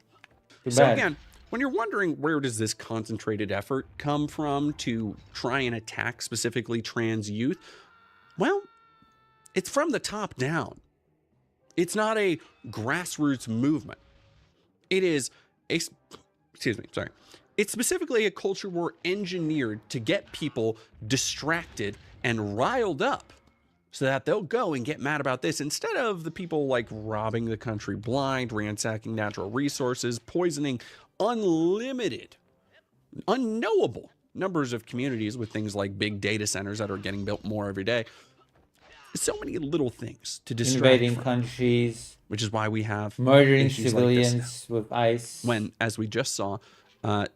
So again, when you're wondering where does this concentrated effort come from to try and attack specifically trans youth, well, it's from the top down. It's not a grassroots movement. It is a, it's specifically a culture war engineered to get people distracted and riled up so that they'll go and get mad about this instead of the people like robbing the country blind, ransacking natural resources, poisoning unlimited, unknowable numbers of communities with things like big data centers that are getting built more every day. So many little things to distract invading countries, which is why we have murdering civilians with ICE. When, as we just saw, the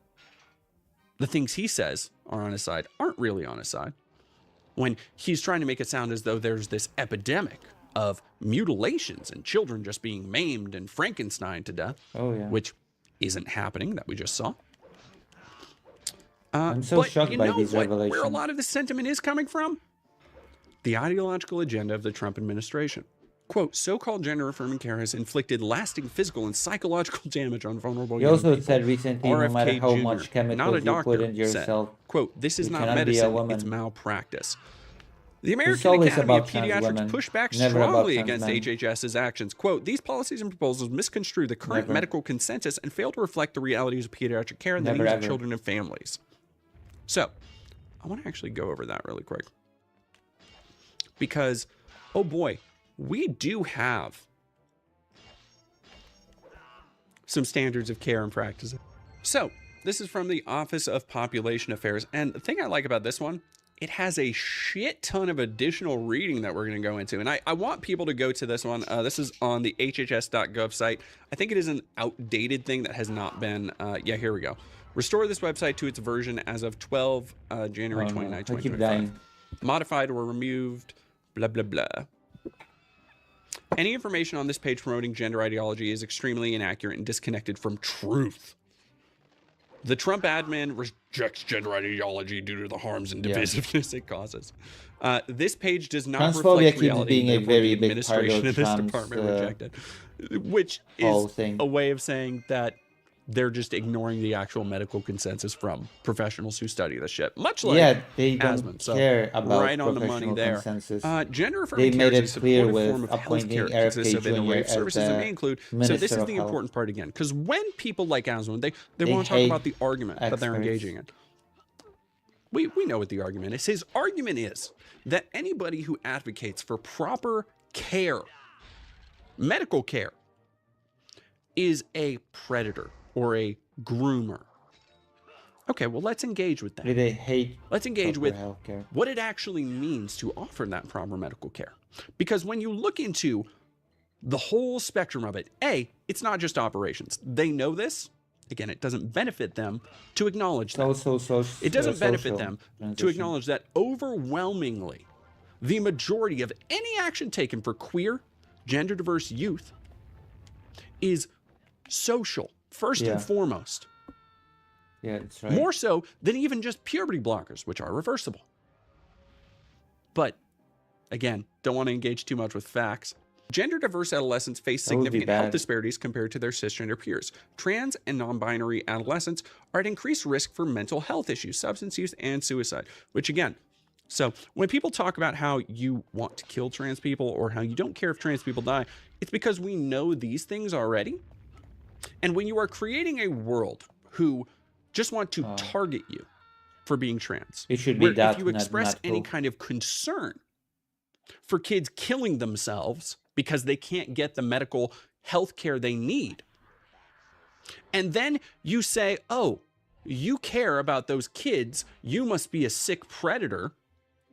things he says are on his side aren't really on his side. When he's trying to make it sound as though there's this epidemic of mutilations and children just being maimed and Frankenstein to death, which isn't happening, that we just saw. I'm so shocked by these revelations. Where a lot of the sentiment is coming from? The ideological agenda of the Trump administration. Quote, so-called gender-affirming care has inflicted lasting physical and psychological damage on vulnerable young people. He also said recently, no matter how much chemicals you put into yourself, quote, this is not medicine, it's malpractice. The American Academy of Pediatrics pushed back strongly against HHS's actions. Quote, these policies and proposals misconstrue the current medical consensus and fail to reflect the realities of pediatric care and the needs of children and families. So, I want to actually go over that really quick. Because, oh boy, we do have some standards of care and practice. So, this is from the Office of Population Affairs. And the thing I like about this one it has a shit ton of additional reading that we're going to go into. And I want people to go to this one. This is on the hhs.gov site. I think it is an outdated thing that has not been, yeah, here we go. Restore this website to its version as of 12 January 29, 2025. Modified or removed, blah, blah, blah. Any information on this page promoting gender ideology is extremely inaccurate and disconnected from truth. The Trump admin rejects gender ideology due to the harms and divisiveness it causes. This page does not reflect reality. Being a very big administration of this department rejected, which is a way of saying that they're just ignoring the actual medical consensus from professionals who study this shit. Much like they don't care about right on the money there. Consensus. Gender affirming care is a supportive form of healthcare that consists of an array of services that may include. So this is the important part again, because when people like Aswin, they want to talk about the argument that they're engaging in. We know what the argument is. His argument is that anybody who advocates for proper care, medical care, is a predator or a groomer. Okay, well, let's engage with that. They hate. Let's engage with healthcare. What it actually means to offer that proper medical care. Because when you look into the whole spectrum of it, A, it's not just operations. They know this. Again, it doesn't benefit them to acknowledge that. It doesn't benefit them to acknowledge that overwhelmingly, the majority of any action taken for queer, gender diverse youth is social, first and foremost. Yeah, that's right. More so than even just puberty blockers, which are reversible. But again, don't want to engage too much with facts. Gender diverse adolescents face significant health disparities compared to their cisgender peers. Trans and non-binary adolescents are at increased risk for mental health issues, substance use, and suicide, which again, so when people talk about how you want to kill trans people or how you don't care if trans people die, it's because we know these things already. And when you are creating a world who just want to target you for being trans, it should be that, if you express any kind of concern for kids killing themselves because they can't get the medical health care they need, and then you say, oh, you care about those kids, you must be a sick predator.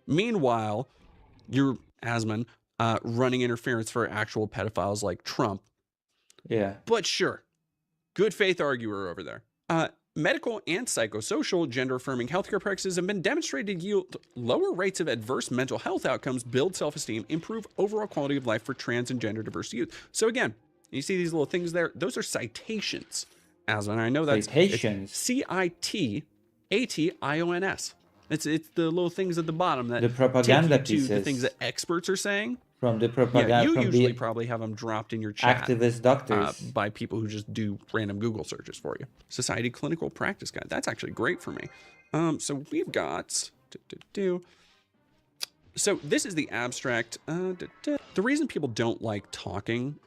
Meanwhile, you're, Asman, running interference for actual pedophiles like Trump. Yeah. But sure, good faith arguer over there. Medical and psychosocial gender-affirming healthcare practices have been demonstrated to yield lower rates of adverse mental health outcomes, build self-esteem, improve overall quality of life for trans and gender-diverse youth. So again, you see these little things there? Those are citations. Asman, I know that's citations. CITATIONS. It's the little things at the bottom that the propaganda take you to pieces the things that experts are saying. From the propaganda, yeah, you from usually the probably have them dropped in your chat. Activist doctors. By people who just do random Google searches for you. Society Clinical Practice Guide. That's actually great for me. So we've got... So this is the abstract. The reason people don't like talking,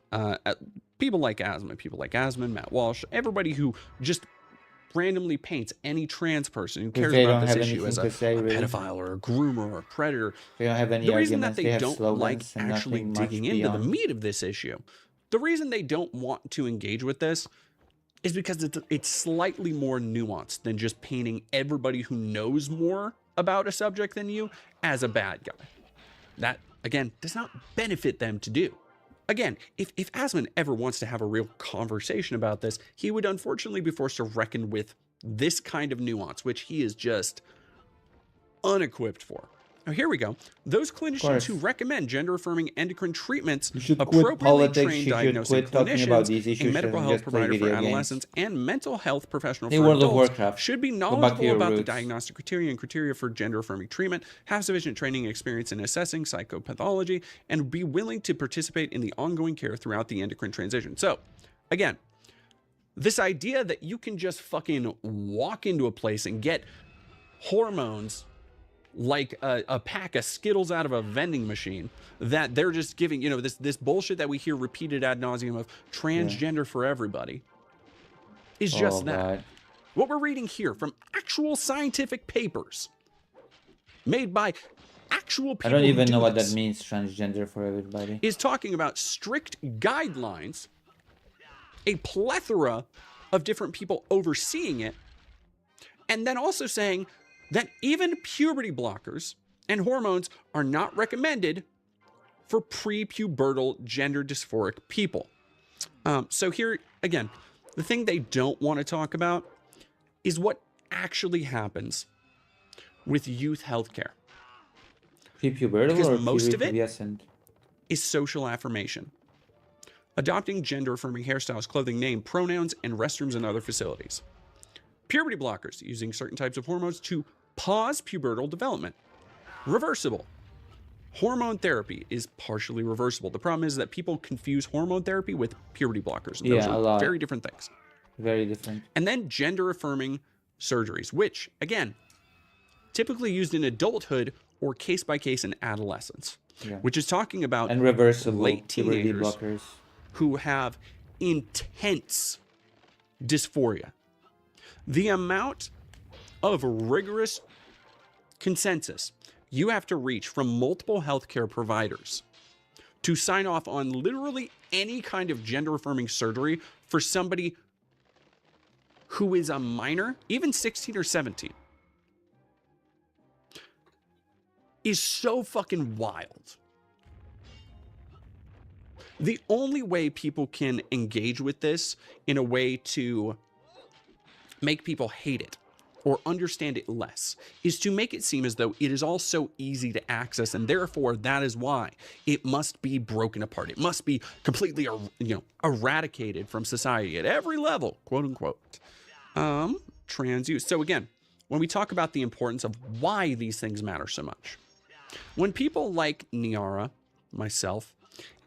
people like Asman, Matt Walsh, everybody who just randomly paints any trans person who cares about this issue as a pedophile or a groomer or a predator. They don't have any the reason arguments. that they don't like actually digging into the meat of this issue, the reason they don't want to engage with this is because it's slightly more nuanced than just painting everybody who knows more about a subject than you as a bad guy. That, again, does not benefit them to do. Again, if Asman ever wants to have a real conversation about this, he would unfortunately be forced to reckon with this kind of nuance, which he is just unequipped for. Now, here we go. Those clinicians who recommend gender-affirming endocrine treatments appropriately trained diagnosing clinicians, a medical health provider for adolescents, and mental health professional for adults should be knowledgeable about the diagnostic criteria for gender-affirming treatment, have sufficient training and experience in assessing psychopathology, and be willing to participate in the ongoing care throughout the endocrine transition. So, again, this idea that you can just fucking walk into a place and get hormones like a pack of Skittles out of a vending machine, that they're just giving, you know, this bullshit that we hear repeated ad nauseum of transgender for everybody is just that. God. What we're reading here from actual scientific papers made by actual people. I don't even know what that means, transgender for everybody. Is talking about strict guidelines, a plethora of different people overseeing it, and then also saying that even puberty blockers and hormones are not recommended for prepubertal gender dysphoric people. So here, again, the thing they don't want to talk about is what actually happens with youth healthcare. Prepubertal because or most of it pubescent? is social affirmation. Adopting gender-affirming hairstyles, clothing, name, pronouns, and restrooms and other facilities. Puberty blockers, using certain types of hormones to pause pubertal development. Reversible. Hormone therapy is partially reversible. The problem is that people confuse hormone therapy with puberty blockers. And those Yeah, a are lot. very different things. Very different. And then gender-affirming surgeries, which, again, typically used in adulthood or case-by-case in adolescence, Yeah. which is talking about And reversible late puberty teenagers blockers. who have intense dysphoria. The amount of rigorous consensus you have to reach from multiple healthcare providers to sign off on literally any kind of gender-affirming surgery for somebody who is a minor, even 16 or 17, is so fucking wild. The only way people can engage with this in a way to make people hate it or understand it less is to make it seem as though it is all so easy to access, and therefore that is why it must be broken apart. It must be completely, eradicated from society at every level, quote unquote. Trans use. So again, when we talk about the importance of why these things matter so much, when people like Niara, myself,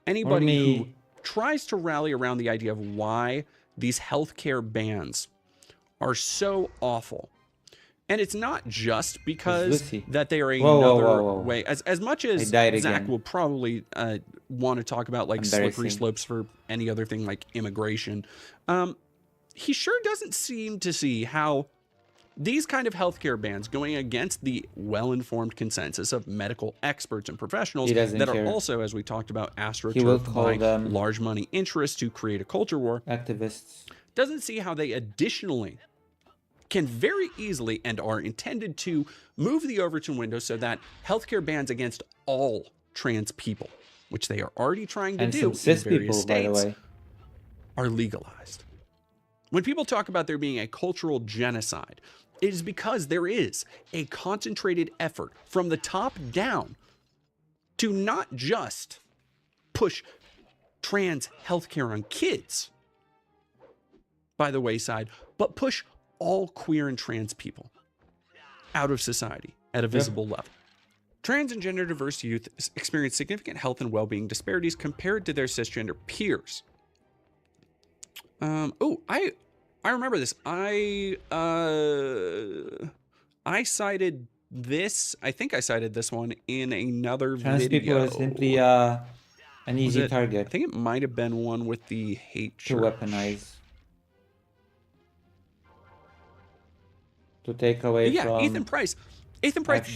anybody who tries to rally around the idea of why these healthcare bans are so awful, and it's not just because that they are another way, as much as Zach will probably want to talk about like slippery slopes for any other thing like immigration, he sure doesn't seem to see how these kind of healthcare bans going against the well-informed consensus of medical experts and professionals that are also, as we talked about, astroturfed by large money interests to create a culture war, activists, doesn't see how they additionally can very easily and are intended to move the Overton window so that healthcare bans against all trans people, which they are already trying to do in various states, by the way, are legalized. When people talk about there being a cultural genocide, it is because there is a concentrated effort from the top down to not just push trans healthcare on kids by the wayside, but push all queer and trans people out of society at a visible level. Trans and gender diverse youth experience significant health and well-being disparities compared to their cisgender peers. I remember this. I cited this. I think I cited this one in another trans video. People are simply an easy target. I think it might have been one with the hate to weaponize. To take away from Ethan Price.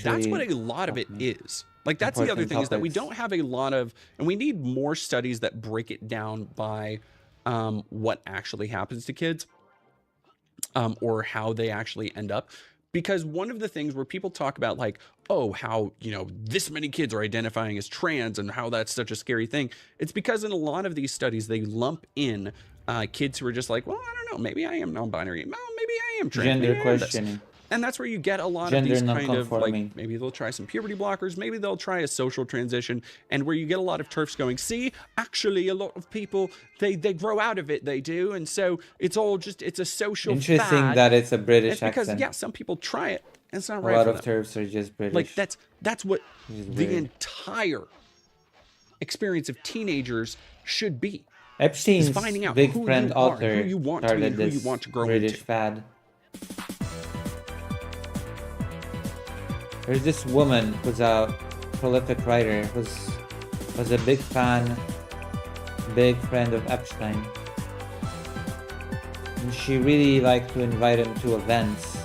That's what a lot of it is. Like, that's the other thing, is that we don't have a lot of, and we need more studies that break it down by what actually happens to kids, or how they actually end up. Because one of the things where people talk about, like, oh, how, this many kids are identifying as trans and how that's such a scary thing, it's because in a lot of these studies, they lump in kids who are just like, well, I don't know, maybe I am non-binary, well, maybe I am trans. Gender questioning. And that's where you get a lot of these kind of, like, maybe they'll try some puberty blockers, maybe they'll try a social transition, and where you get a lot of TERFs going, see, actually a lot of people, they grow out of it, they do, and so it's all just, it's a social Interesting fad. that it's a British It's because, accent. yeah, some people try it, and it's not right A lot for of them. TERFs are just British. Like, that's what the weird. entire experience of teenagers should be. Epstein's is finding out big who friend you are, author who you want to be, started who you this want to grow British into. fad. There's this woman who's a prolific writer, was a big fan, big friend of Epstein. And she really liked to invite him to events.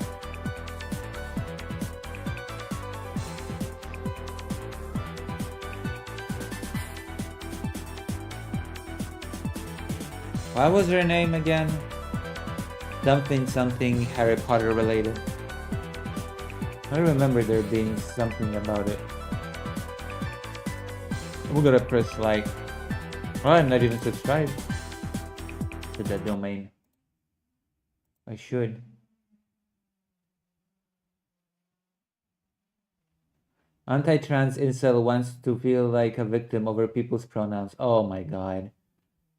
What was her name again? Something Harry Potter related. I remember there being something about it. I'm gonna press like. Oh, I'm not even subscribed to that domain. I should. Anti-trans incel wants to feel like a victim over people's pronouns. Oh my god.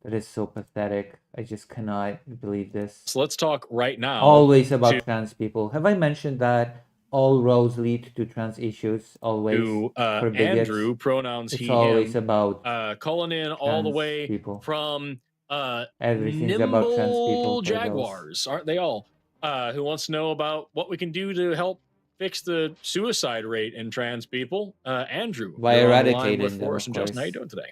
That is so pathetic. I just cannot believe this. So let's talk right now. Always about trans people. Have I mentioned that all roads lead to trans issues? Always. To for bigots. Andrew, pronouns It's he, always him, about calling in all the trans way people. from Everything's Nimble about trans people. for those. Jaguars, aren't they all? Who wants to know about what we can do to help fix the suicide rate in trans people? Andrew, By you're on the line eradicating with them, Forrest of and Justin. course. How you doing today?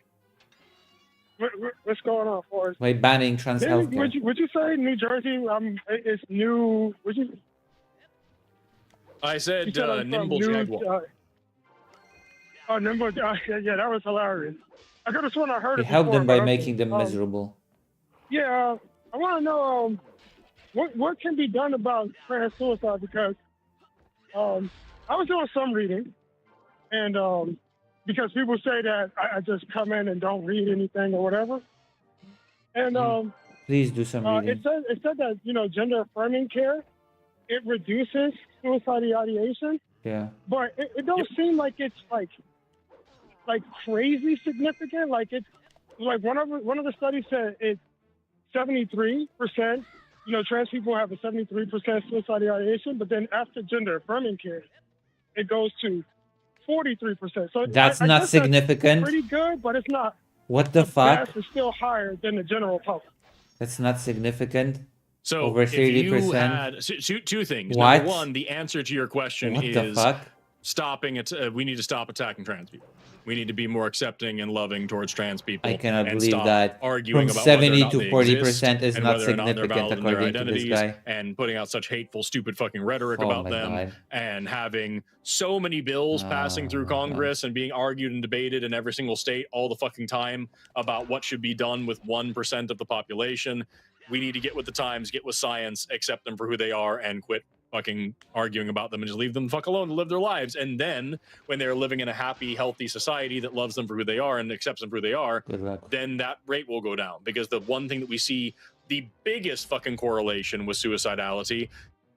What's going on, Forrest? By banning trans healthcare. Would you say New Jersey? It's new. Would you? I said You said I'm from Nimble New- Jaguar. Oh, Nimble. Yeah, that was hilarious. I could have sworn I heard You it. help before, them by but making them miserable. Yeah, I want to know what can be done about trans suicide because I was doing some reading, and because people say that I just come in and don't read anything or whatever, and Please do some reading. it said that gender affirming care it reduces suicidal ideation, Yeah. but it don't seem like it's like crazy significant. Like it's like one of the studies said it's 73%. Trans people have a 73% suicidal ideation, but then after gender affirming care, it goes to 43%. So That's I not guess significant. That's pretty good, but it's not. What the fuck? It's still higher than the general public. That's not significant. So Over if you 30%. had two things. What? Number one, the answer to your question What the is fuck? stopping it. We need to stop attacking trans people. We need to be more accepting and loving towards trans people. I cannot and believe stop that. arguing From about 70 whether or not to they 40% exist is and not whether or not they're significant valid in their according to this identities, guy. and putting out such hateful, stupid fucking rhetoric Oh about my them, God. and having so many bills passing through Congress and being argued and debated in every single state all the fucking time about what should be done with 1% of the population. We need to get with the times, get with science, accept them for who they are, and quit fucking arguing about them and just leave them the fuck alone to live their lives. And then when they're living in a happy, healthy society that loves them for who they are and accepts them for who they are, then that rate will go down. Because the one thing that we see, the biggest fucking correlation with suicidality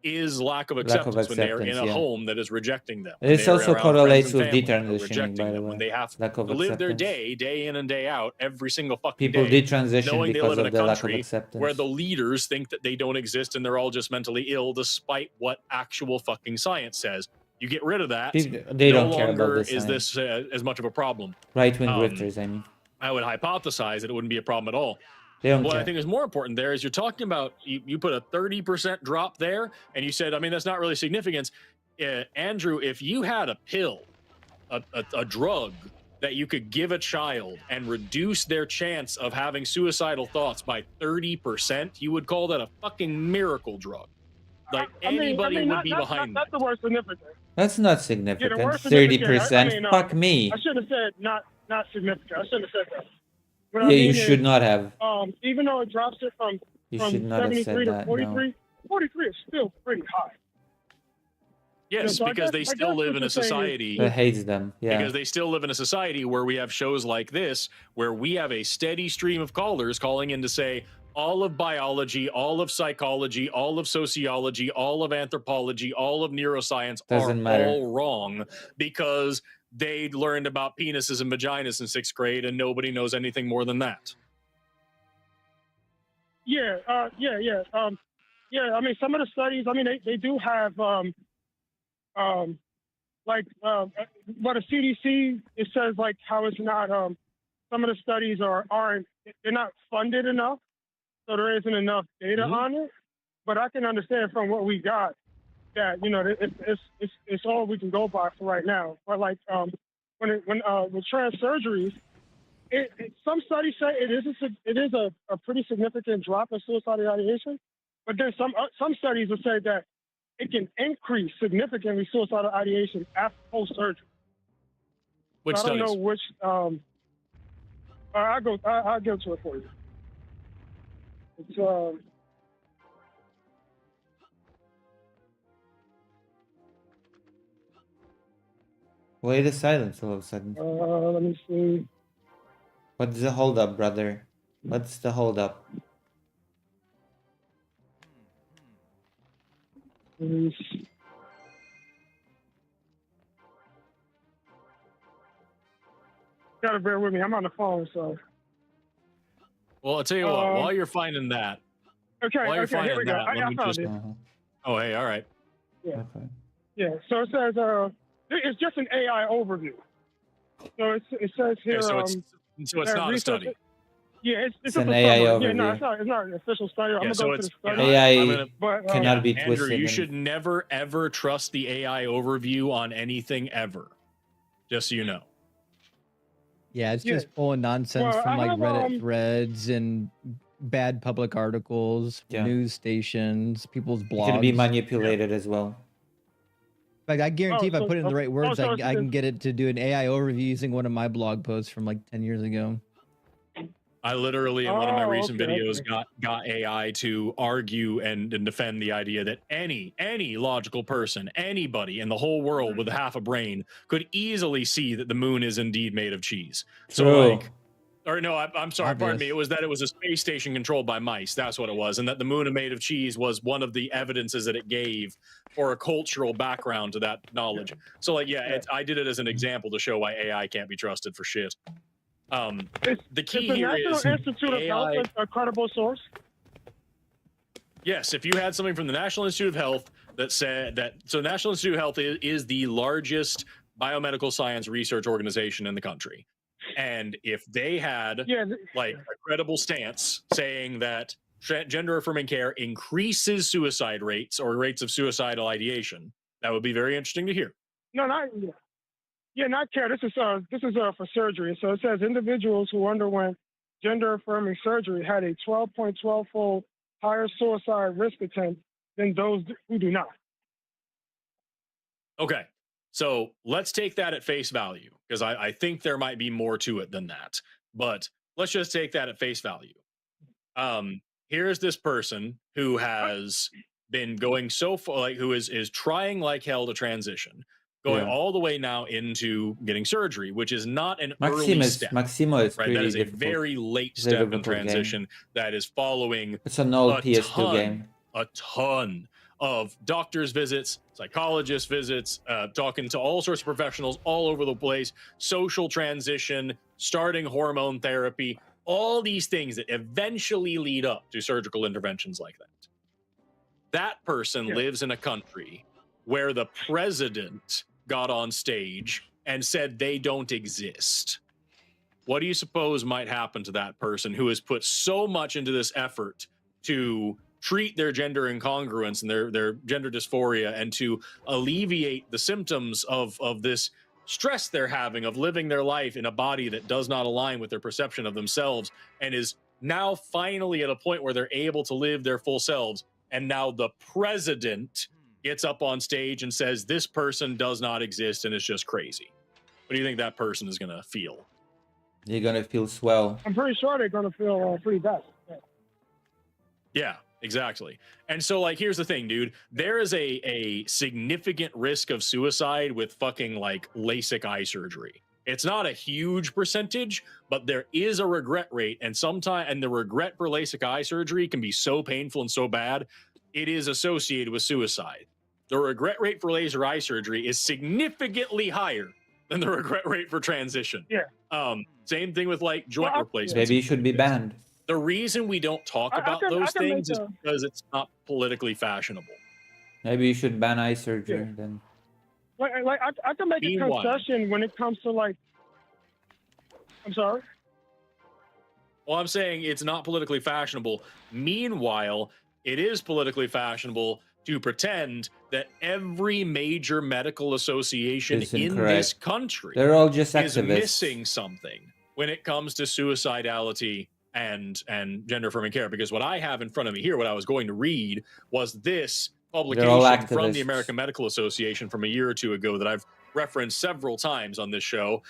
is lack of acceptance, when they are in a acceptance, yeah. home that is rejecting them. This They are also around correlates friends and with family that are detransitioning, rejecting by the them, way. when they have Lack of to live their acceptance. day in and day out, every single fucking People day, detransition knowing they because live in of a the lack of country acceptance. where the leaders think that they don't exist and they're all just mentally ill, despite what actual fucking science says. You get rid of that, They no don't care about longer the is science. this as much of a problem. Right-wing grifters, I mean. I would hypothesize that it wouldn't be a problem at all. They don't What I care. think is more important there is you're talking about, you put a 30% drop there, and you said, I mean, that's not really significant. Andrew, if you had a pill, a drug that you could give a child and reduce their chance of having suicidal thoughts by 30%, you would call that a fucking miracle drug. Like anybody would be behind that. That's the word significant. That's not Yeah, the significant. word significant. 30%. Fuck me. I should have said not significant. I shouldn't have said that. What I Yeah, you mean should is, not have. Even though it drops it from You should not have 73 said to that, 43, 43 is still pretty high. Yes, so I because guess- they I still guess live what in a you're saying is- society That hates them. Yeah. because they still live in a society where we have shows like this, where we have a steady stream of callers calling in to say all of biology, all of psychology, all of sociology, all of anthropology, all of neuroscience Doesn't are matter. all wrong because they learned about penises and vaginas in 6th grade and nobody knows anything more than that. Yeah, yeah. I mean, some of the studies. I mean, they do have but a CDC, it says like how it's not. Some of the studies aren't. They're not funded enough, so there isn't enough data on it. But I can understand from what we got that it's all we can go by for right now. But like with trans surgeries. Some studies say it is a pretty significant drop in suicidal ideation, but then some studies will say that it can increase significantly suicidal ideation after post-surgery. Which I don't studies? know which. I'll go to it for you. It's Why the silence all of a sudden? Let me see. What's the hold up, brother? What's the hold up? Let me see. Gotta bear with me. I'm on the phone, so. Well, I'll tell you what. While you're finding that, Okay, while you're okay, here we finding go. that, I let me found just. it. Oh, hey, all right. Yeah. Yeah. So it says it's just an AI overview. So it says here. Okay, so it's that not a research- study. Yeah, it's It's just an a AI summary. Yeah, no, overview. it's not an official study. I'm Yeah, gonna so go to the it's study. AI But, cannot be Andrew, twisted. you and- should never ever trust the AI overview on anything ever. Just so you know. Yeah, it's Yeah. just full of nonsense Well, from I like have, Reddit threads and bad public articles, Yeah. news stations, people's It blogs. can be manipulated as well. Like I guarantee, if I put it in the right words, so I can get it to do an AI overview using one of my blog posts from like 10 years ago. I literally in one of my recent okay, videos got AI to argue and defend the idea that any logical person, anybody in the whole world with half a brain could easily see that the moon is indeed made of cheese. So True. like, or no, I'm sorry, pardon me. It was that it was a space station controlled by mice. That's what it was, and that the moon made of cheese was one of the evidences that it gave for a cultural background to that knowledge. So like, yeah, I did it as an example to show why AI can't be trusted for shit. The key the here National is Institute of Health AI. a credible source. Yes, if you had something from the National Institute of Health that said that, so National Institute of Health is the largest biomedical science research organization in the country. And if they had like a credible stance saying that gender affirming care increases suicide rates or rates of suicidal ideation, that would be very interesting to hear. No, not not care. This is for surgery. So it says individuals who underwent gender affirming surgery had a 12.12-fold higher suicide risk attempt than those who do not. Okay. So let's take that at face value, because I think there might be more to it than that. But let's just take that at face value. Here's this person who has been going so far, like who is trying like hell to transition, going all the way now into getting surgery, which is not an early step. Maximo is right? pretty That is a difficult. very late It's a step in difficult game. transition that is following It's an old a PS2 game. a ton of doctors' visits, psychologist visits, talking to all sorts of professionals all over the place, social transition, starting hormone therapy, all these things that eventually lead up to surgical interventions like that. That person lives in a country where the president got on stage and said they don't exist. What do you suppose might happen to that person who has put so much into this effort to treat their gender incongruence and their gender dysphoria and to alleviate the symptoms of this stress they're having of living their life in a body that does not align with their perception of themselves, and is now finally at a point where they're able to live their full selves, and now the president gets up on stage and says this person does not exist and it's just crazy. What do you think that person is going to feel? You're gonna feel swell. I'm pretty sure they're going to feel pretty bad. Yeah, exactly. And so, like, here's the thing, dude. There is a significant risk of suicide with fucking, like, LASIK eye surgery. It's not a huge percentage, but there is a regret rate. And the regret for LASIK eye surgery can be so painful and so bad, it is associated with suicide. The regret rate for laser eye surgery is significantly higher than the regret rate for transition. Yeah. Same thing with, like, joint replacements. Maybe it should be banned. The reason we don't talk about those things is because it's not politically fashionable. Maybe you should ban eye surgery then. Like I can make a concession when it comes to like. I'm sorry. Well, I'm saying it's not politically fashionable. Meanwhile, it is politically fashionable to pretend that every major medical association It's in incorrect. this country They're all just is activists. missing something when it comes to suicidality and gender affirming care. Because what I have in front of me here, what I was going to read, was this publication from activists. the American Medical Association from a year or two ago that I've referenced several times on this show.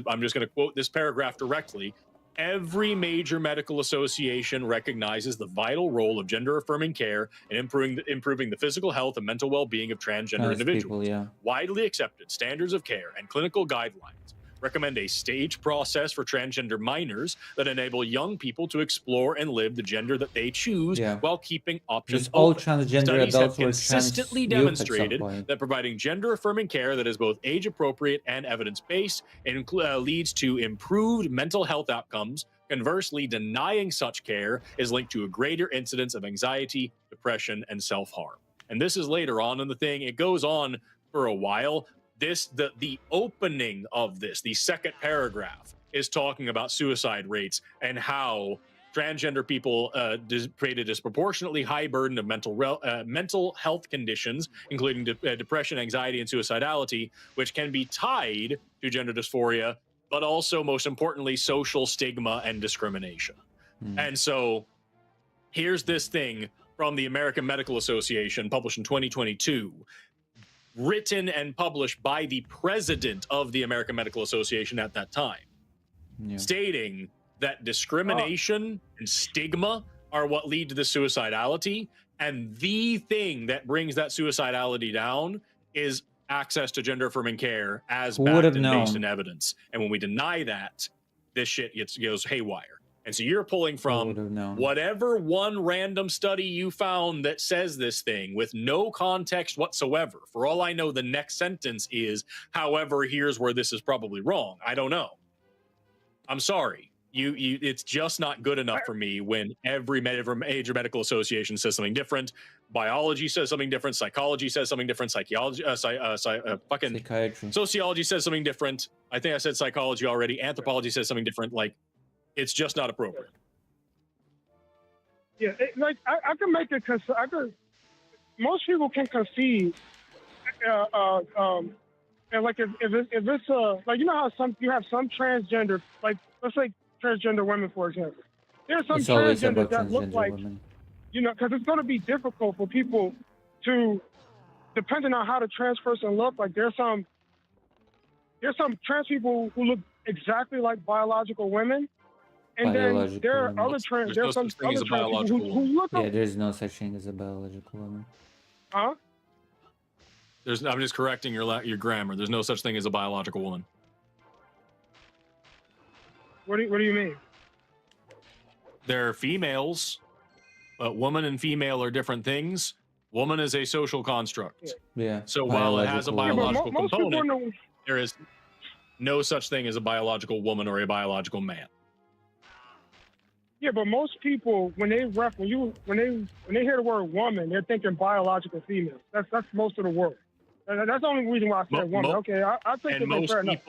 I'm just going to quote this paragraph directly. Every major medical association recognizes the vital role of gender-affirming care in improving the physical health and mental well-being of transgender individuals. Widely accepted standards of care and clinical guidelines recommend a staged process for transgender minors that enable young people to explore and live the gender that they choose while keeping options all open. transgender Studies adults have were consistently trans youth at some demonstrated point. that providing gender-affirming care that is both age-appropriate and evidence-based leads to improved mental health outcomes. Conversely, denying such care is linked to a greater incidence of anxiety, depression, and self-harm. And this is later on in the thing. It goes on for a while. The opening of this, the second paragraph, is talking about suicide rates and how transgender people create a disproportionately high burden of mental health conditions, including depression, anxiety, and suicidality, which can be tied to gender dysphoria, but also, most importantly, social stigma and discrimination. And so here's this thing from the American Medical Association, published in 2022, written and published by the president of the American Medical Association at that time, stating that discrimination and stigma are what lead to the suicidality, and the thing that brings that suicidality down is access to gender-affirming care as backed and based in evidence. And when we deny that, this shit goes haywire. And so you're pulling from whatever one random study you found that says this thing with no context whatsoever. For all I know, the next sentence is, however, here's where this is probably wrong. I don't know. I'm sorry. It's just not good enough for me when every major medical association says something different. Biology says something different. Psychology says something different. Psychology, Psychiatry. Sociology says something different. I think I said psychology already. Anthropology says something different. Like, it's just not appropriate. Yeah, I can make it. Most people can concede. And like if it's like, you know how you have some transgender, like let's say transgender women, for example. There's some transgenders that look like women. You know, because it's going to be difficult for people to, depending on how the trans person look. Like there's some trans people who look exactly like biological women, and then there are other trans. There's some other trans people who look. Yeah, there's no such thing as a biological woman. Huh? I'm just correcting your grammar. There's no such thing as a biological woman. What do you mean? There are females, but woman and female are different things. Woman is a social construct. Yeah. So while it has a biological component, there is no such thing as a biological woman or a biological man. Yeah, but most people, when they hear the word woman, they're thinking biological female. That's most of the world. That's the only reason why I said woman. Okay, I think it's fair enough.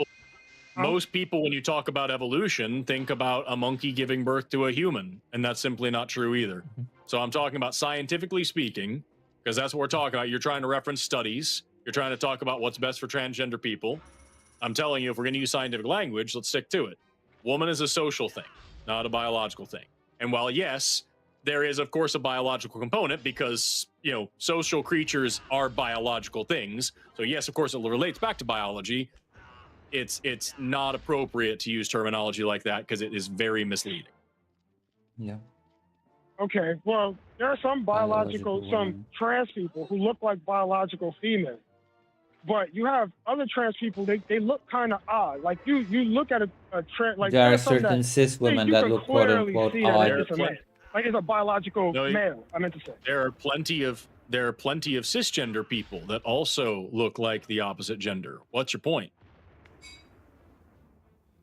Most people, when you talk about evolution, think about a monkey giving birth to a human, and that's simply not true either. So I'm talking about scientifically speaking, because that's what we're talking about. You're trying to reference studies. You're trying to talk about what's best for transgender people. I'm telling you, if we're going to use scientific language, let's stick to it. Woman is a social thing, not a biological thing. And while, yes, there is, of course, a biological component because, you know, social creatures are biological things. So, yes, of course, it relates back to biology. It's not appropriate to use terminology like that because it is very misleading. Yeah. Okay, well, there are some some trans people who look like biological females. But you have other trans people, they look kind of odd. Like you look at a trans, like there are certain cis women that look quote unquote odd. Like it's a biological male. I meant to say. There are plenty of cisgender people that also look like the opposite gender. What's your point?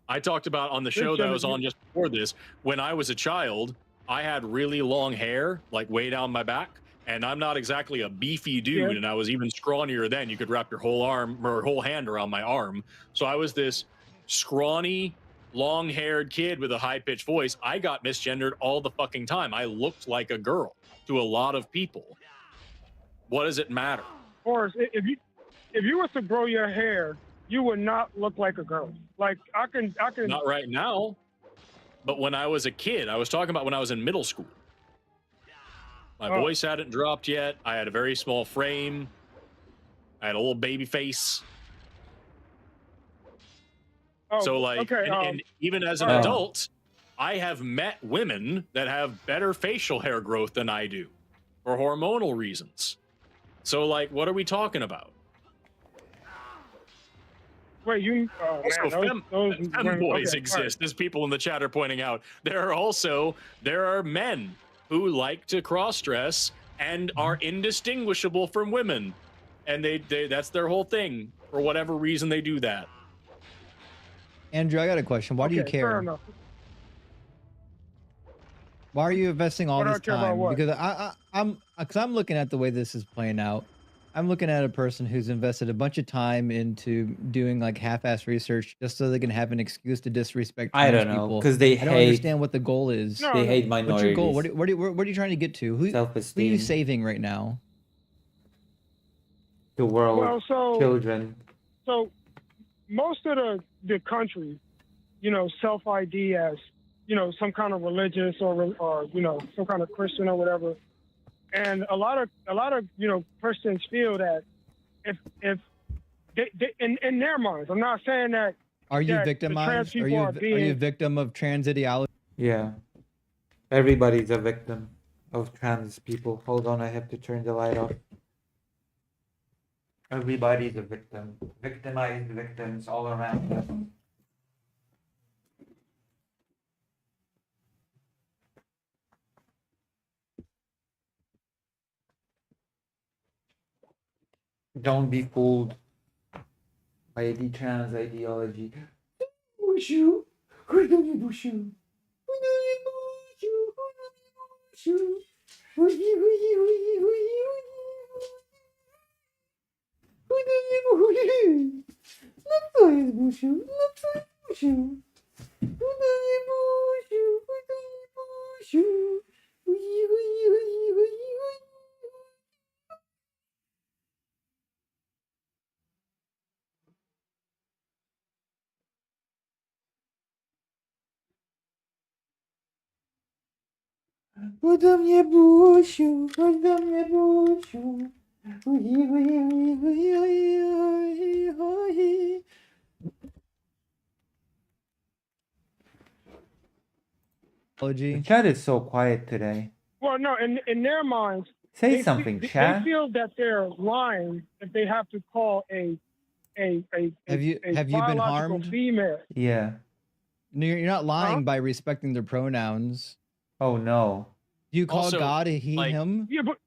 I talked about on the show that I was on just before this, when I was a child, I had really long hair, like way down my back. And I'm not exactly a beefy dude, and I was even scrawnier then. You could wrap your whole arm or whole hand around my arm. So I was this scrawny, long-haired kid with a high-pitched voice. I got misgendered all the fucking time. I looked like a girl to a lot of people. What does it matter? Or if you were to grow your hair, you would not look like a girl. Like I can. Not right now, but when I was a kid, I was talking about when I was in middle school. My voice hadn't dropped yet. I had a very small frame. I had a little baby face. So like, and even as an adult, I have met women that have better facial hair growth than I do for hormonal reasons. So, like, what are we talking about? Wait, you... Also, femboys exist, as people in the chat are pointing out. There are men who like to cross-dress and are indistinguishable from women. And that's their whole thing. For whatever reason, they do that. Andrew, I got a question. Why do you care? Fair enough. Why are you investing all Why do I this care about time? what? Because I'm looking at the way this is playing out. I'm looking at a person who's invested a bunch of time into doing like half-ass research just so they can have an excuse to disrespect I trans don't know, people. 'cause they I don't hate- understand what the goal is. They hate What's your goal? minorities. What are you trying to get to? Who are you Self-esteem. saving right now? The world, Well, so- children. So most of the country, you know, self-ID as, you know, some kind of religious or you know, some kind of Christian or whatever. And a lot of you know, Christians feel that if they in their minds, I'm not saying that. Are you that the trans victimized? people Are you a victim of trans ideology? Yeah. Everybody's a victim of trans people. Hold on, I have to turn the light off. Everybody's a victim. Victimized victims all around us. Don't be fooled by the trans ideology. Bushu. Bushu. Ode mnie busiu, ode mnie busiu. The chat is so quiet today. Well, no, in their minds, Say they something, they chat. feel that they're lying if they have to call a Have you been biological harmed? female. Yeah. No, you're not lying by respecting their pronouns. Oh no. Do you call Also, God a he, like- him? Yeah, but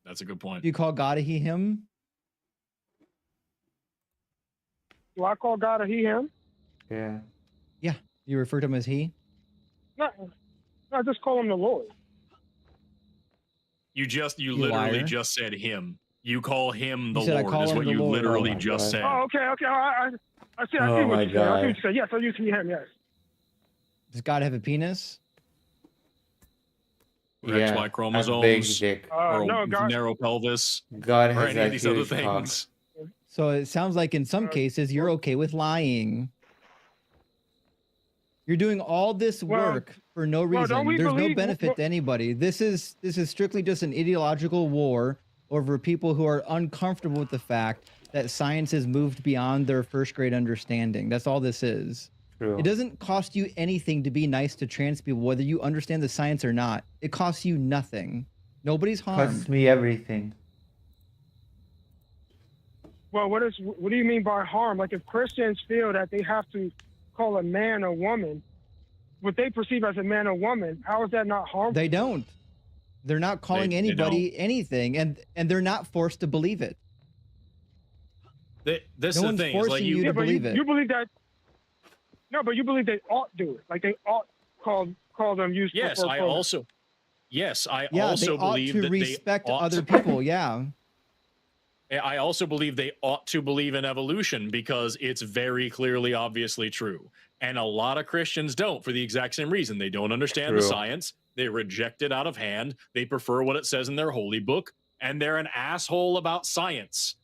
That's a good point. Do you call God a he, him? do I call God a he him? Yeah. Yeah. You refer to him as he? No, I just call him the Lord. You You literally liar. just said him. You call him the You said I Lord, call is him what the you Lord. literally Oh my just God. said. Oh, okay. I see. I Oh see my what you said. I see God. what you said. Yes, I use he him. Yes. Does God have a penis? XY A big chromosomes, dick. or no, God- narrow pelvis, God or has any a of these other huge cock. things. So it sounds like in some cases you're okay with lying. You're doing all this Well- work for no well, reason. don't we There's no believe- benefit well- to anybody. This is strictly just an ideological war over people who are uncomfortable with the fact that science has moved beyond their first grade understanding. That's all this is. True. It doesn't cost you anything to be nice to trans people, whether you understand the science or not. It costs you nothing. Nobody's harmed. Costs me everything. Well, what do you mean by harm? Like if Christians feel that they have to call a man a woman, what they perceive as a man or woman, how is that not harmful? They don't. They're not calling They anybody anything, and they're not forced to believe it. This No is the one's thing. Is like forcing you, you to but believe it. you believe that. No, but you believe they ought do it. Like they ought call them use. yes, for I pronouns. also, yes, I Yeah, also they ought believe to that respect they ought other to- people. Yeah. I also believe they ought to believe in evolution because it's very clearly, obviously true. And a lot of Christians don't for the exact same reason. They don't understand the True. science. They reject it out of hand. They prefer what it says in their holy book. And they're an asshole about science.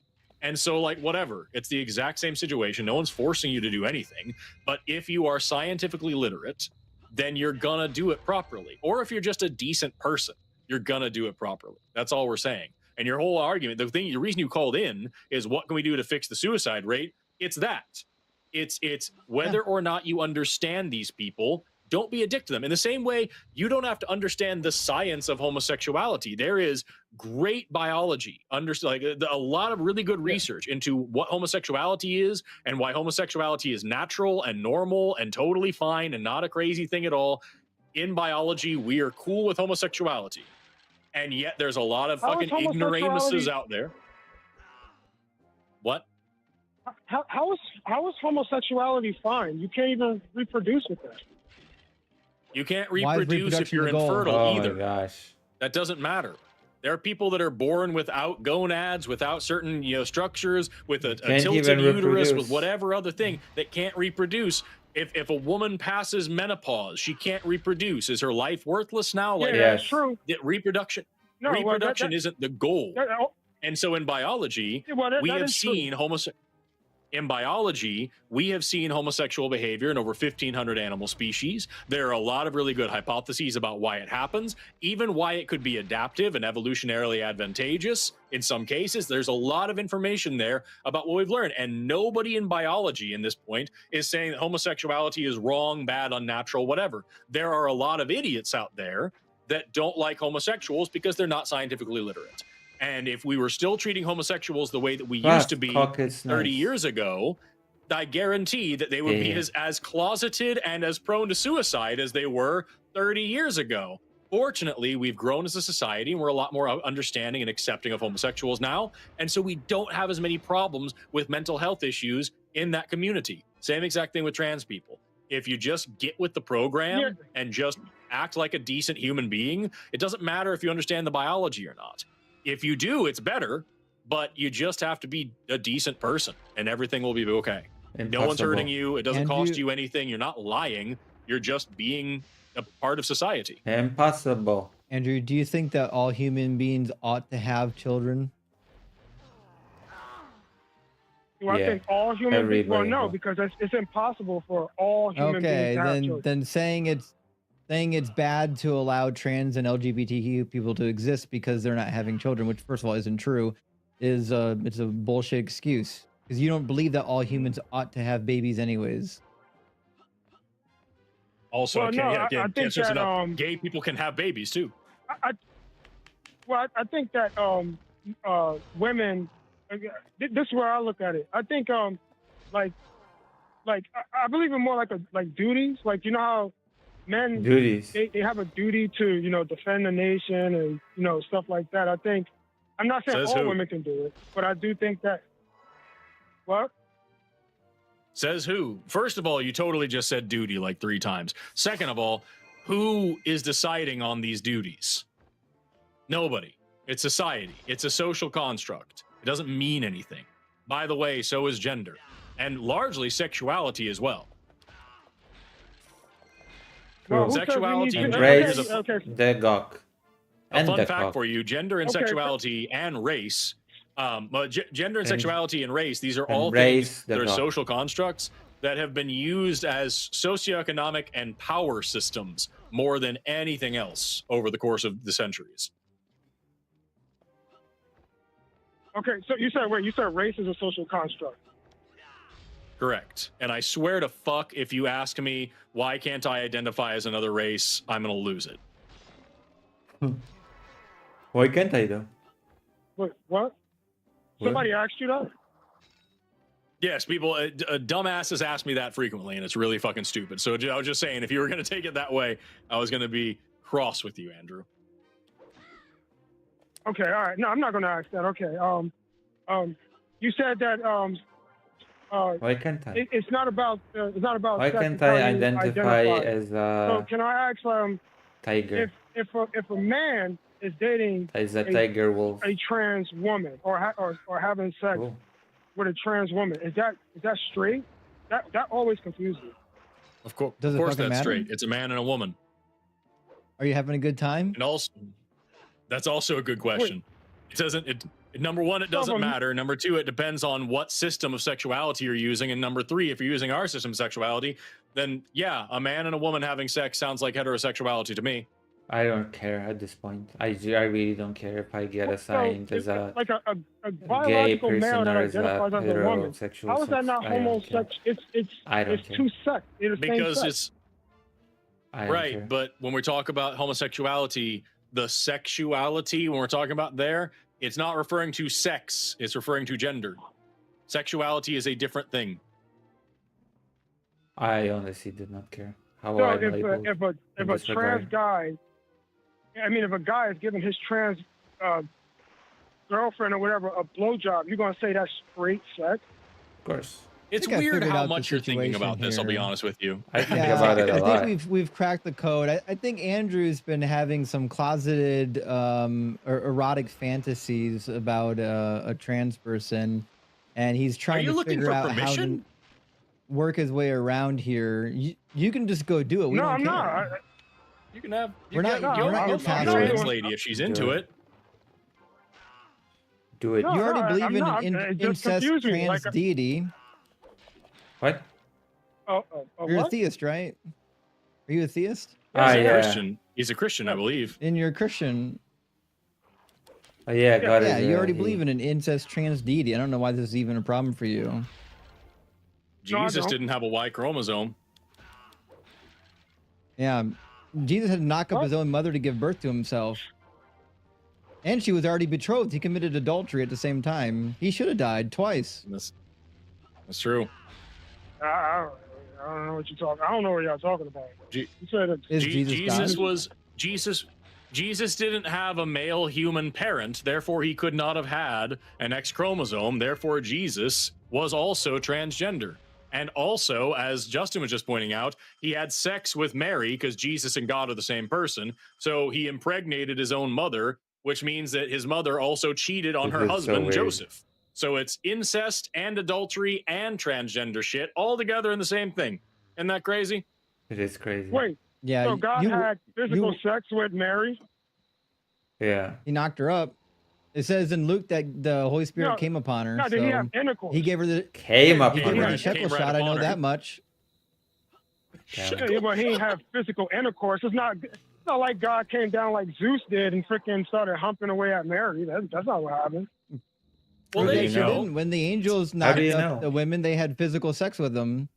And so, like, whatever. It's the exact same situation. No one's forcing you to do anything. But if you are scientifically literate, then you're going to do it properly. Or if you're just a decent person, you're going to do it properly. That's all we're saying. And your whole argument, the reason you called in is what can we do to fix the suicide rate? It's that. It's whether or not you understand these people don't be a dick to them. In the same way, you don't have to understand the science of homosexuality. There is great biology, like a lot of really good research into what homosexuality is and why homosexuality is natural and normal and totally fine and not a crazy thing at all. In biology, we are cool with homosexuality. And yet there's a lot of fucking ignoramuses out there. What? How is homosexuality fine? You can't even reproduce with that. You can't reproduce if you're infertile either. Oh my gosh. That doesn't matter. There are people that are born without gonads, without certain structures, with a tilted uterus, with whatever other thing that can't reproduce. If a woman passes menopause, she can't reproduce. Is her life worthless now? Yeah, that's true. Reproduction isn't the goal. And so in biology, we have seen homosexual behavior in over 1,500 animal species. There are a lot of really good hypotheses about why it happens, even why it could be adaptive and evolutionarily advantageous. In some cases, there's a lot of information there about what we've learned. And nobody in biology in this point is saying that homosexuality is wrong, bad, unnatural, whatever. There are a lot of idiots out there that don't like homosexuals because they're not scientifically literate. And if we were still treating homosexuals the way that we used to be 30 years ago, I guarantee that they would be as closeted and as prone to suicide as they were 30 years ago. Fortunately, we've grown as a society and we're a lot more understanding and accepting of homosexuals now. And so we don't have as many problems with mental health issues in that community. Same exact thing with trans people. If you just get with the program and just act like a decent human being, it doesn't matter if you understand the biology or not. If you do, it's better, but you just have to be a decent person and everything will be okay. No one's hurting you. It doesn't cost you anything. You're not lying. You're just being a part of society. Impossible. Andrew, do you think that all human beings ought to have children? I think all human beings, well, no, because it's impossible for all human beings to have children. Then saying it's bad to allow trans and LGBTQ people to exist because they're not having children, which first of all isn't true, it's a bullshit excuse because you don't believe that all humans ought to have babies anyways. Also, I think that, gay people can have babies too. I think that women. This is where I look at it. I think I believe in more like duties. Like, you know how men they have a duty to defend the nation and stuff like that. I'm not saying all women can do it, but I do think that. What? Says who? First of all, you totally just said duty like 3 times. Second of all, who is deciding on these duties? Nobody. It's society. It's a social construct. It doesn't mean anything. By the way, so is gender, and largely sexuality as well. Sexuality and gender is the gawk. A fun fact for you: gender and sexuality and race. Gender and sexuality and race, these are all things that are social constructs that have been used as socioeconomic and power systems more than anything else over the course of the centuries. Okay, so you said race is a social construct. Correct. And I swear to fuck, if you ask me why can't I identify as another race, I'm gonna lose it. Why can't I though? Wait, what? Somebody asked you that? Yes, people, dumbasses ask me that frequently, and it's really fucking stupid. So I was just saying, if you were going to take it that way, I was going to be cross with you, Andrew. Okay, all right. No, I'm not going to ask that. Okay. You said that. Why can't I? It's not about. Why can't I identify as a? So can I ask? Tiger. If a man is dating as a tiger wolf, a trans woman, or having sex with a trans woman, is that straight? That always confuses me. Of course that's straight. It's a man and a woman. Are you having a good time? And also, that's also a good question. Number one, it doesn't matter. Number two, it depends on what system of sexuality you're using. And number three, if you're using our system of sexuality, then yeah, a man and a woman having sex sounds like heterosexuality to me. I don't care at this point. I really don't care if I get assigned as a gay person or as a heterosexual. How is that not homosexual? It's two sex. Because Right, but when we talk about homosexuality, the sexuality, when we're talking about there, it's not referring to sex, it's referring to gender. Sexuality is a different thing. I honestly did not care how So I'm if labeled a in if a this trans regard. guy, I mean, if a guy is giving his trans girlfriend or whatever a blowjob, you're gonna say that's straight sex? Of course. It's think I weird figured how out the much you're thinking situation about this, I'll be here. honest with you. I think about it a I lot. think we've cracked the code. I think Andrew's been having some closeted erotic fantasies about a trans person, and he's trying you to looking figure for out how permission? to work his way around here. You can just go do it. We No, don't I'm care. not. You can have. We're not- Go we're not your with the pastor. trans lady if she's into it. Do it. No, You already no, believe I'm in not. an It just incest confused me, trans like- deity. What? You're a what? theist, right? Are you a theist? He's Ah, a yeah. Christian. He's a Christian, I believe. And you're a Christian. Oh, yeah, God Yeah, is, you already he- believe in an incest trans deity. I don't know why this is even a problem for you. Jesus didn't have a Y chromosome. Yeah, Jesus had to knock up his own mother to give birth to himself. And she was already betrothed. He committed adultery at the same time. He should have died twice. That's true. I don't know what you're talking. I don't know what y'all talking about. Je- You said it. Is Jesus Jesus God? was Jesus didn't have a male human parent, therefore he could not have had an X chromosome, therefore Jesus was also transgender. And also, as Justin was just pointing out, he had sex with Mary because Jesus and God are the same person. So he impregnated his own mother, which means that his mother also cheated on This her is so husband, weird. Joseph. So it's incest and adultery and transgender shit all together in the same thing. Isn't that crazy? It is crazy. Wait. Yeah, So God you- had physical you- sex with Mary? Yeah. He knocked her up. It says in Luke that the Holy Spirit No, came upon her. no, did so he have intercourse? he gave her the Came he upon gave her her. the shekel Came right shot. I know upon her. that much. Yeah, but he didn't have physical intercourse. It's not like God came down like Zeus did and freaking started humping away at Mary. That's not what happened. Well, They there you sure go. didn't. When the angels How knocked do you up know? the women, they had physical sex with them.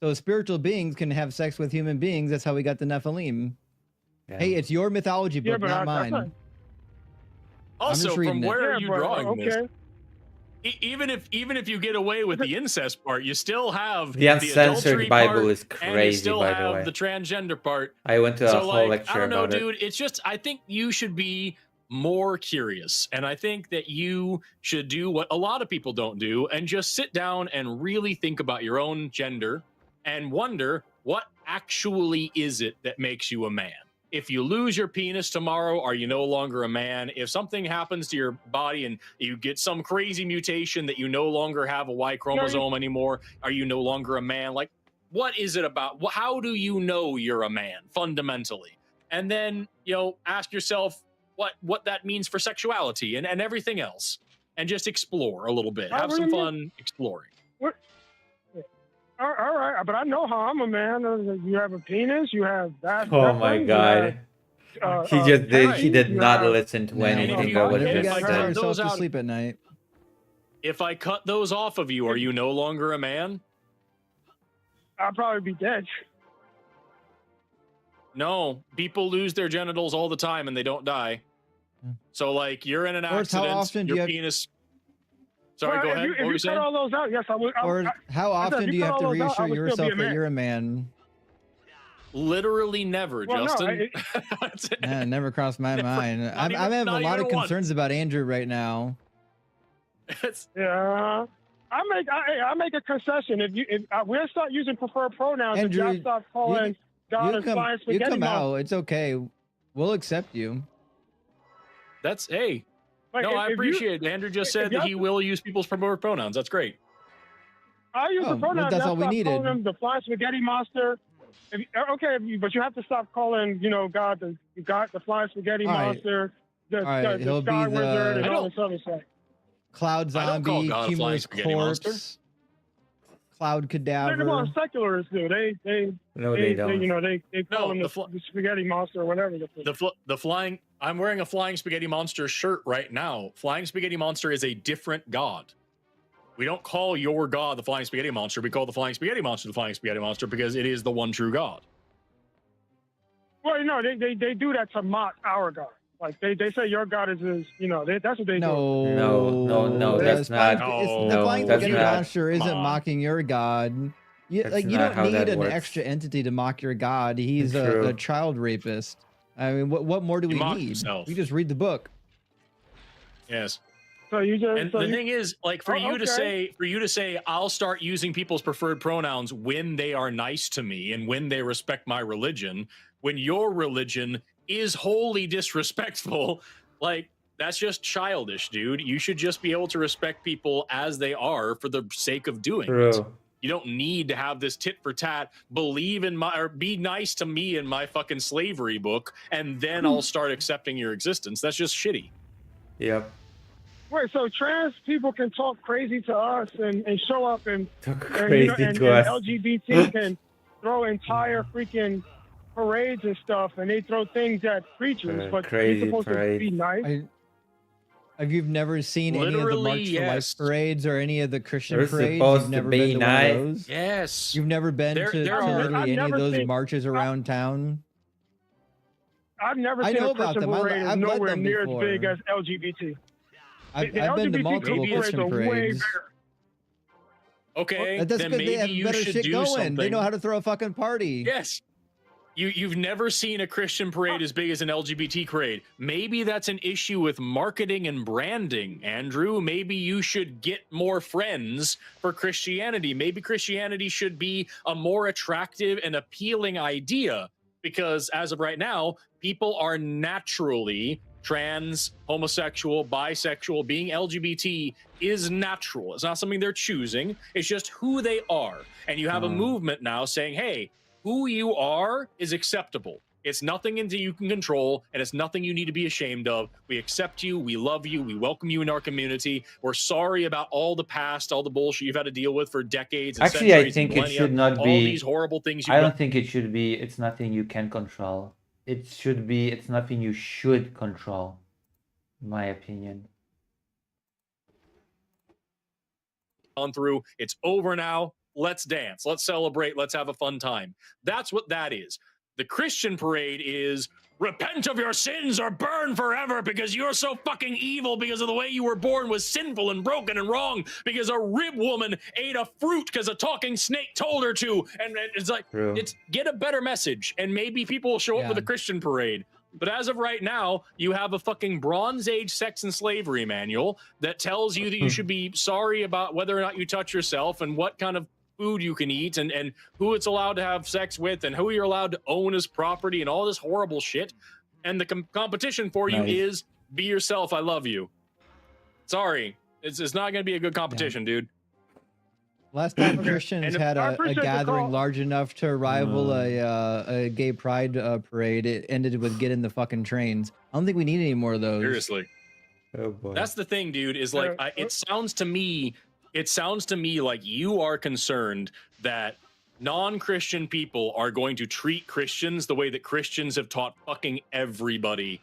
So spiritual beings can have sex with human beings. That's how we got the Nephilim. Yeah. Hey, it's your mythology Yeah, book, but not that's mine. Also, just from reading it. where are Yeah, you but, drawing this? okay. Even if you get away with the incest part, you still have The uncensored adultery Bible part, is and you crazy, still by the have way. the transgender part. I went to a So whole like, lecture I don't know, about dude. It's just I think you should be more curious, and I think that you should do what a lot of people don't do, and just sit down and really think about your own gender and wonder what actually is it that makes you a man. If you lose your penis tomorrow, are you no longer a man? If something happens to your body and you get some crazy mutation that you no longer have a Y chromosome anymore, are you no longer a man? Like, what is it about? How do you know you're a man fundamentally? And then, ask yourself what that means for sexuality and everything else. And just explore a little bit. Have some fun exploring. All right, but I know how I'm a man. You have a penis. You have that. Oh my God. He did not listen to No, anything no, that was no, just you gotta said. cry yourself Those to out- sleep at night. If I cut those off of you, are you no longer a man? I'll probably be dead. No, people lose their genitals all the time and they don't die. So, like, you're in an Or it's how accident, often do your you have- penis. Sorry, Well, go if ahead. You, what if were you you cut saying? all those out, yes, I would. Or how I said often if do you cut have to all those out, I reassure would still be yourself a that man. you're a man? Literally never, Well, no, Justin. It never crossed my mind. I'm having a lot of concerns about Andrew right now. Yeah, I make a concession. If we'll start using preferred pronouns, if Andrew, y'all start calling God a flying you spaghetti come monster. out. It's okay. We'll accept you. That's, hey. Like, no, if I you- appreciate it. Andrew just if said that y'all- he will use people's preferred pronouns. That's great. I use Oh, the pronouns. well, that's y'all all we stop needed. calling him the flying spaghetti monster. But you have to stop calling, God the flying spaghetti All right. monster, the All right, the he'll be sky the- wizard, and I all this other stuff. Cloud I don't call zombie, God a flying humorous spaghetti monster. corpse, cloud They're the cadaver. ones secularists do. They No, they don't. they call him No, the spaghetti monster or whatever. The flying. I'm wearing a flying spaghetti monster shirt right now. Flying spaghetti monster is a different god. We don't call your god the flying spaghetti monster. We call the flying spaghetti monster the flying spaghetti monster because it is the one true god. Well, no, they do that to mock our God. Like they say your God is, that's what they do. No, that's not. The flying spaghetti monster isn't mocking your God. You don't need an extra entity to mock your God. He's a child rapist. I mean, what more do we need? Himself. We just read the book. Yes. So you just. And the thing is, like, for you to say, I'll start using people's preferred pronouns when they are nice to me and when they respect my religion, when your religion is wholly disrespectful, like, that's just childish, dude. You should just be able to respect people as they are for the sake of doing it. You don't need to have this tit for tat, believe in my, or be nice to me in my fucking slavery book, and then I'll start accepting your existence. That's just shitty. Yep. Wait, so trans people can talk crazy to us and show up and LGBT can throw entire freaking parades and stuff, and they throw things at preachers, but they're supposed to be nice. Have you never seen any of the March for Life parades or any of the Christian They're parades? supposed You've never to be been to one nice. of those? Yes. You've never been to literally I've any of never those seen- marches around town? I've never I seen know a about Christian them. parade I've is led nowhere them near before. as big as LGBT. I've The been to LGBT multiple parades Christian are way parades. bigger. Okay, That's then good. They have maybe you better should shit do going. something. They know how to throw a fucking party. Yes. You've never seen a Christian parade as big as an LGBT parade. Maybe that's an issue with marketing and branding, Andrew. Maybe you should get more friends for Christianity. Maybe Christianity should be a more attractive and appealing idea, because as of right now, people are naturally trans, homosexual, bisexual. Being LGBT is natural. It's not something they're choosing. It's just who they are. And you have a movement now saying, hey, who you are is acceptable. It's nothing that you can control, and it's nothing you need to be ashamed of. We accept you, we love you, we welcome you in our community. We're sorry about all the past, all the bullshit you've had to deal with for decades and Actually, I centuries think and it millennia, should not all be. these horrible things I don't think it should be. It's nothing you can control. It should be. It's nothing you should control, in my opinion. gone through. It's over now. Let's dance. Let's celebrate. Let's have a fun time. That's what that is. The Christian parade is repent of your sins or burn forever because you're so fucking evil because of the way you were born was sinful and broken and wrong because a rib woman ate a fruit because a talking snake told her to. And it's like, it's get a better message and maybe people will show up for the Christian parade. But as of right now, you have a fucking Bronze Age sex and slavery manual that tells you that you should be sorry about whether or not you touch yourself and what kind of food you can eat and who it's allowed to have sex with and who you're allowed to own as property and all this horrible shit. And the competition for you is be yourself. I love you. Sorry. It's not going to be a good competition, dude. Last time Christians had a gathering large enough to rival a gay pride parade, it ended with getting the fucking trains. I don't think we need any more of those. Seriously. Oh boy. That's the thing, dude, is like, it sounds to me like you are concerned that non-Christian people are going to treat Christians the way that Christians have taught fucking everybody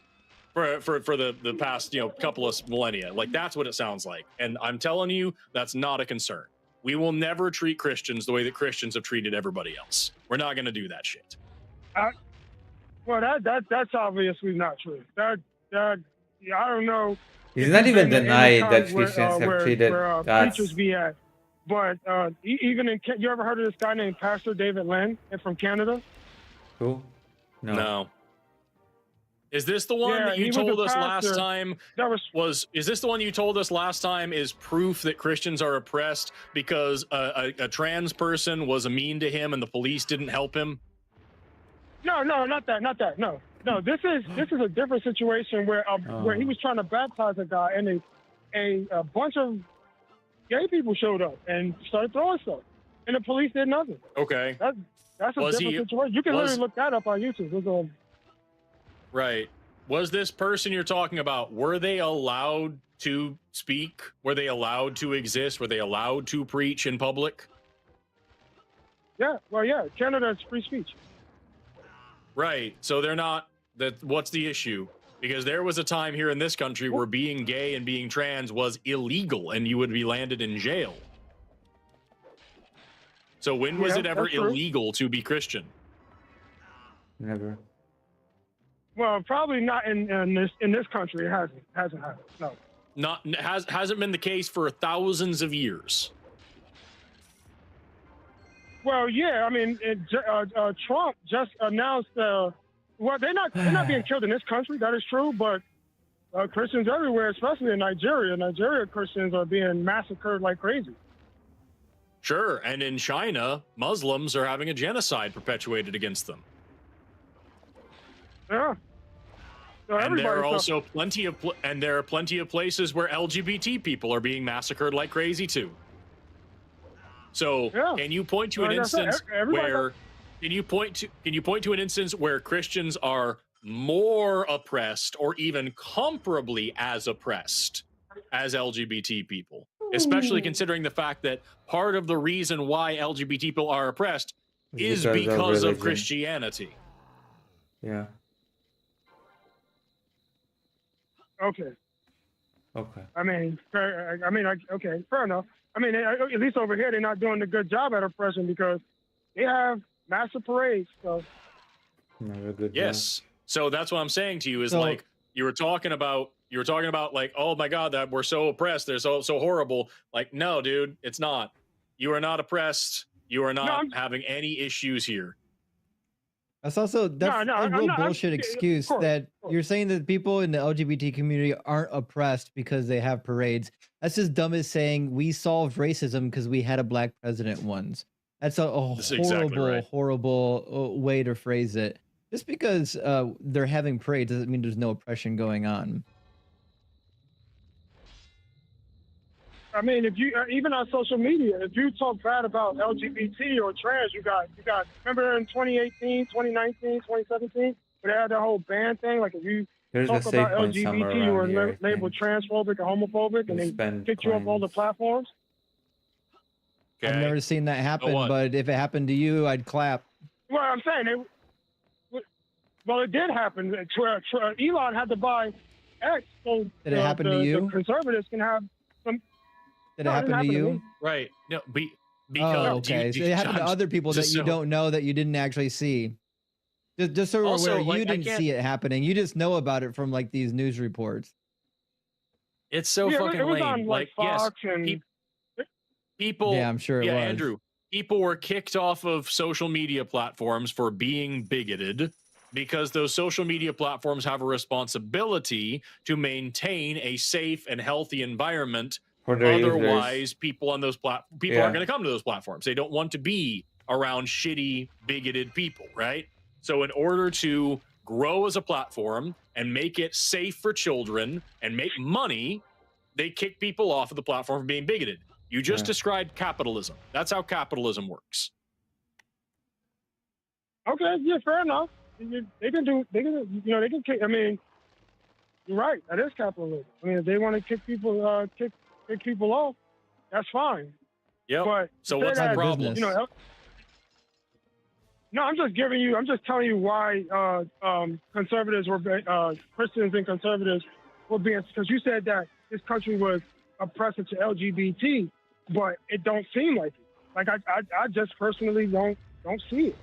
for the past, couple of millennia. Like, that's what it sounds like. And I'm telling you, that's not a concern. We will never treat Christians the way that Christians have treated everybody else. We're not going to do that shit. Well, that's obviously not true. I don't know. He's not even denying that Christians have treated preachers be at. But even in, you ever heard of this guy named Pastor David Lynn from Canada? Who? No. Is this the one that you told us last time? Is this the one you told us last time is proof that Christians are oppressed because a trans person was mean to him and the police didn't help him? No, not that. No. This is a different situation where he was trying to baptize a guy and a bunch of gay people showed up and started throwing stuff, and the police did nothing. Okay. That's a different situation. You can literally look that up on YouTube. Right. Was this person you're talking about, were they allowed to speak? Were they allowed to exist? Were they allowed to preach in public? Yeah. Well, yeah. Canada is free speech. Right. So they're not. What's the issue? Because there was a time here in this country where being gay and being trans was illegal and you would be landed in jail. So when was it ever illegal to be Christian? Never. Well, probably not in this country. It hasn't happened. No. Hasn't been the case for thousands of years. Well, yeah. I mean, Trump just announced. Well, they're not being killed in this country. That is true, but Christians everywhere, especially in Nigeria Christians are being massacred like crazy. Sure, and in China, Muslims are having a genocide perpetuated against them. Yeah. So and there are also plenty of places where LGBT people are being massacred like crazy too. So, can you point to an instance where can you point to an instance where Christians are more oppressed or even comparably as oppressed as LGBT people? Especially considering the fact that part of the reason why LGBT people are oppressed is because of Christianity. Yeah. Okay. Okay. I mean, okay, fair enough. I mean, at least over here, they're not doing a good job at oppression because they have massive parades. So. Never good. Yes. So that's what I'm saying to you is like you were talking about like, oh my God, that we're so oppressed. They're so horrible. Like, no, dude, it's not. You are not oppressed. You are not having any issues here. That's also a real bullshit excuse that you're saying that people in the LGBT community aren't oppressed because they have parades. That's as dumb as saying we solved racism because we had a black president once. That's a horrible way to phrase it. Just because they're having parades doesn't mean there's no oppression going on. I mean, if you even on social media, if you talk bad about LGBT or trans, you got. Remember in 2018, 2019, 2017, where they had that whole ban thing. Like if you talk about LGBT, you were labeled transphobic or homophobic, and they kicked you off all the platforms. Okay. I've never seen that happen, but if it happened to you, I'd clap. Well, I'm saying it did happen. Elon had to buy X, so did it happen to you? The conservatives can have some. Did it happen to you? Right. No, because okay. So it happened to other people that you don't know that you didn't actually see. Just so we're aware, you didn't see it happening. You just know about it from like these news reports. It's so fucking lame. On, like Fox and people. Yeah, I'm sure it was. Andrew. People were kicked off of social media platforms for being bigoted because those social media platforms have a responsibility to maintain a safe and healthy environment. Otherwise, people on those aren't going to come to those platforms. They don't want to be around shitty, bigoted people, right? So in order to grow as a platform and make it safe for children and make money, they kick people off of the platform for being bigoted. You just described capitalism. That's how capitalism works. Okay, yeah, fair enough. They can kick. I mean, you're right. That is capitalism. I mean, if they want to kick people, kick people off, that's fine. Yeah. But so what's the problem? No, I'm just telling you why conservatives were Christians and conservatives were being, because you said that this country was oppressive to LGBT, but it don't seem like it. Like I just personally don't see it.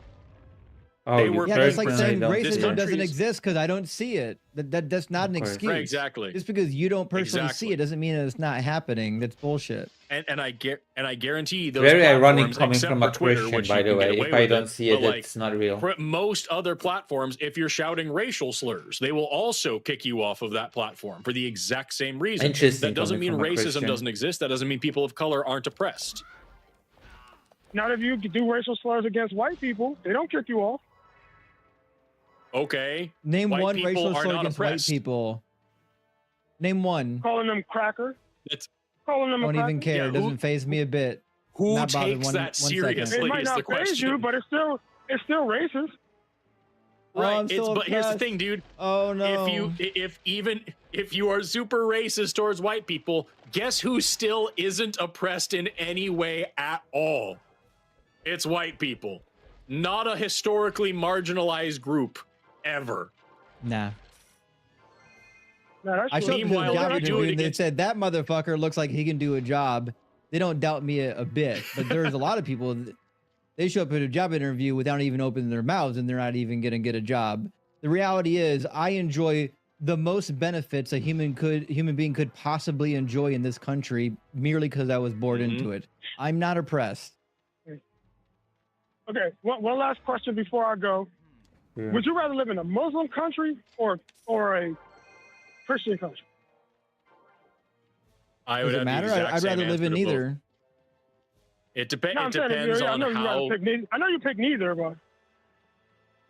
That's like saying racism doesn't exist because I don't see it. That's not an excuse. Right, exactly. Just because you don't personally see it doesn't mean that it's not happening. That's bullshit. And I guarantee those very ironic coming from from a Christian, by the way. If I don't see it, it's not real. Most other platforms, if you're shouting racial slurs, they will also kick you off of that platform for the exact same reason. Interesting. That doesn't mean racism doesn't exist. That doesn't mean people of color aren't oppressed. Not if you do racial slurs against white people, they don't kick you off. Okay. Name one racial slur against white people. Name one. Calling them cracker. Calling them. Don't even care. It doesn't faze me a bit. Who takes that seriously? It might not faze you, but it's still racist. Right. But here's the thing, dude. Oh no. If you are super racist towards white people, guess who still isn't oppressed in any way at all? It's white people. Not a historically marginalized group ever. Nah. No, I showed them a job interview and they said that motherfucker looks like he can do a job. They don't doubt me a bit, but there's a lot of people they show up at a job interview without even opening their mouths and they're not even gonna get a job. The reality is, I enjoy the most benefits a human being could possibly enjoy in this country merely because I was born into it. I'm not oppressed. Okay, one last question before I go. Yeah. Would you rather live in a Muslim country or a Christian country? I Does would it have matter? the exact I'd same rather live answer in to both. either. It No, I'm saying depends I on know you how. gotta pick neither. I know you pick neither, but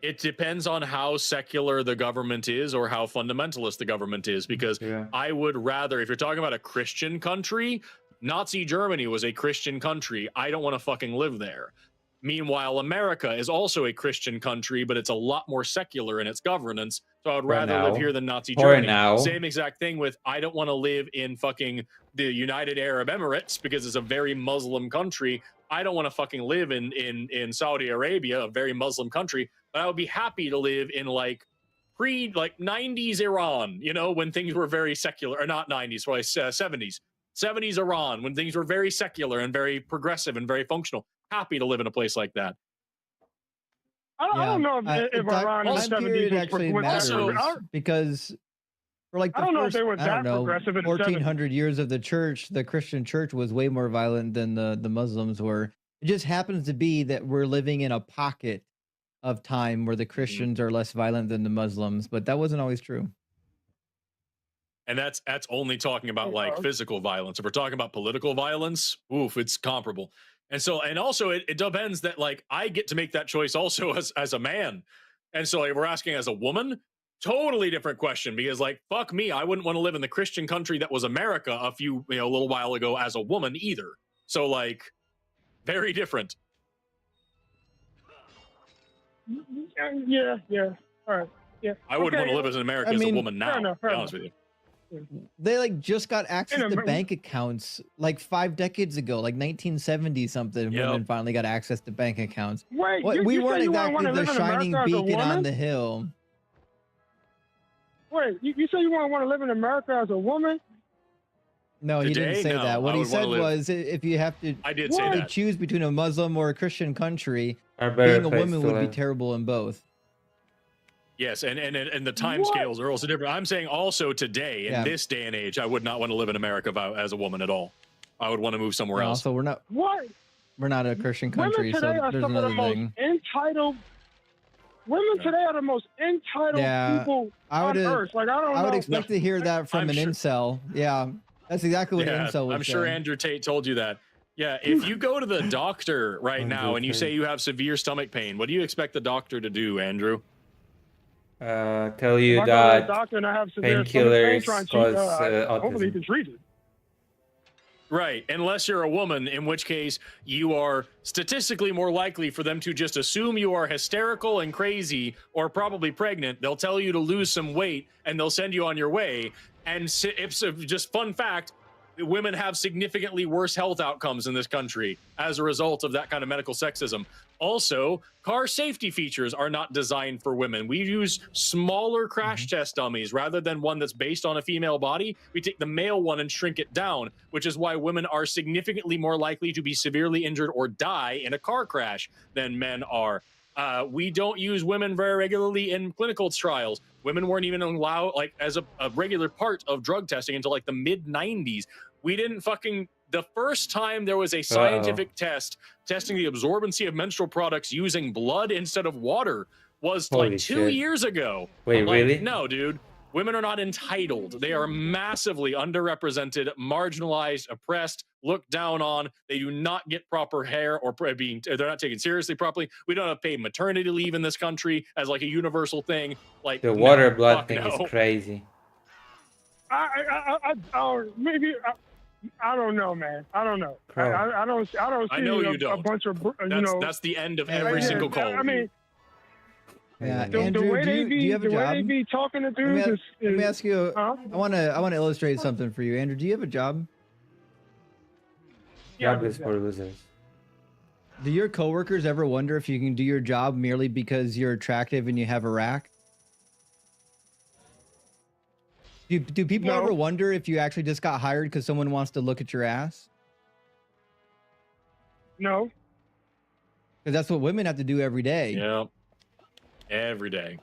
It depends on how secular the government is or how fundamentalist the government is. Because I would rather, if you're talking about a Christian country, Nazi Germany was a Christian country. I don't want to fucking live there. Meanwhile, America is also a Christian country, but it's a lot more secular in its governance. So I would rather live now. here than Nazi For Germany. now. Same exact thing with I don't want to live in fucking the United Arab Emirates because it's a very Muslim country. I don't want to fucking live in Saudi Arabia, a very Muslim country, but I would be happy to live in like 90s Iran, you know, when things were very secular, or not 90s, probably 70s Iran, when things were very secular and very progressive and very functional. Happy to live in a place like that. I don't know if Iran in the Time period 70s actually was matters that because for like the I don't know if first, they were I don't that know, progressive in the 1400 years of the church, the Christian church was way more violent than the Muslims were. It just happens to be that we're living in a pocket of time where the Christians are less violent than the Muslims, but that wasn't always true. And that's only talking about like physical violence. If we're talking about political violence, oof, it's comparable. And so, and also it depends that like I get to make that choice also as a man. And so like, we're asking as a woman, totally different question, because like, fuck me, I wouldn't want to live in the Christian country that was America a little while ago as a woman either. So like, very different. Yeah. All right. Yeah. I wouldn't want to live as an America as a woman now, to be honest with you. They like just got access to bank accounts like 5 decades ago, like 1970 something. Women finally got access to bank accounts. Wait, we weren't say you exactly wanna the live in shining America as a beacon on woman? the hill. Wait, you say you want to live in America as a woman? No, he didn't Today? say No, that. What I he would wanna said live- was if you have to I did say that. choose between a Muslim or a Christian country, Are better being a place woman to would be live. terrible in both. Yes, and the time scales are also different. I'm saying also today, in Yeah. this day and age, I would not want to live in America as a woman at all. I would want to move somewhere else. Also, we're not a Christian country, Women so today are there's some of the another most thing. entitled. Women today are the most entitled people on earth. Like I would know. expect to hear that from I'm an sure- incel. Yeah, that's exactly what an Yeah, incel would I'm sure say. Andrew Tate told you that. Yeah, if you go to the doctor right now and you say you have severe stomach pain, what do you expect the doctor to do, Andrew? Tell you If I go to the that doctor and I have severe stomach pain, painkillers try and cause hopefully he autism. can treat it. Right, unless you're a woman, in which case you are statistically more likely for them to just assume you are hysterical and crazy or probably pregnant. They'll tell you to lose some weight and they'll send you on your way. And if just fun fact, women have significantly worse health outcomes in this country as a result of that kind of medical sexism. Also, car safety features are not designed for women. We use smaller crash test dummies rather than one that's based on a female body. We take the male one and shrink it down, which is why women are significantly more likely to be severely injured or die in a car crash than men are. We don't use women very regularly in clinical trials. Women weren't even allowed like as a regular part of drug testing until like the mid 90s. We didn't the first time there was a scientific test testing the absorbency of menstrual products using blood instead of water was Holy like 2 shit. years ago. Wait, Like, really? No, dude. Women are not entitled. They are massively underrepresented, marginalized, oppressed, looked down on. They do not get proper care or they're not taken seriously properly. We don't have paid maternity leave in this country as like a universal thing. Like The no, water blood fuck thing no. is crazy. I don't know, man. I don't know. Bro. I don't see I know you a don't. bunch of That's the end of every single call. I mean, Yeah, the Andrew, way do they you, be do you have a the way job? they be talking to Let me, dudes a- is let me ask you. Huh? I want to illustrate something for you, Andrew. Do you have a job? Job is for losers. Do your coworkers ever wonder if you can do your job merely because you're attractive and you have a rack? Do people No. ever wonder if you actually just got hired because someone wants to look at your ass? No. Because that's what women have to do every day. Yeah. Every day.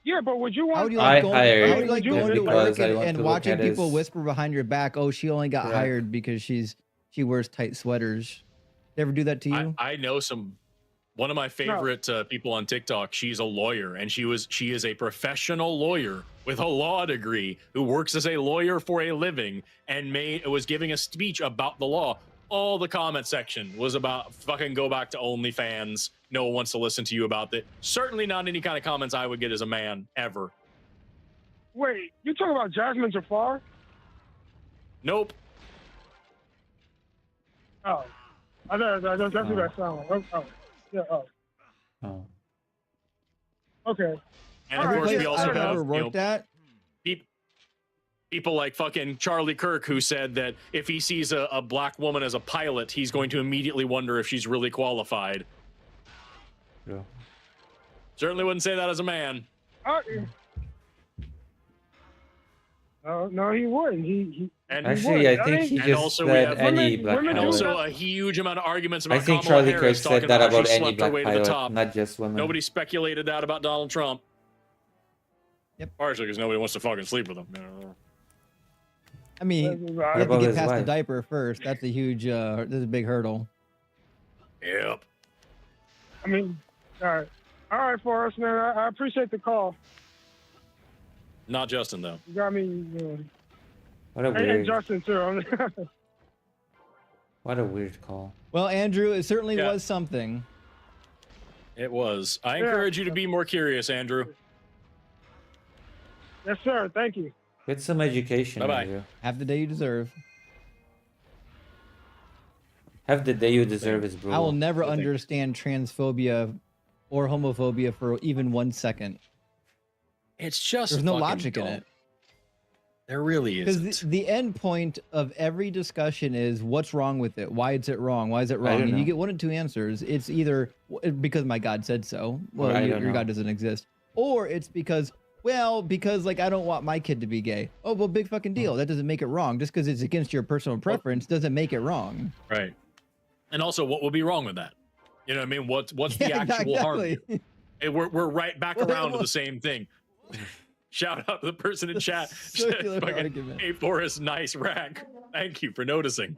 Yeah, but would you want? How would you I like going, hired how would you like him going to because work I want and to look watching at people his- whisper behind your back? Oh, she only got Correct. hired because she wears tight sweaters. They ever do that to you? I know one of my favorite people on TikTok. She's a lawyer, and she is a professional lawyer with a law degree who works as a lawyer for a living, and was giving a speech about the law. All the comment section was about fucking go back to OnlyFans. No one wants to listen to you about that. Certainly not any kind of comments I would get as a man ever. Wait, you talking about Jasmine Jafar? Nope. Oh, that's what that sounds like. Oh, yeah. Oh, Oh. okay. And of All course, right, we also I've have never worked at. People like fucking Charlie Kirk, who said that if he sees a black woman as a pilot, he's going to immediately wonder if she's really qualified. Yeah. Certainly wouldn't say that as a man. No, he wouldn't. He And Actually, I think he and just also we said have any black and pilot. also a huge amount of arguments I about think Kamala Charlie Kirk Harris said talking that about about she any slept her black way to the pilot, top. not just women. Nobody speculated that about Donald Trump. Yep. Partially because nobody wants to fucking sleep with him. I mean, you have to about get his past the wife? diaper first. That's a huge. This is a big hurdle. Yep. I mean, all right, Forrest, man. I appreciate the call. Not Justin though. You got me. What a And weird, Justin too. what a weird call. Well, Andrew, it certainly was something. It was. I encourage you to be more curious, Andrew. Yes, sir. Thank you. Get some education. Bye-bye. Andrew. Have the day you deserve. Have the day you deserve is brutal. I will never understand transphobia or homophobia for even 1 second. It's just There's no fucking logic in dumb. it. There really isn't. Because the end point of every discussion is what's wrong with it? Why is it wrong? Why is it I wrong? don't And you know. get one of two answers. It's either because my God said so. Well, I your don't know. God doesn't exist. Or it's because like I don't want my kid to be gay. Oh, well, big fucking deal. That doesn't make it wrong. Just because it's against your personal preference doesn't make it wrong. Right. And also, what would be wrong with that? You know what I mean? What's the Yeah, actual harm? exactly. And we're right back Well, around to well- the same thing. Shout out to the person in chat. Circular Fucking, argument. hey, Forrest, nice rack. Thank you for noticing.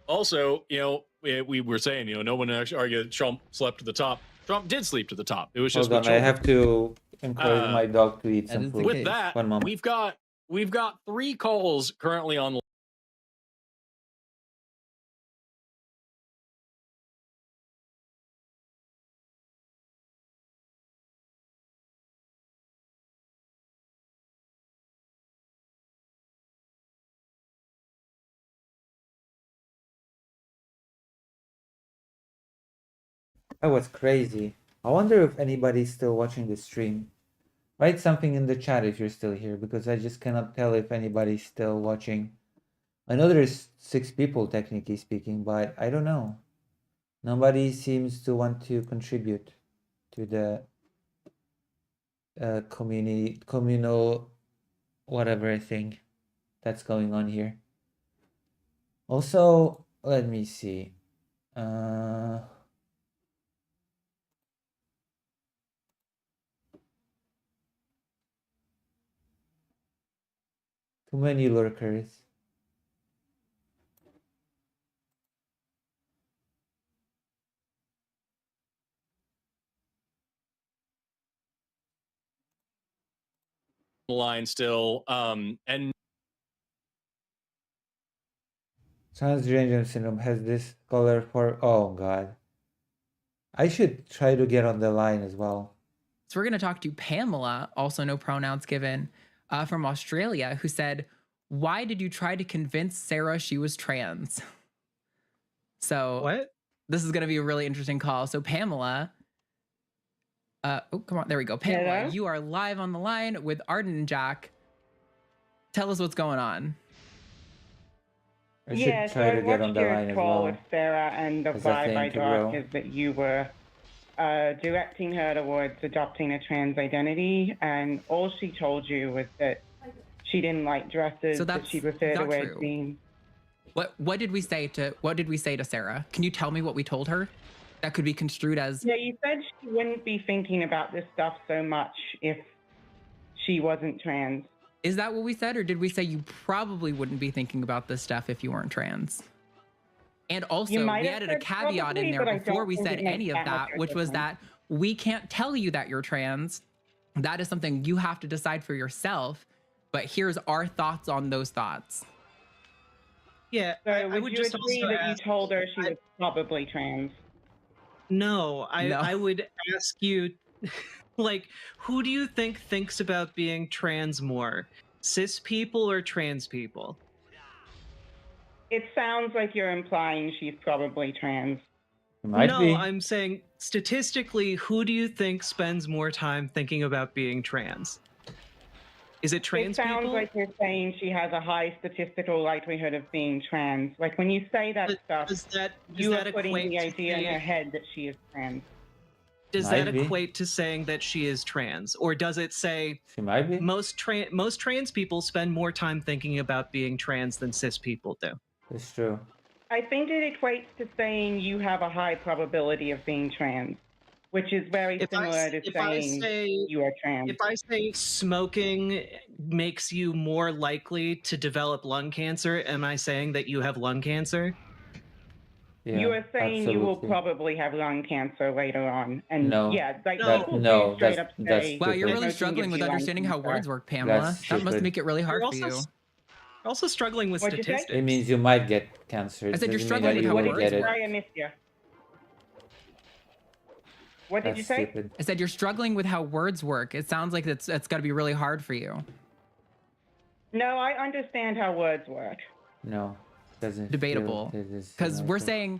Also, you know, we were saying, you know, no one actually argued that Trump slept to the top. Trump did sleep to the top. It was just Hold with on, I children. have to encourage my dog to eat that some is the food. With that, One moment. we've got 3 calls currently on. That was crazy. I wonder if anybody's still watching the stream. Write something in the chat if you're still here, because I just cannot tell if anybody's still watching. I know there's 6 people technically speaking, but I don't know. Nobody seems to want to contribute to the communal whatever thing that's going on here. Also, let me see. Too many lurkers. Line still, and Transgender syndrome has this color for. Oh God. I should try to get on the line as well. So we're going to talk to Pamela, also no pronouns given, from Australia, who said, "Why did you try to convince Sarah she was trans?" So what? This is going to be a really interesting call. So Pamela, oh, come on. There we go. Pamela, Hello? you are live on the line with Arden and Jack. Tell us what's going on. I should try to get on the line as well. With Sarah, and the as a vibe thing I to grow. got is that you were directing her towards adopting a trans identity, and all she told you was that she didn't like dresses, So that she preferred to not wear true. jeans. What did we say to Sarah? Can you tell me what we told her? that could be construed as. Yeah, you said she wouldn't be thinking about this stuff so much if she wasn't trans. Is that what we said, or did we say you probably wouldn't be thinking about this stuff if you weren't trans? And also, we added a caveat in there before we said any of that, which was that we can't tell you that you're trans. That is something you have to decide for yourself. But here's our thoughts on those thoughts. Yeah, so I would just agree that you told her she was probably trans? No, No. I would ask you, like, who do you think thinks about being trans more? Cis people or trans people? It sounds like you're implying she's probably trans. No, I'm saying statistically, who do you think spends more time thinking about being trans? Is it trans It sounds people? like you're saying she has a high statistical likelihood of being trans. Like when you say that stuff, you are putting the idea in her head that she is trans. Does that equate to saying that she is trans, or does it say she might be? Most trans people spend more time thinking about being trans than cis people do? It's true. I think it equates to saying you have a high probability of being trans, which is very similar to saying you are trans. If I say smoking makes you more likely to develop lung cancer, am I saying that you have lung cancer? You are saying you will probably have lung cancer later on, and No. yeah, like That- people no, do straight that's- up that's say, Wow, you're "Smoking really gives struggling with you lung understanding how cancer." words work, Pamela. That's That must stupid. make it really hard You're for also you. Also struggling with What'd you say? statistics. It means you might get cancer. I It said you're doesn't mean struggling that with you how will words get it. Sorry, I missed you. What did you say? Stupid. I said you're struggling with how words work. It sounds like it's got to be really hard for you. No, I understand how words work. No, doesn't. Debatable. Because we're saying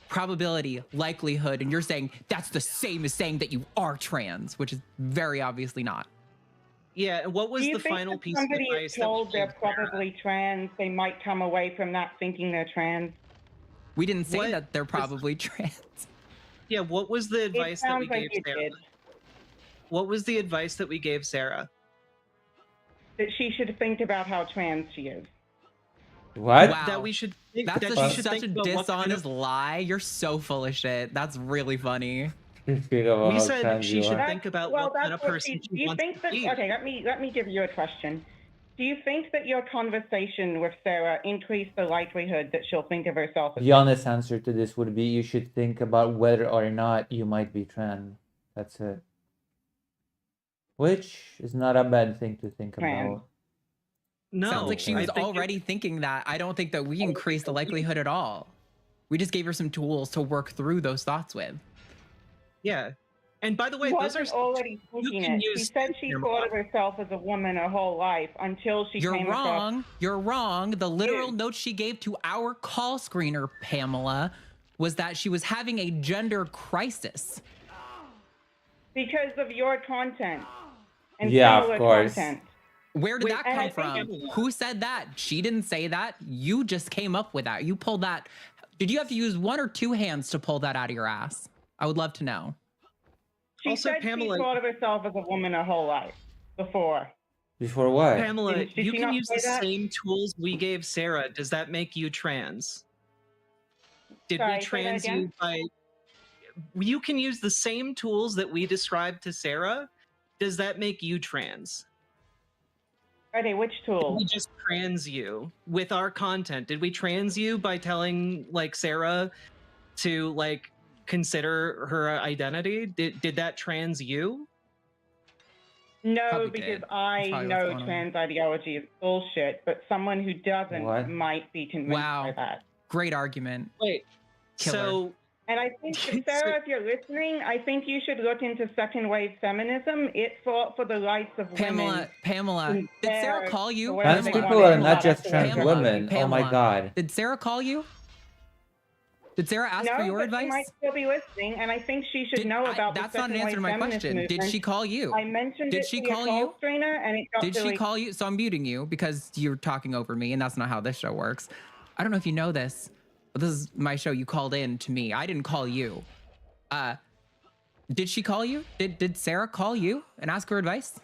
probability, likelihood, and you're saying that's the same as saying that you are trans, which is very obviously not. Yeah, and what was Do you the think final if piece of somebody advice is that told we they're gave Sarah? probably trans, they might come away from that thinking they're trans? We didn't say What that they're probably trans. Yeah, what was the advice that we sounds like gave you Sarah? did. What was the advice that we gave Sarah? That she should think about how trans she is. What? Wow. That we should think, That's that a, she should such think a about what kind dishonest lie. You're so full of shit. That's really funny. We said she should think about what kind of person Do she you wants think to that? be. Okay, let me give you a question. Do you think that your conversation with Sarah increased the likelihood that she'll think of herself as The honest answer to this would be you should think about whether or not you might be trans. That's it. Which is not a bad thing to think Trans. about. No, Sounds like she was I think already thinking that. I don't think that we increased the likelihood at all. We just gave her some tools to work through those thoughts with. Yeah. And by the way, She those are wasn't already thinking can it. She use said she your thought mind. of herself as a woman her whole life until she You're came wrong. across. You're wrong. The literal note she gave to our call screener, Pamela, was that she was having a gender crisis. Because of your content and Yeah, of similar course. content. Where did that and I come think from? Who said that? She didn't say that. You just came up with that. You pulled that. Did you have to use one or two hands to pull that out of your ass? I would love to know. She Also, said Pamela- she thought of herself as a woman her whole life before. Before what? Pamela, Did you she can not use say the that? same tools we gave Sarah. Does that make you trans? Did Sorry, we say that trans again? you by... You can use the same tools that we described to Sarah. Does that make you trans? Okay, which Did tool? we just trans you with our content? Did we trans you by telling like Sarah to like consider her identity? Did that trans you? No, Probably because did. I Probably what's know going on. trans ideology is bullshit, but someone who doesn't What? might be convinced Wow. by that. Great argument. Wait. Killer. So And I think, that, Sarah, if you're listening, I think you should look into second wave feminism. It fought for the rights of women. Pamela, did Sarah There, call you? wherever Trans they people wanted are to not go. just trans Pamela, women. Oh my Pamela. god. Did Sarah call you? Did Sarah ask No, for your but advice? she might still be listening, and I think she should know about That's the not an second answer to wave my feminist question. Did movement. she call you? I mentioned Did it she to your call call you? screener, and it got Did really... she call you? So I'm muting you because you're talking over me, and that's not how this show works. I don't know if you know this, but this is my show. You called in to me. I didn't call you. Did she call you? Did Sarah call you and ask her advice?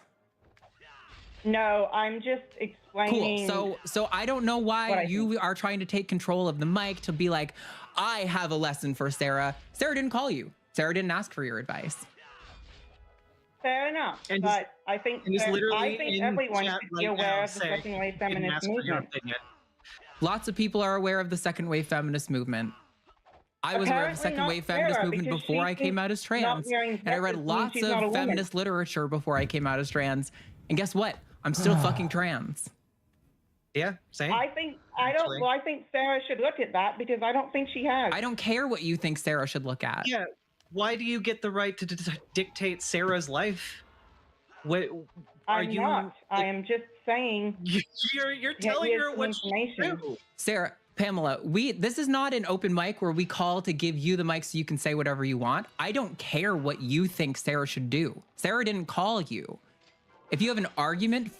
No, I'm just explaining... Cool. So I don't know why you are trying to take control of the mic to be like, I have a lesson for Sarah. Sarah didn't call you. Sarah didn't ask for your advice. Fair enough, but I think everyone should be aware of the second wave feminist movement. Lots of people are aware of the second wave feminist movement. I was aware of the second wave feminist movement before I came out as trans, and I read lots of feminist literature before I came out as trans. And guess what? I'm still fucking trans. Yeah, same. I think Sarah should look at that because I don't think she has. I don't care what you think Sarah should look at. Yeah. Why do you get the right to dictate Sarah's life? What I'm not. I am just saying. You're telling her what's true. Sarah, Pamela, this is not an open mic where we call to give you the mic so you can say whatever you want. I don't care what you think Sarah should do. Sarah didn't call you. If you have an argument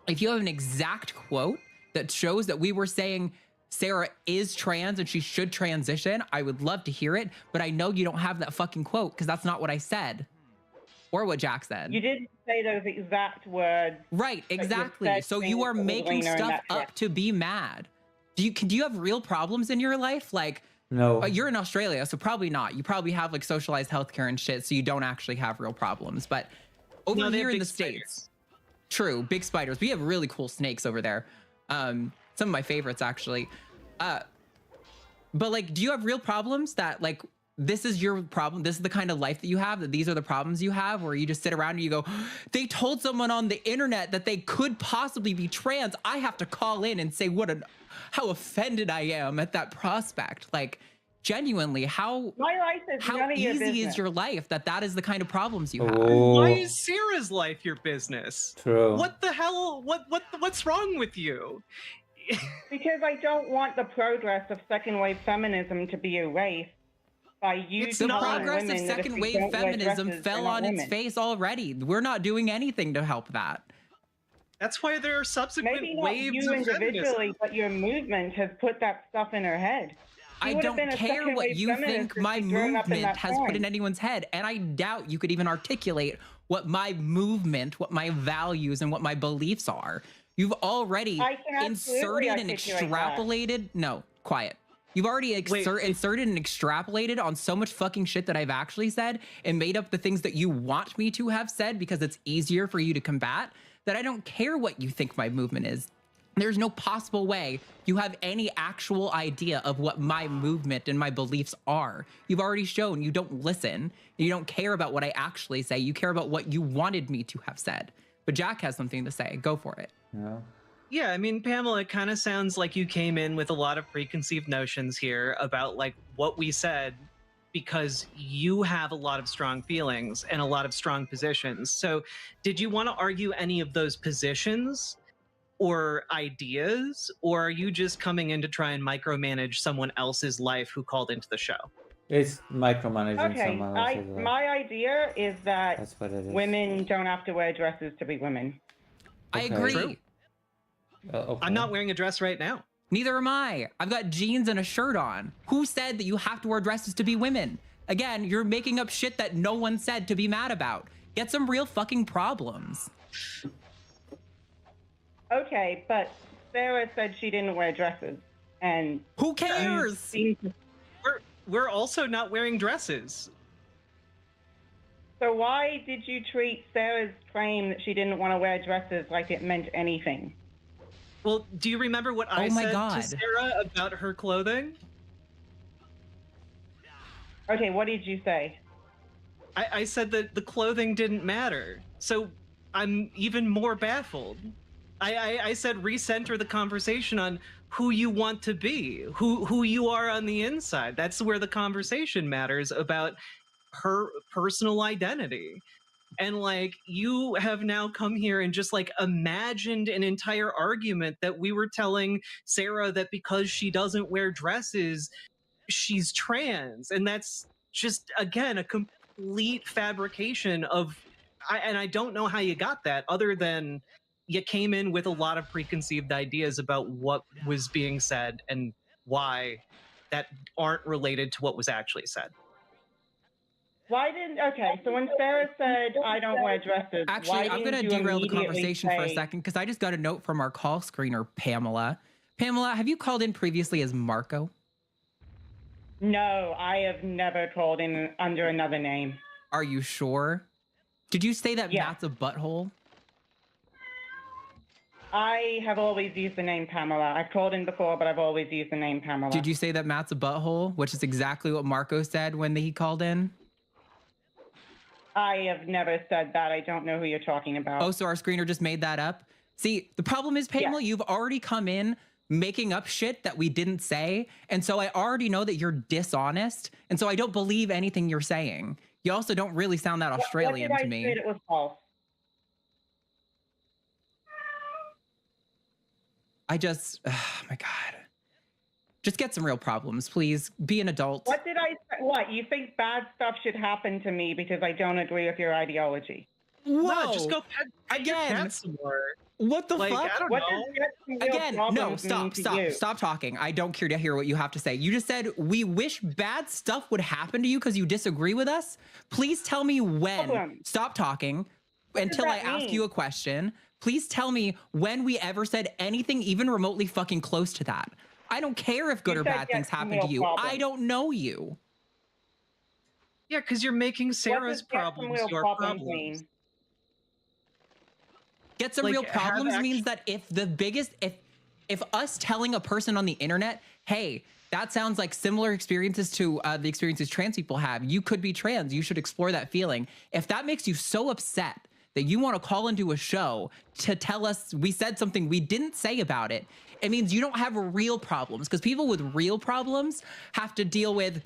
if you have an exact quote that shows that we were saying Sarah is trans and she should transition, I would love to hear it, but I know you don't have that fucking quote because that's not what I said or what Jack said. You didn't say those exact words. Right, exactly. So you are making stuff up to be mad. Do you have real problems in your life? Like, no. You're in Australia, so probably not. You probably have like socialized healthcare and shit, so you don't actually have real problems. But over here in the States, true, big spiders. We have really cool snakes over there. Some of my favorites actually. But like, do you have real problems that like, this is your problem? This is the kind of life that you have, that these are the problems you have, where you just sit around and you go, they told someone on the internet that they could possibly be trans. I have to call in and say how offended I am at that prospect. Like, genuinely, how easy is your life that is the kind of problems you have? Why is Sarah's life your business? True. What the hell? What's wrong with you? Because I don't want the progress of second wave feminism to be erased by you. The progress of second wave feminism fell on its face already. We're not doing anything to help that. That's why there are subsequent Maybe not waves you of individually, feminism. but your movement has put that stuff in her head. I don't care what you think my movement has put in anyone's head, and I doubt you could even articulate what my movement, what my values, and what my beliefs are. You've already inserted and extrapolated. No, quiet. You've already inserted and extrapolated on so much fucking shit that I've actually said and made up the things that you want me to have said because it's easier for you to combat, that I don't care what you think my movement is. There's no possible way you have any actual idea of what my movement and my beliefs are. You've already shown you don't listen. You don't care about what I actually say. You care about what you wanted me to have said. But Jack has something to say. Go for it. Yeah, I mean, Pamela, it kind of sounds like you came in with a lot of preconceived notions here about like what we said because you have a lot of strong feelings and a lot of strong positions. So did you want to argue any of those positions or ideas, or are you just coming in to try and micromanage someone else's life who called into the show? It's micromanaging Okay, someone else's life. my idea is that That's what it is. women don't have to wear dresses to be women. I agree. True. I'm not wearing a dress right now. Neither am I. I've got jeans and a shirt on. Who said that you have to wear dresses to be women? Again, you're making up shit that no one said to be mad about. Get some real fucking problems. Okay, but Sarah said she didn't wear dresses, and who cares? We're also not wearing dresses. So why did you treat Sarah's claim that she didn't want to wear dresses like it meant anything? Well, do you remember what I said to Sarah about her clothing? Okay, what did you say? I said that the clothing didn't matter. So I'm even more baffled. I said recenter the conversation on who you want to be, who you are on the inside. That's where the conversation matters about her personal identity. And like, you have now come here and just like imagined an entire argument that we were telling Sarah that because she doesn't wear dresses, she's trans. And that's just, again, a complete fabrication of, and I don't know how you got that other than you came in with a lot of preconceived ideas about what was being said and why that aren't related to what was actually said. Okay, so when Sarah said, I don't wear dresses, actually, I'm going to derail the conversation for a second because I just got a note from our call screener, Pamela. Pamela, have you called in previously as Marco? No, I have never called in under another name. Are you sure? Did you say that Yeah. Matt's a butthole? I have always used the name Pamela. I've called in before, but I've always used the name Pamela. Did you say that Matt's a butthole, which is exactly what Marco said when he called in? I have never said that. I don't know who you're talking about. Oh, so our screener just made that up? See, the problem is, Pamela, you've already come in making up shit that we didn't say. And so I already know that you're dishonest. And so I don't believe anything you're saying. You also don't really sound that Australian what to did me. I say that was false? Oh my God. Just get some real problems, please. Be an adult. What did I say? What? You think bad stuff should happen to me because I don't agree with your ideology? Whoa. Just go pet your cat some more. What the Like, fuck? I don't What know. does get some real Again, no, problems mean to you? stop talking. I don't care to hear what you have to say. You just said, we wish bad stuff would happen to you because you disagree with us. Please tell me when. Problem. Stop talking What until does I that ask mean? you a question. Please tell me when we ever said anything even remotely fucking close to that. I don't care if good You or said bad things get some happen to real you. problems. I don't know you. Yeah, because you're making What Sarah's does get some problems real your problems problems. mean? Get some Like, real have problems means that if us telling a person on the internet, hey, that sounds like similar experiences to the experiences trans people have, you could be trans, you should explore that feeling. If that makes you so upset that you want to call into a show to tell us we said something we didn't say about it, it means you don't have real problems, because people with real problems have to deal with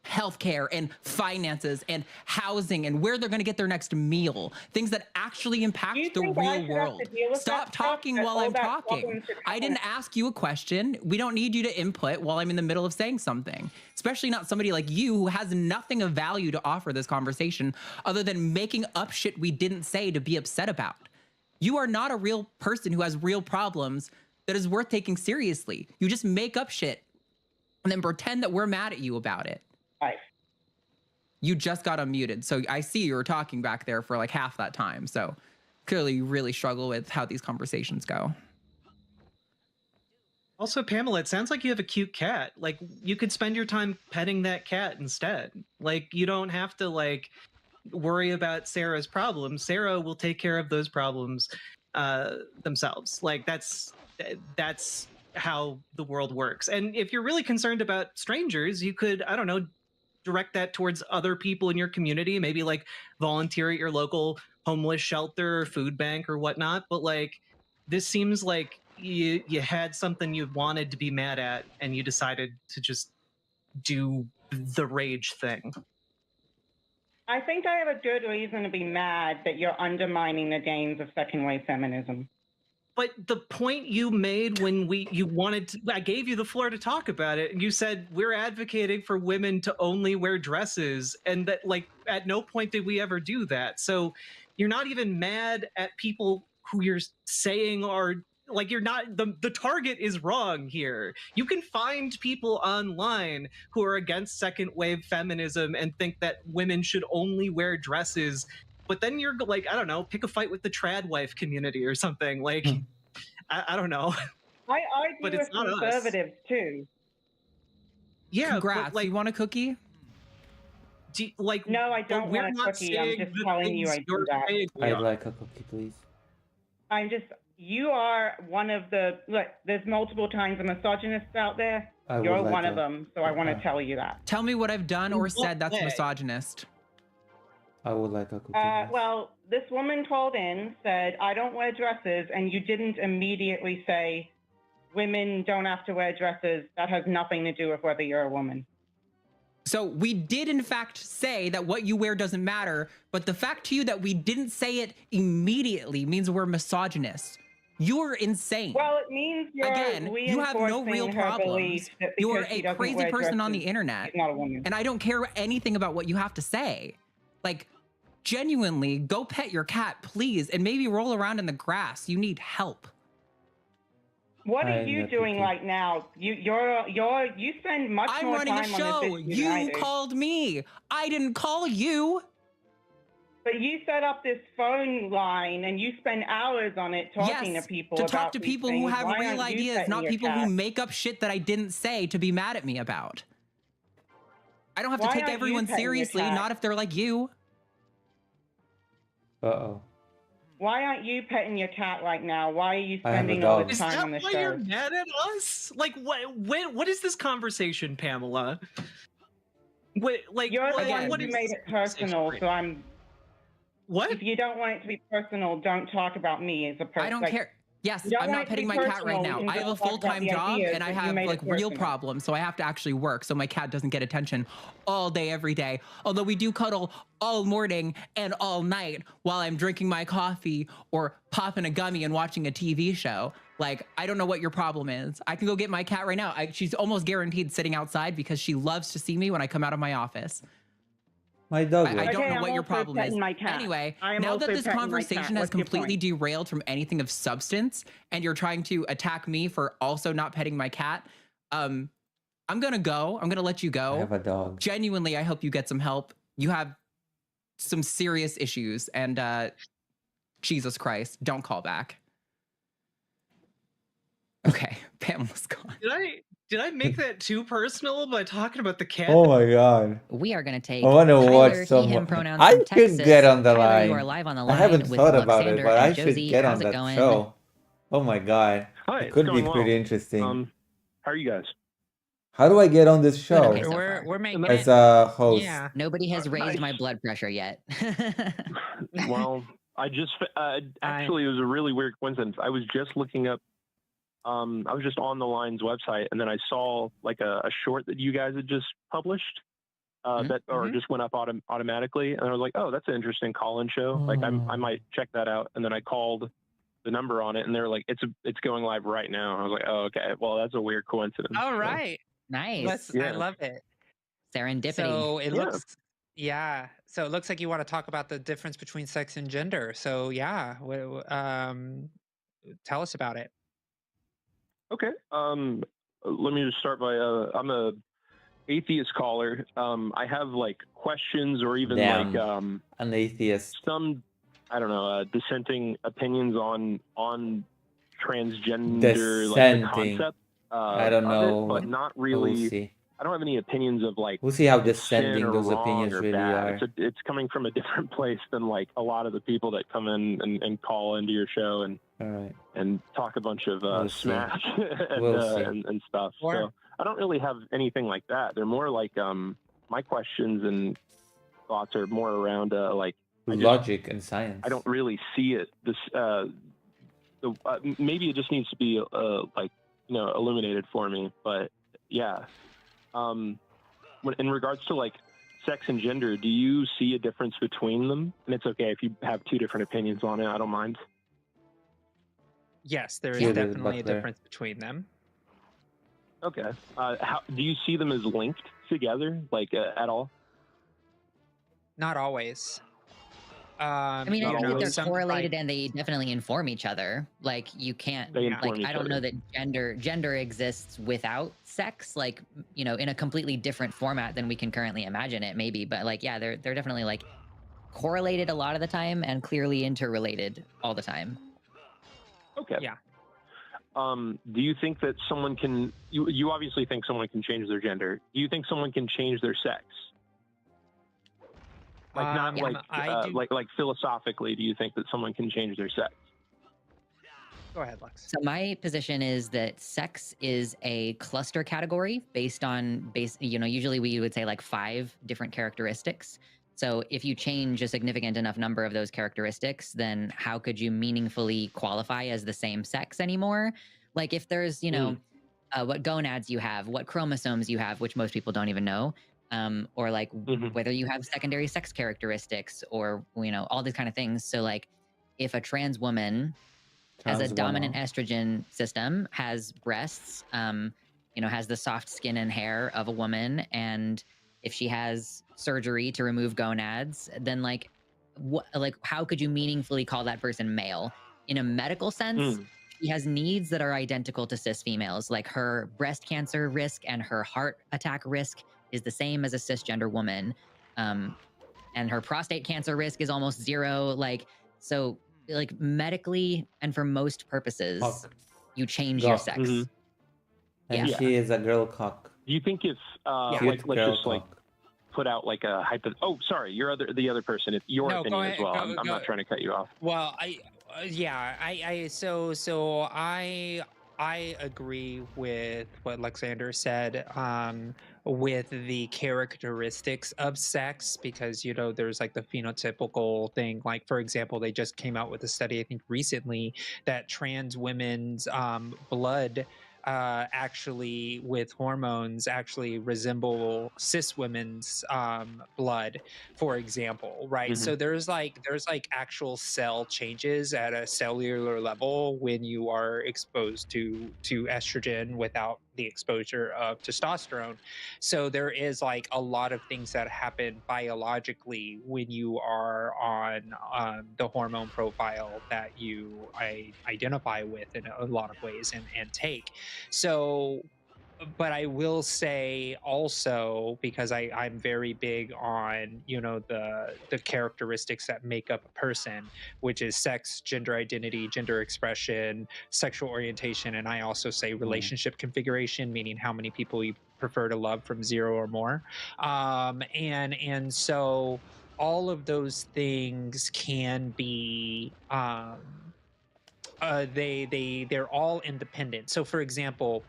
healthcare and finances and housing and where they're going to get their next meal, things that actually impact the think I real should have world. to deal with Stop that talking stuff? while All I'm that talking. problem should I didn't ask you a question. We don't need you to input while I'm in the middle of saying something, especially not somebody like you who has nothing of value to offer this conversation other than making up shit we didn't say to be upset about. You are not a real person who has real problems that is worth taking seriously. You just make up shit and then pretend that we're mad at you about it. Right. You just got unmuted. So I see you were talking back there for like half that time. So clearly you really struggle with how these conversations go. Also, Pamela, it sounds like you have a cute cat. Like, you could spend your time petting that cat instead. Like, you don't have to, like, worry about Sarah's problems. Sarah will take care of those problems themselves. Like, that's how the world works. And if you're really concerned about strangers, you could, I don't know, direct that towards other people in your community, maybe like volunteer at your local homeless shelter or food bank or whatnot. But like, this seems like you had something you wanted to be mad at and you decided to just do the rage thing. I think I have a good reason to be mad that you're undermining the gains of second wave feminism. But the point you made when I gave you the floor to talk about it, and you said we're advocating for women to only wear dresses, and that like at no point did we ever do that. So you're not even mad at people who you're saying are like, you're not, the target is wrong here. You can find people online who are against second wave feminism and think that women should only wear dresses. But then you're like, I don't know, pick a fight with the trad wife community or something. Like, I don't know. I argue But with it's not us. conservatives too. Yeah, Congrats. but like, you want a cookie? No, I don't we're want a not cookie. I'm saying just the telling you I things do you're that. saying we I'd are. like a cookie, please. You are one of the, look, there's multiple kinds of misogynists out there. I would You're like one a- of them, so I want to tell you that. Tell me what I've done or In said what that's way? misogynist. I would like a cookie. Well, this woman called in, said, I don't wear dresses, and you didn't immediately say, women don't have to wear dresses. That has nothing to do with whether you're a woman. So we did in fact say that what you wear doesn't matter, but the fact to you that we didn't say it immediately means we're misogynists. You're insane. Well, it means you're Again, you have no reinforcing real her problems. belief that You're because she a doesn't crazy wear person on the dresses, internet. she's not a woman. And I don't care anything about what you have to say. Like, genuinely, go pet your cat, please, and maybe roll around in the grass. You need help. What are I'm you not doing cookie. right now? You spend much I'm more running a time on show. this issue than I You do. called me. I didn't call you. But you set up this phone line and you spend hours on it talking Yes, to people to about talk to these people who things. have Why real aren't you ideas, petting not your people cat? who make up shit that I didn't say to be mad at me about. I don't have to take everyone seriously, not if they're like you. Uh-oh. Why aren't you petting your cat right now? Why are you spending all this time on the show? Is that why you're mad at us? Like, what is this conversation, Pamela? You're the one who made it personal, so I'm... What? If you don't want it to be personal, don't talk about me as a person. I don't care. Yes, I'm not petting my cat right now. I have a full-time job and I have like real problems, so I have to actually work so my cat doesn't get attention all day, every day. Although we do cuddle all morning and all night while I'm drinking my coffee or popping a gummy and watching a TV show. Like, I don't know what your problem is. I can go get my cat right now. She's almost guaranteed sitting outside because she loves to see me when I come out of my office. My dog. I don't know what your problem is. Anyway, now that this conversation has completely derailed from anything of substance, and you're trying to attack me for also not petting my cat, I'm gonna go. I'm gonna let you go. I have a dog. Genuinely, I hope you get some help. You have some serious issues, and Jesus Christ, don't call back. Okay, Pamela's gone. Did I make that too personal by talking about the cat? Oh my god. We are going to take I want to watch he, some. him pronouns I from should Texas. get on the Tyler, line. you are live on the I line haven't with thought about Alexander it, but I and should Josie. get on How's it that going? show. Oh my god. Hi, It it's could be going pretty well. interesting. How are you guys? How do I get on this show? Okay, so we're making as a host. Yeah. Nobody has raised my blood pressure yet. Well, I just actually it was a really weird coincidence. I was just looking up. I was just on the Line's website, and then I saw like a short that you guys had just published that just went up automatically, and I was like, oh, that's an interesting call-in show. Like I might check that out. And then I called the number on it, and they're like, it's going live right now. I was like, oh, okay. Well, that's a weird coincidence. All right. Nice. I love it. Serendipity. So it looks, so it looks like you want to talk about the difference between sex and gender. So yeah, tell us about it. Okay. Let me just start by I'm a atheist caller. I have like questions or even like an atheist. Some I don't know dissenting opinions on transgender like the concept. I don't know, but not really. We'll see. I don't have any opinions of like. We'll see how it's sin dissenting or those wrong opinions or really bad. are. It's coming from a different place than like a lot of the people that come in and call into your show and talk a bunch of smash and stuff. So I don't really have anything like that. They're more like my questions and thoughts are more around like logic and science. I don't really see it. This maybe it just needs to be like illuminated for me. But yeah. In regards to like sex and gender, do you see a difference between them? And it's okay if you have two different opinions on it. I don't mind. Yes, there is definitely a difference between them. Okay. How do you see them as linked together, like at all? Not always. I mean, I think they're correlated and they definitely inform each other. Like you can't, I don't know that gender exists without sex, like, in a completely different format than we can currently imagine it maybe. But like, yeah, they're definitely like correlated a lot of the time and clearly interrelated all the time. Okay. Yeah. Do you think that someone can, you obviously think someone can change their gender. Do you think someone can change their sex? Like like philosophically, do you think that someone can change their sex? Go ahead, Lex. So my position is that sex is a cluster category based on usually we would say like 5 different characteristics. So if you change a significant enough number of those characteristics, then how could you meaningfully qualify as the same sex anymore? Like if there's, what gonads you have, what chromosomes you have, which most people don't even know. Or like whether you have secondary sex characteristics or, all these kind of things. So like if a trans woman has a dominant estrogen system, has breasts, has the soft skin and hair of a woman, and if she has surgery to remove gonads, then like how could you meaningfully call that person male? In a medical sense, she has needs that are identical to cis females, like her breast cancer risk and her heart attack risk is the same as a cisgender woman. And her prostate cancer risk is almost 0. Like, so like medically and for most purposes, you change your sex. And she is a girl cock. Do you think if let's just like put out like a Oh, sorry, the other person. It's your No, go opinion ahead. as well. I'm not trying to cut you off. Well, I agree with what Alexander said with the characteristics of sex, because there's like the phenotypical thing. Like, for example, they just came out with a study, I think recently, that trans women's blood actually with hormones actually resemble cis women's blood, for example, right? So there's like actual cell changes at a cellular level when you are exposed to estrogen without the exposure of testosterone. So there is like a lot of things that happen biologically when you are on the hormone profile that you identify with in a lot of ways and take. So, but I will say also, because I'm very big on the characteristics that make up a person, which is sex, gender identity, gender expression, sexual orientation, and I also say relationship configuration, meaning how many people you prefer to love from 0 or more, and so all of those things can be they're all independent. So for example,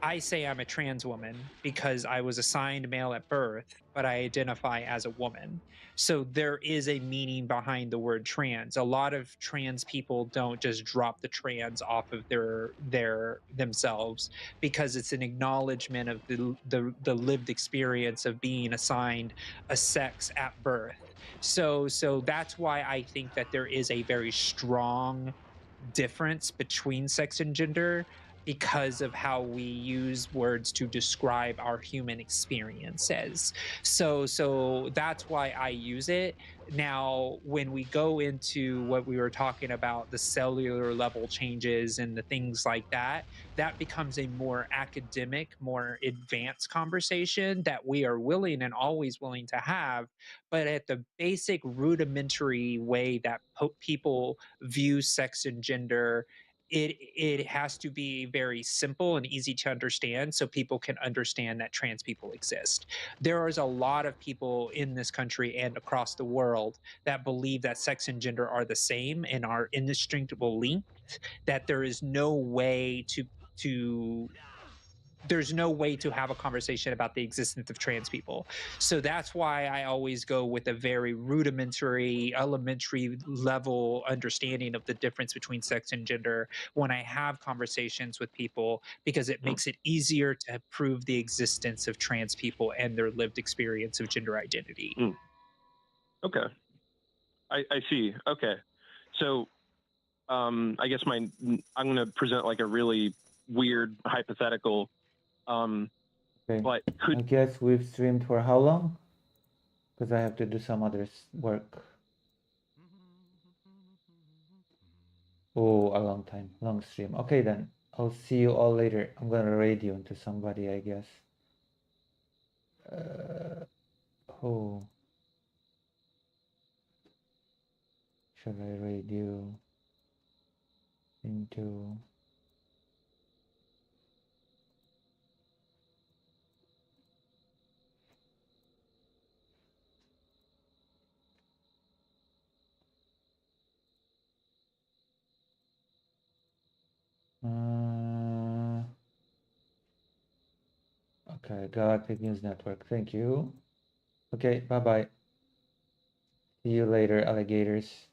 I say I'm a trans woman because I was assigned male at birth, but I identify as a woman. So there is a meaning behind the word trans. A lot of trans people don't just drop the trans off of their themselves, because it's an acknowledgement of the lived experience of being assigned a sex at birth. So that's why I think that there is a very strong difference between sex and gender, because of how we use words to describe our human experiences. So that's why I use it. Now, when we go into what we were talking about, the cellular level changes and the things like that, that becomes a more academic, more advanced conversation that we are willing and always willing to have. But at the basic rudimentary way that people view sex and gender, it has to be very simple and easy to understand, so people can understand that trans people exist. There is a lot of people in this country and across the world that believe that sex and gender are the same and are indestructible linked, that there is no way to there's no way to have a conversation about the existence of trans people. So that's why I always go with a very rudimentary, elementary level understanding of the difference between sex and gender when I have conversations with people, because it makes it easier to prove the existence of trans people and their lived experience of gender identity. Okay. I see. Okay. So I guess I'm going to present like a really weird hypothetical. Okay. But I guess we've streamed for how long? Because I have to do some other work. Oh, a long time, long stream. Okay, then I'll see you all later. I'm gonna raid you into somebody, I guess. Oh, should I raid you into? Okay, Galactic News Network. Thank you. Okay, bye-bye. See you later, alligators.